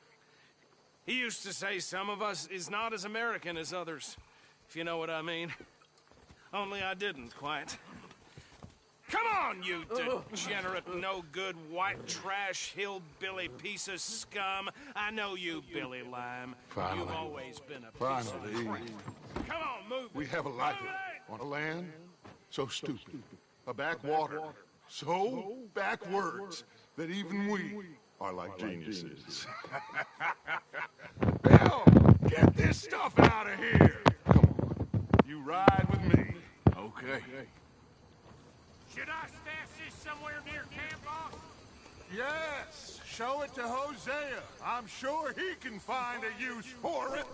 he used to say some of us is not as American as others, if you know what I mean. Only I didn't quite. Come on, you degenerate, no-good, white trash, hillbilly piece of scum. I know you, Billy Lime. Finally. You've always been a piece Finally. of crap. Come on, move it. We have a life on a land so stupid, a backwater so backwards that even we are like geniuses. Bill, get this stuff out of here. Come on, you ride with me. Okay. Should I stash this somewhere near camp, boss? Yes, show it to Hosea. I'm sure he can find a use for it.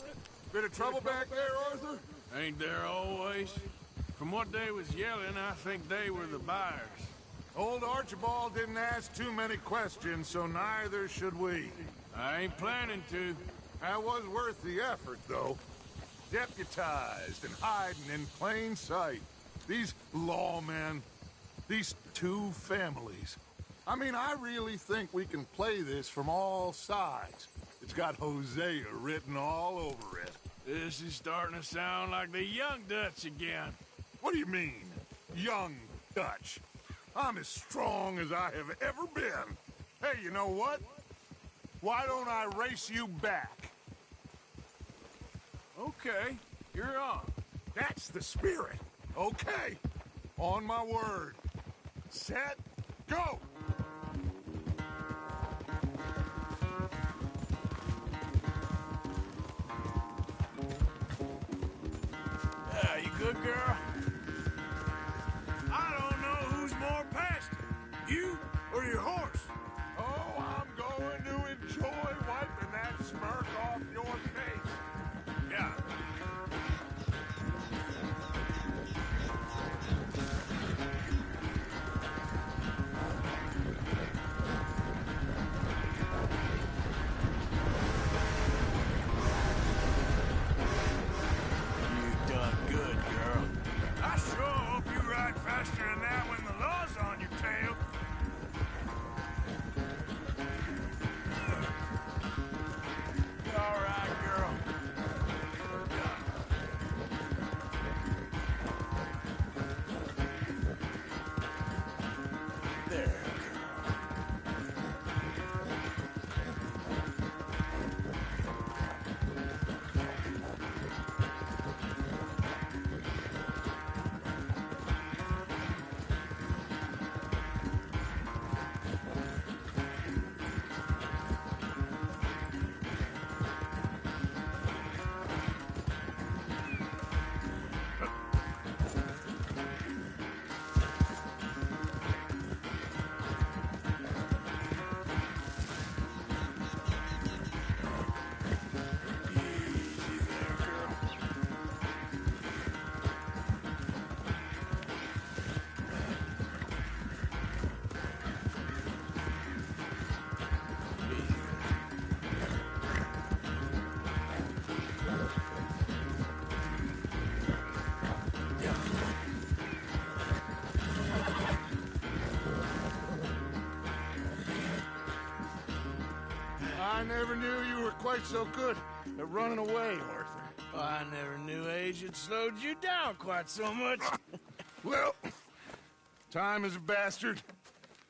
Bit of trouble back there, Arthur? Ain't there always? From what they was yelling, I think they were the buyers. Old Archibald didn't ask too many questions, so neither should we. I ain't planning to. That was worth the effort, though. Deputized and hiding in plain sight. These lawmen, these two families. I mean, I really think we can play this from all sides. It's got Hosea written all over it. This is starting to sound like the young Dutch again. What do you mean, young Dutch? I'm as strong as I have ever been. Hey, you know what? Why don't I race you back? Okay, you're on. That's the spirit. Okay, on my word. Set, go! Yeah, you good, girl? I don't know who's more past it, you or your horse. Oh, I'm going to enjoy wiping that smirk off your face. Yeah. You done good, girl. I sure hope you ride faster than that when the law's on your tail. All right, girl. There, girl. I never knew you were quite so good at running away, Arthur. I never knew age had slowed you down quite so much. Well, time is a bastard.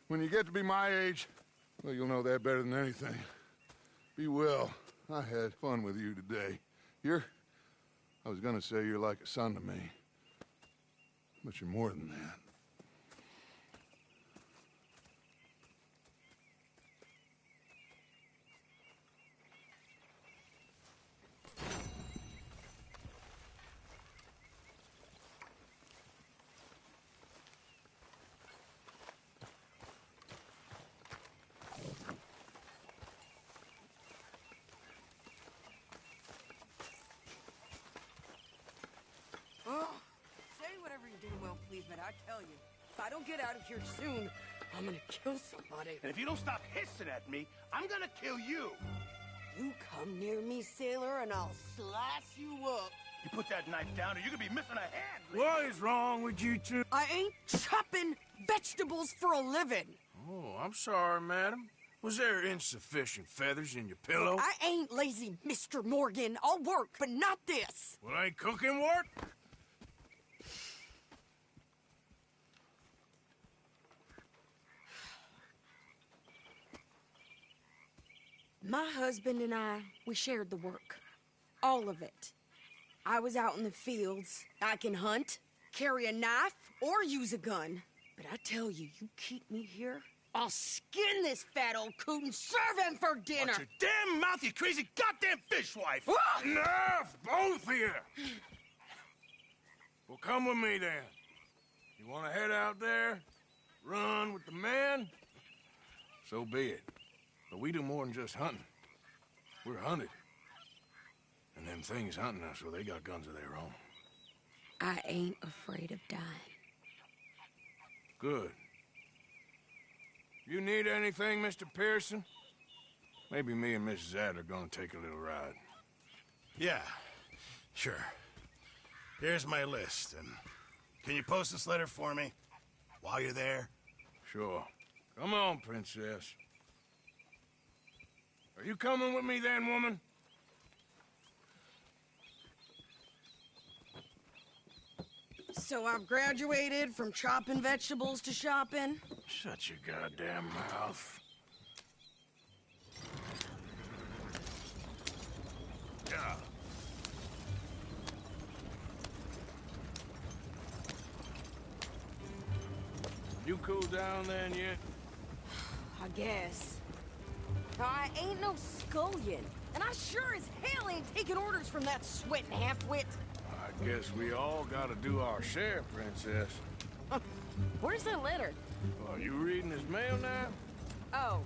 When you get to be my age, well, you'll know that better than anything. Be well. I had fun with you today. I was gonna say you're like a son to me. But you're more than that. Say whatever you damn well please, but I tell you, if I don't get out of here soon, I'm gonna kill somebody. And if you don't stop hissing at me, I'm gonna kill you. You come near me, sailor, and I'll slice you up. You put that knife down or you're gonna be missing a hand. What is wrong with you two? I ain't chopping vegetables for a living. Oh, I'm sorry, madam. Was there insufficient feathers in your pillow? I ain't lazy, Mr. Morgan. I'll work, but not this. Well, ain't cooking work? My husband and I, we shared the work. All of it. I was out in the fields. I can hunt, carry a knife, or use a gun. But I tell you, you keep me here, I'll skin this fat old coot and serve him for dinner. Watch your damn mouth, you crazy goddamn fishwife! Enough, both of you! Well, come with me, then. You want to head out there, run with the men? So be it. But we do more than just hunting. We're hunted. And them things hunting us, well, they got guns of their own. I ain't afraid of dying. Good. You need anything, Mr. Pearson? Maybe me and Mrs. Ad are gonna take a little ride. Yeah, sure. Here's my list, and can you post this letter for me while you're there? Sure. Come on, Princess. Are you coming with me then, woman? So I've graduated from chopping vegetables to shopping? Shut your goddamn mouth. You cool down then yet? I guess. I ain't no scullion, and I sure as hell ain't taking orders from that sweating half-wit. I guess we all gotta do our share, Princess. Where's that letter? Are you reading his mail now? Oh,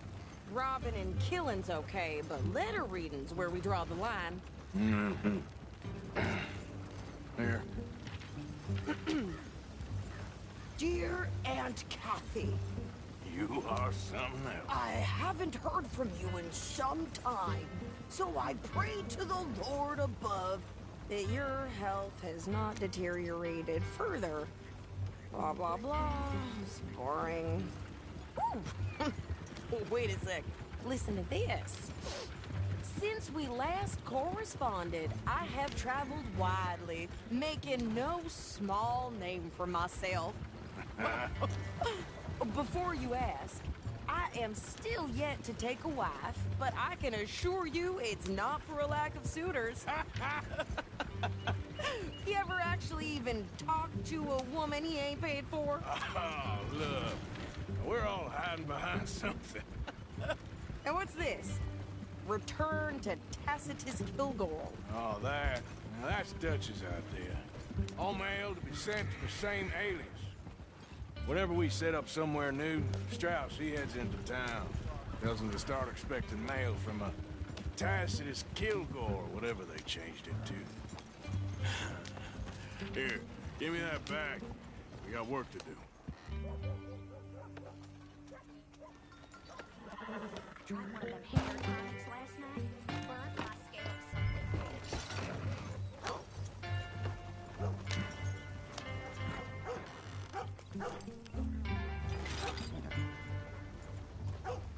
robbing and killing's okay, but letter reading's where we draw the line. Here. Dear Aunt Kathy, You are something else. I haven't heard from you in some time, so I pray to the Lord above that your health has not deteriorated further. Blah, blah, blah. It's boring. Ooh. Wait a sec. Listen to this. Since we last corresponded, I have traveled widely, making no small name for myself. Before you ask, I am still yet to take a wife, but I can assure you it's not for a lack of suitors. You ever actually even talk to a woman he ain't paid for? Oh, look. We're all hiding behind something. And what's this? Return to Tacitus Kilgore. Oh, that. Now, that's Dutch's idea. All mail to be sent to the same alias. Whenever we set up somewhere new, Strauss, he heads into town. Tells them to start expecting mail from a Tacitus Kilgore, whatever they changed it to. Here, give me that back. We got work to do. Tried one of them hair tonics last night, but my scalp's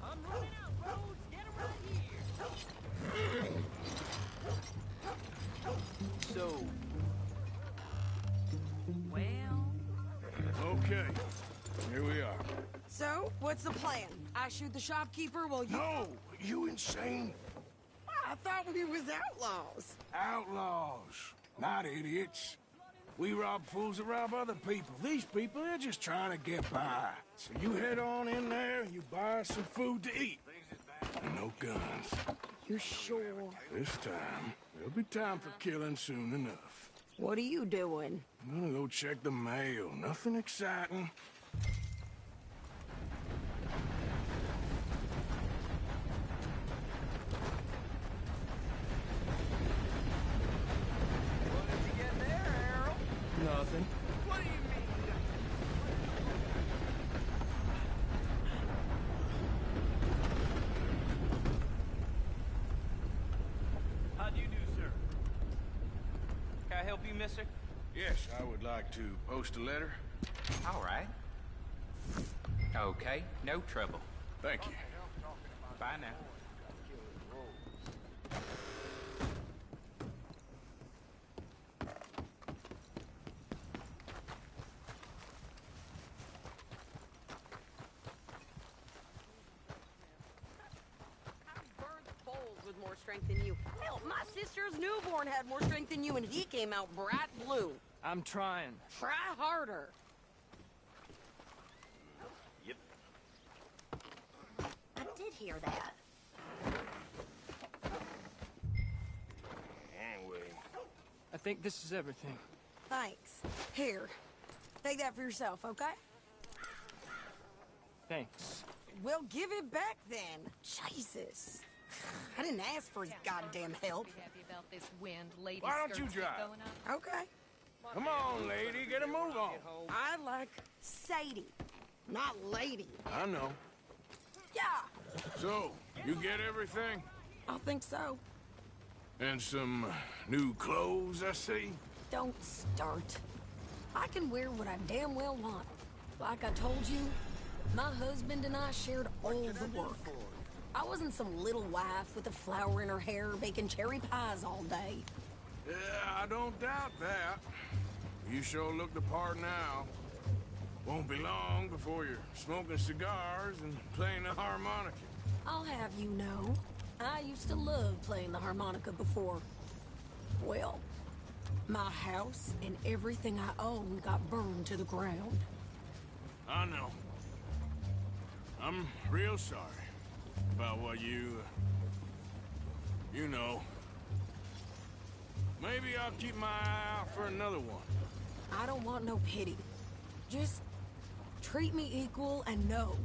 I'm running out, Rhodes. Get him right here. So... Well... Okay, here we are. So, what's the plan? I shoot the shopkeeper while you... No! You insane? I thought we was outlaws. Outlaws, not idiots. We rob fools that rob other people. These people, they're just trying to get by. So you head on in there and you buy us some food to eat. And no guns. You sure? This time, there'll be time for killing soon enough. What are you doing? I'm gonna go check the mail. Nothing exciting. Nothing. What do you mean? How do you do, sir? Can I help you, mister? Yes, I would like to post a letter. All right. Okay, no trouble. Thank you. Bye now. With more strength than you. Hell, my sister's newborn had more strength than you, and he came out bright blue. I'm trying. Try harder. Yep. I did hear that. Anyway. I think this is everything. Thanks. Here, take that for yourself, okay? Thanks. Well, give it back then. Jesus. I didn't ask for his goddamn help. Happy about this wind, lady. Why don't you drive? Okay. Come on, lady, get a move on. I like Sadie, not lady. I know. Yeah, So, you get everything? I think so. And some new clothes, I see? Don't start. I can wear what I damn well want. Like I told you, my husband and I shared all the work. I wasn't some little wife with a flower in her hair baking cherry pies all day. Yeah, I don't doubt that. You sure look the part now. Won't be long before you're smoking cigars and playing the harmonica. I'll have you know, I used to love playing the harmonica before. Well, my house and everything I own got burned to the ground. I know. I'm real sorry about what you know. Maybe I'll keep my eye out for another one. I don't want no pity. Just treat me equal and know.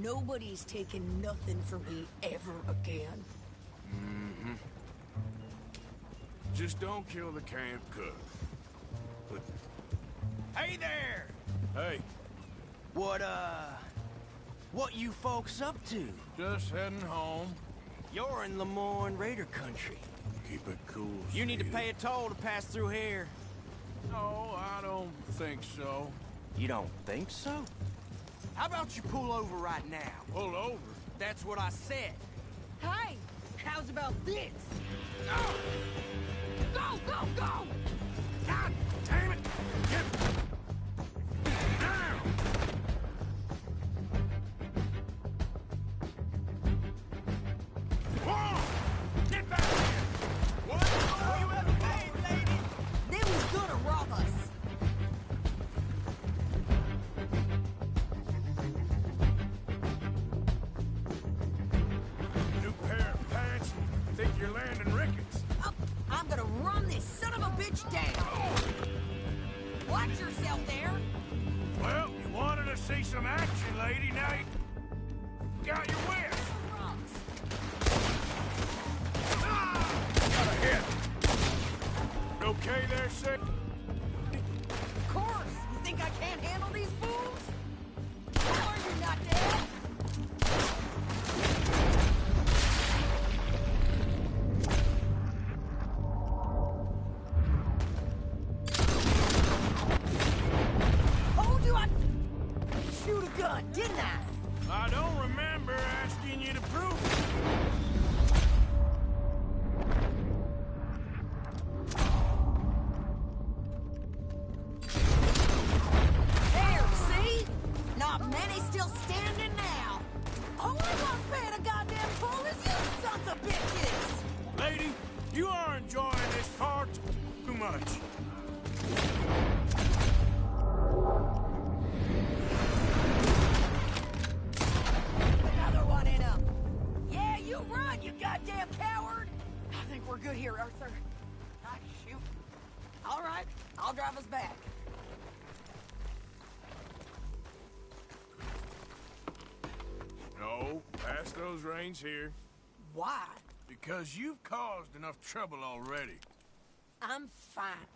Nobody's taking nothing from me ever again. Mm-hmm. Just don't kill the camp cook. Hey there! Hey. What you folks up to? Just heading home. You're in Lemoyne Raider country. Keep it cool, You need to Steve. pay a toll to pass through here. No, I don't think so. You don't think so? How about you pull over right now? Pull over? That's what I said. Hey, how's about this? Go! Go, go, go! God damn it! Get down! Whoa! Get back here! What? Oh, you haven't paid, lady! They was gonna rob us. New pair of pants? Think you're landing rickets? I'm gonna run this son of a bitch down. Watch yourself there. Well, you wanted to see some action, lady. Now you got your wish. Got a hit. Okay there, sir? Of course. You think I can't handle these fools? How are you not dead? Told you I'd shoot a gun, didn't I? I don't remember asking you to prove it. There, see? Not many still standing now. Only one's paying a goddamn toll is you sons of bitches! Lady, you are enjoying this far too much. Another one in 'em. Yeah, you run, you goddamn coward! I think we're good here, Arthur. Ah, shoot. All right, I'll drive us back. No, pass those reins here. Why? Because you've caused enough trouble already. I'm fine.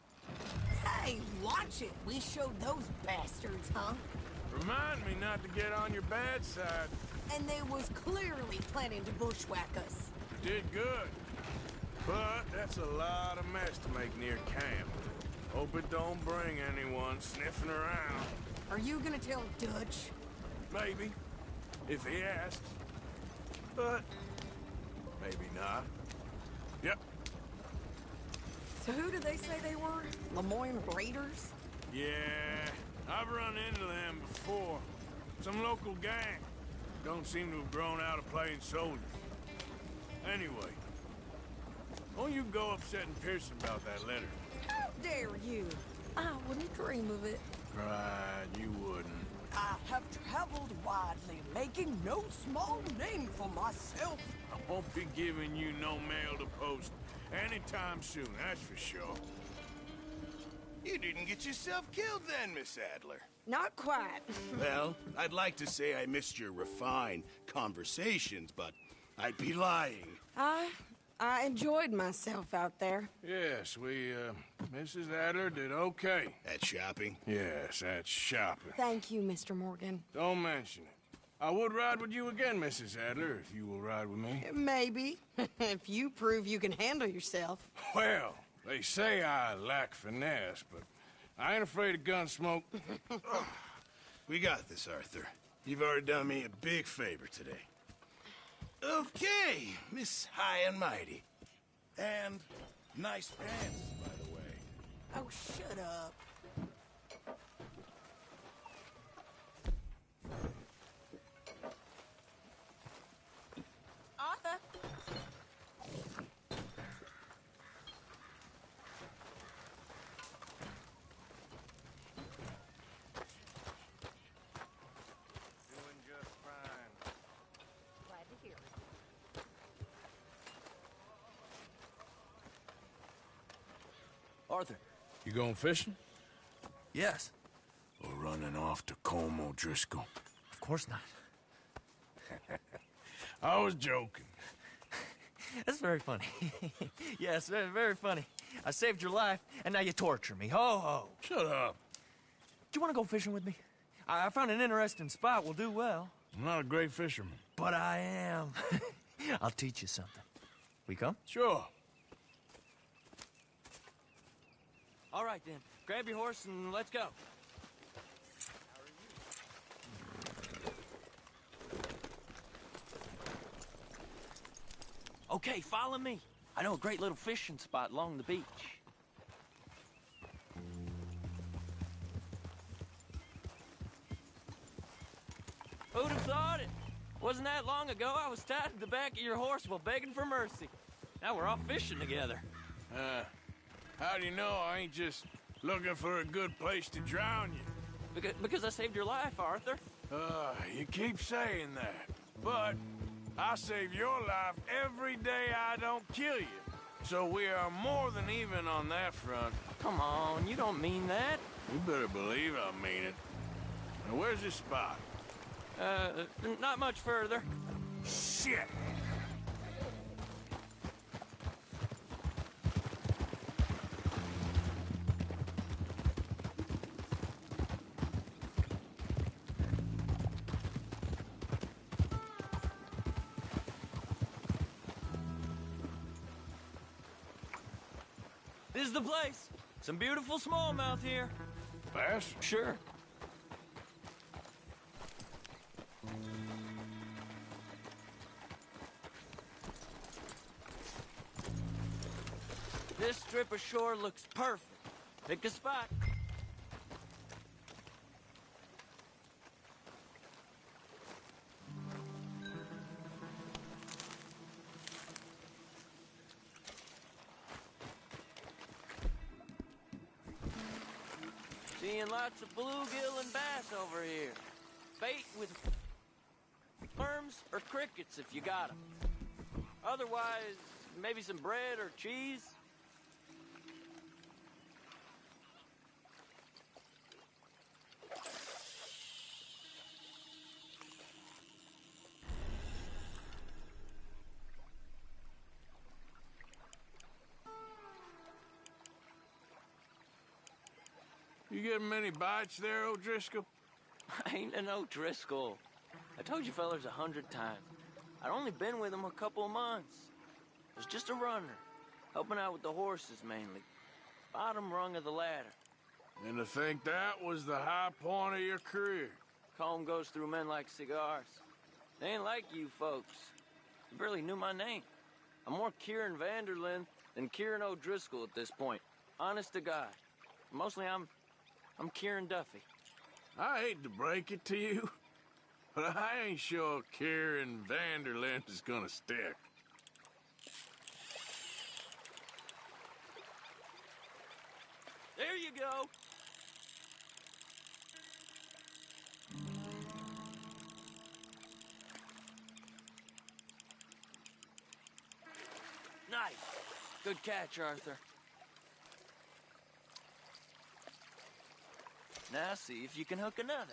Hey, watch it. We showed those bastards, huh? Remind me not to get on your bad side. And they was clearly planning to bushwhack us. You did good. But that's a lot of mess to make near camp. Hope it don't bring anyone sniffing around. Are you gonna tell Dutch? Maybe. If he asks. But maybe not. Yep. So who did they say they were? Lemoyne Raiders? Yeah, I've run into them before. Some local gang. Don't seem to have grown out of playing soldiers. Anyway, won't you go upsetting Pearson about that letter? How dare you? I wouldn't dream of it. Right, you wouldn't. I have traveled widely, making no small name for myself. I won't be giving you no mail to post anytime soon, that's for sure. You didn't get yourself killed then, Miss Adler. Not quite. Well, I'd like to say I missed your refined conversations, but I'd be lying. I enjoyed myself out there. Yes, Mrs. Adler did okay. At shopping? Yes, at shopping. Thank you, Mr. Morgan. Don't mention it. I would ride with you again, Mrs. Adler, if you will ride with me. Maybe. If you prove you can handle yourself. Well, they say I lack finesse, but I ain't afraid of gun smoke. We got this, Arthur. You've already done me a big favor today. Okay, Miss High and Mighty. And nice pants, by the way. Oh, shut up. Arthur? Arthur. You going fishing? Yes. Or running off to Colm O'Driscoll? Of course not. I was joking. That's very funny. Yes, very, very funny. I saved your life, and now you torture me. Ho, ho. Shut up. Do you want to go fishing with me? I found an interesting spot. We'll do well. I'm not a great fisherman. But I am. I'll teach you something. We come? Sure. All right, then. Grab your horse and let's go. Okay, follow me. I know a great little fishing spot along the beach. Who'd have thought it? Wasn't that long ago I was tied to the back of your horse while begging for mercy. Now we're off fishing together. How do you know I ain't just looking for a good place to drown you? Because I saved your life, Arthur. You keep saying that. But I save your life every day I don't kill you. So we are more than even on that front. Come on, you don't mean that. You better believe I mean it. Now, where's this spot? Not much further. Shit! This is the place. Some beautiful smallmouth here. Bass? Sure. This strip of shore looks perfect. Pick a spot. Seeing lots of bluegill and bass over here. Bait with worms or crickets if you got them. Otherwise, maybe some bread or cheese. You getting many bites there, O'Driscoll? I ain't an O'Driscoll. I told you fellas 100 times. I'd only been with him a couple of months. I was just a runner, helping out with the horses mainly. Bottom rung of the ladder. And to think that was the high point of your career. Colm goes through men like cigars. They ain't like you folks. You barely knew my name. I'm more Kieran Vanderlyn than Kieran O'Driscoll at this point. Honest to God. Mostly I'm Kieran Duffy. I hate to break it to you, but I ain't sure Kieran Vanderlyn is gonna stick. There you go. Nice. Good catch, Arthur. Now see if you can hook another.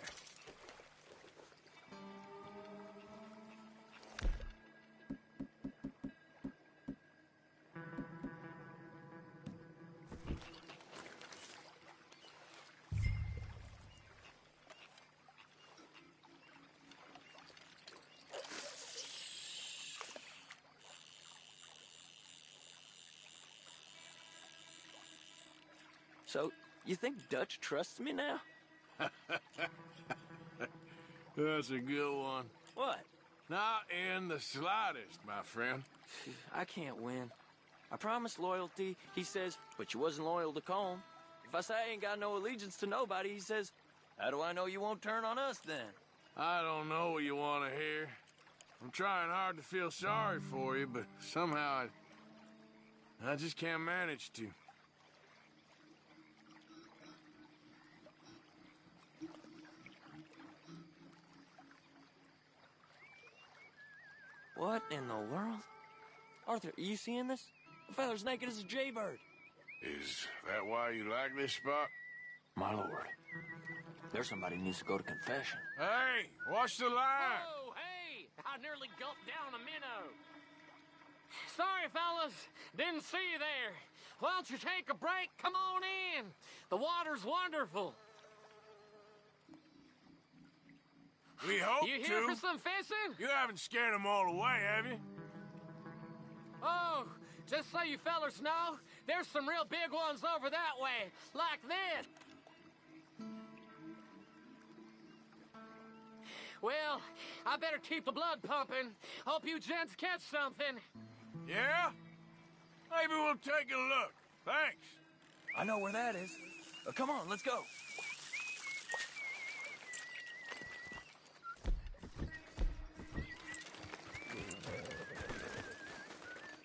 So, you think Dutch trusts me now? That's a good one. What? Not in the slightest, my friend. I can't win. I promised loyalty, he says, but you wasn't loyal to Colm. If I say I ain't got no allegiance to nobody, he says, how do I know you won't turn on us then? I don't know what you want to hear. I'm trying hard to feel sorry for you, but somehow I just can't manage to. What in the world? Arthur, are you seeing this? The fella's naked as a jaybird. Is that why you like this spot? My lord. There's somebody who needs to go to confession. Hey, watch the line! Oh, hey! I nearly gulped down a minnow. Sorry, fellas. Didn't see you there. Why don't you take a break? Come on in. The water's wonderful. We hope You to. here for some fishing? You haven't scared them all away, have you? Oh, just so you fellers know, there's some real big ones over that way, like this. Well, I better keep the blood pumping. Hope you gents catch something. Yeah? Maybe we'll take a look. Thanks. I know where that is. Come on, let's go.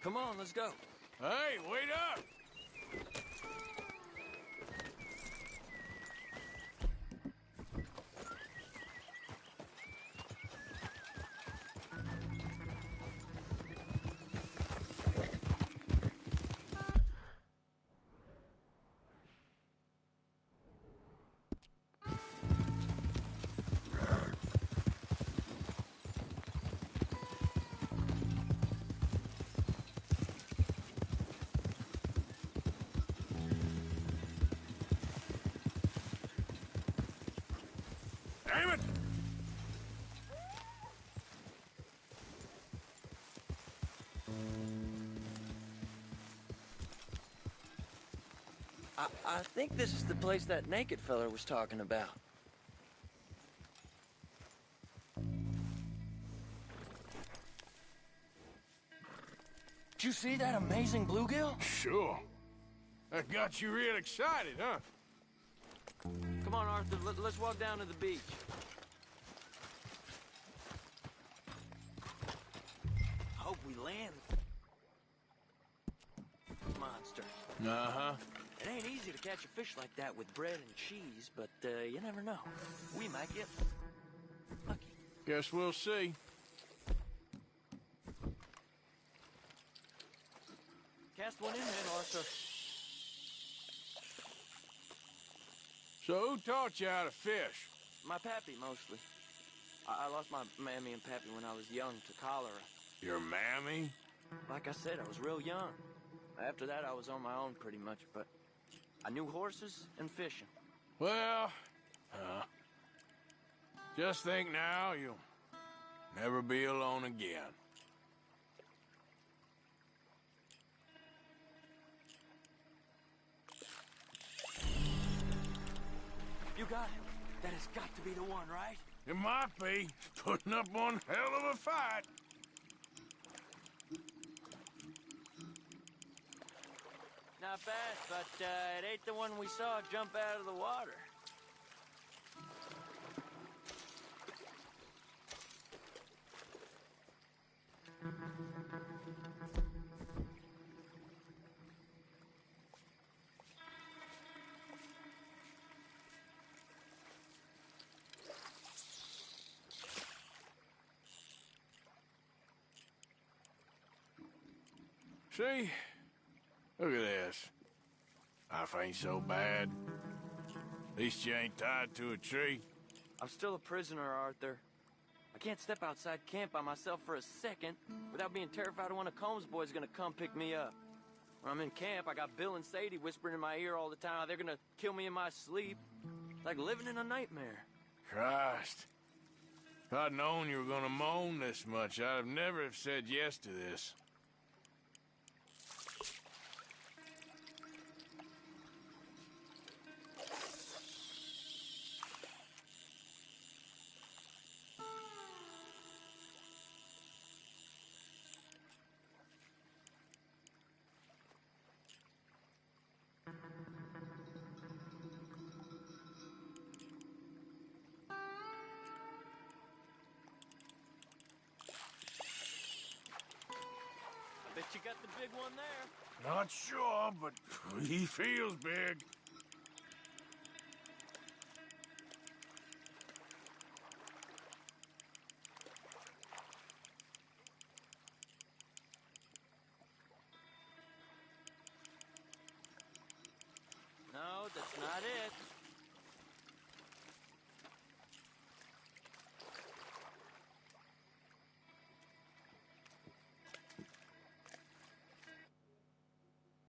Come on, let's go. Hey, wait up! Damn it! I think this is the place that naked fella was talking about. Did you see that amazing bluegill? Sure. That got you real excited, huh? Come on, Arthur, let's walk down to the beach. Hope we land. Monster. Uh-huh. It ain't easy to catch a fish like that with bread and cheese, but you never know. We might get lucky. Guess we'll see. Cast one in then, Arthur. So who taught you how to fish? My pappy, mostly. I lost my mammy and pappy when I was young to cholera. Your mammy? Like I said, I was real young. After that, I was on my own pretty much, but I knew horses and fishing. Well, just think now, you'll never be alone again. You got it. That has got to be the one, right? It might be. Putting up one hell of a fight. Not bad, but it ain't the one we saw jump out of the water. See? Look at this. Life ain't so bad. At least you ain't tied to a tree. I'm still a prisoner, Arthur. I can't step outside camp by myself for a second without being terrified one of Combs' boys is gonna come pick me up. When I'm in camp, I got Bill and Sadie whispering in my ear all the time how they're gonna kill me in my sleep. It's like living in a nightmare. Christ. If I'd known you were gonna moan this much, I'd have never have said yes to this. Bet you got the big one there. Not sure, but he feels big. but that's not it.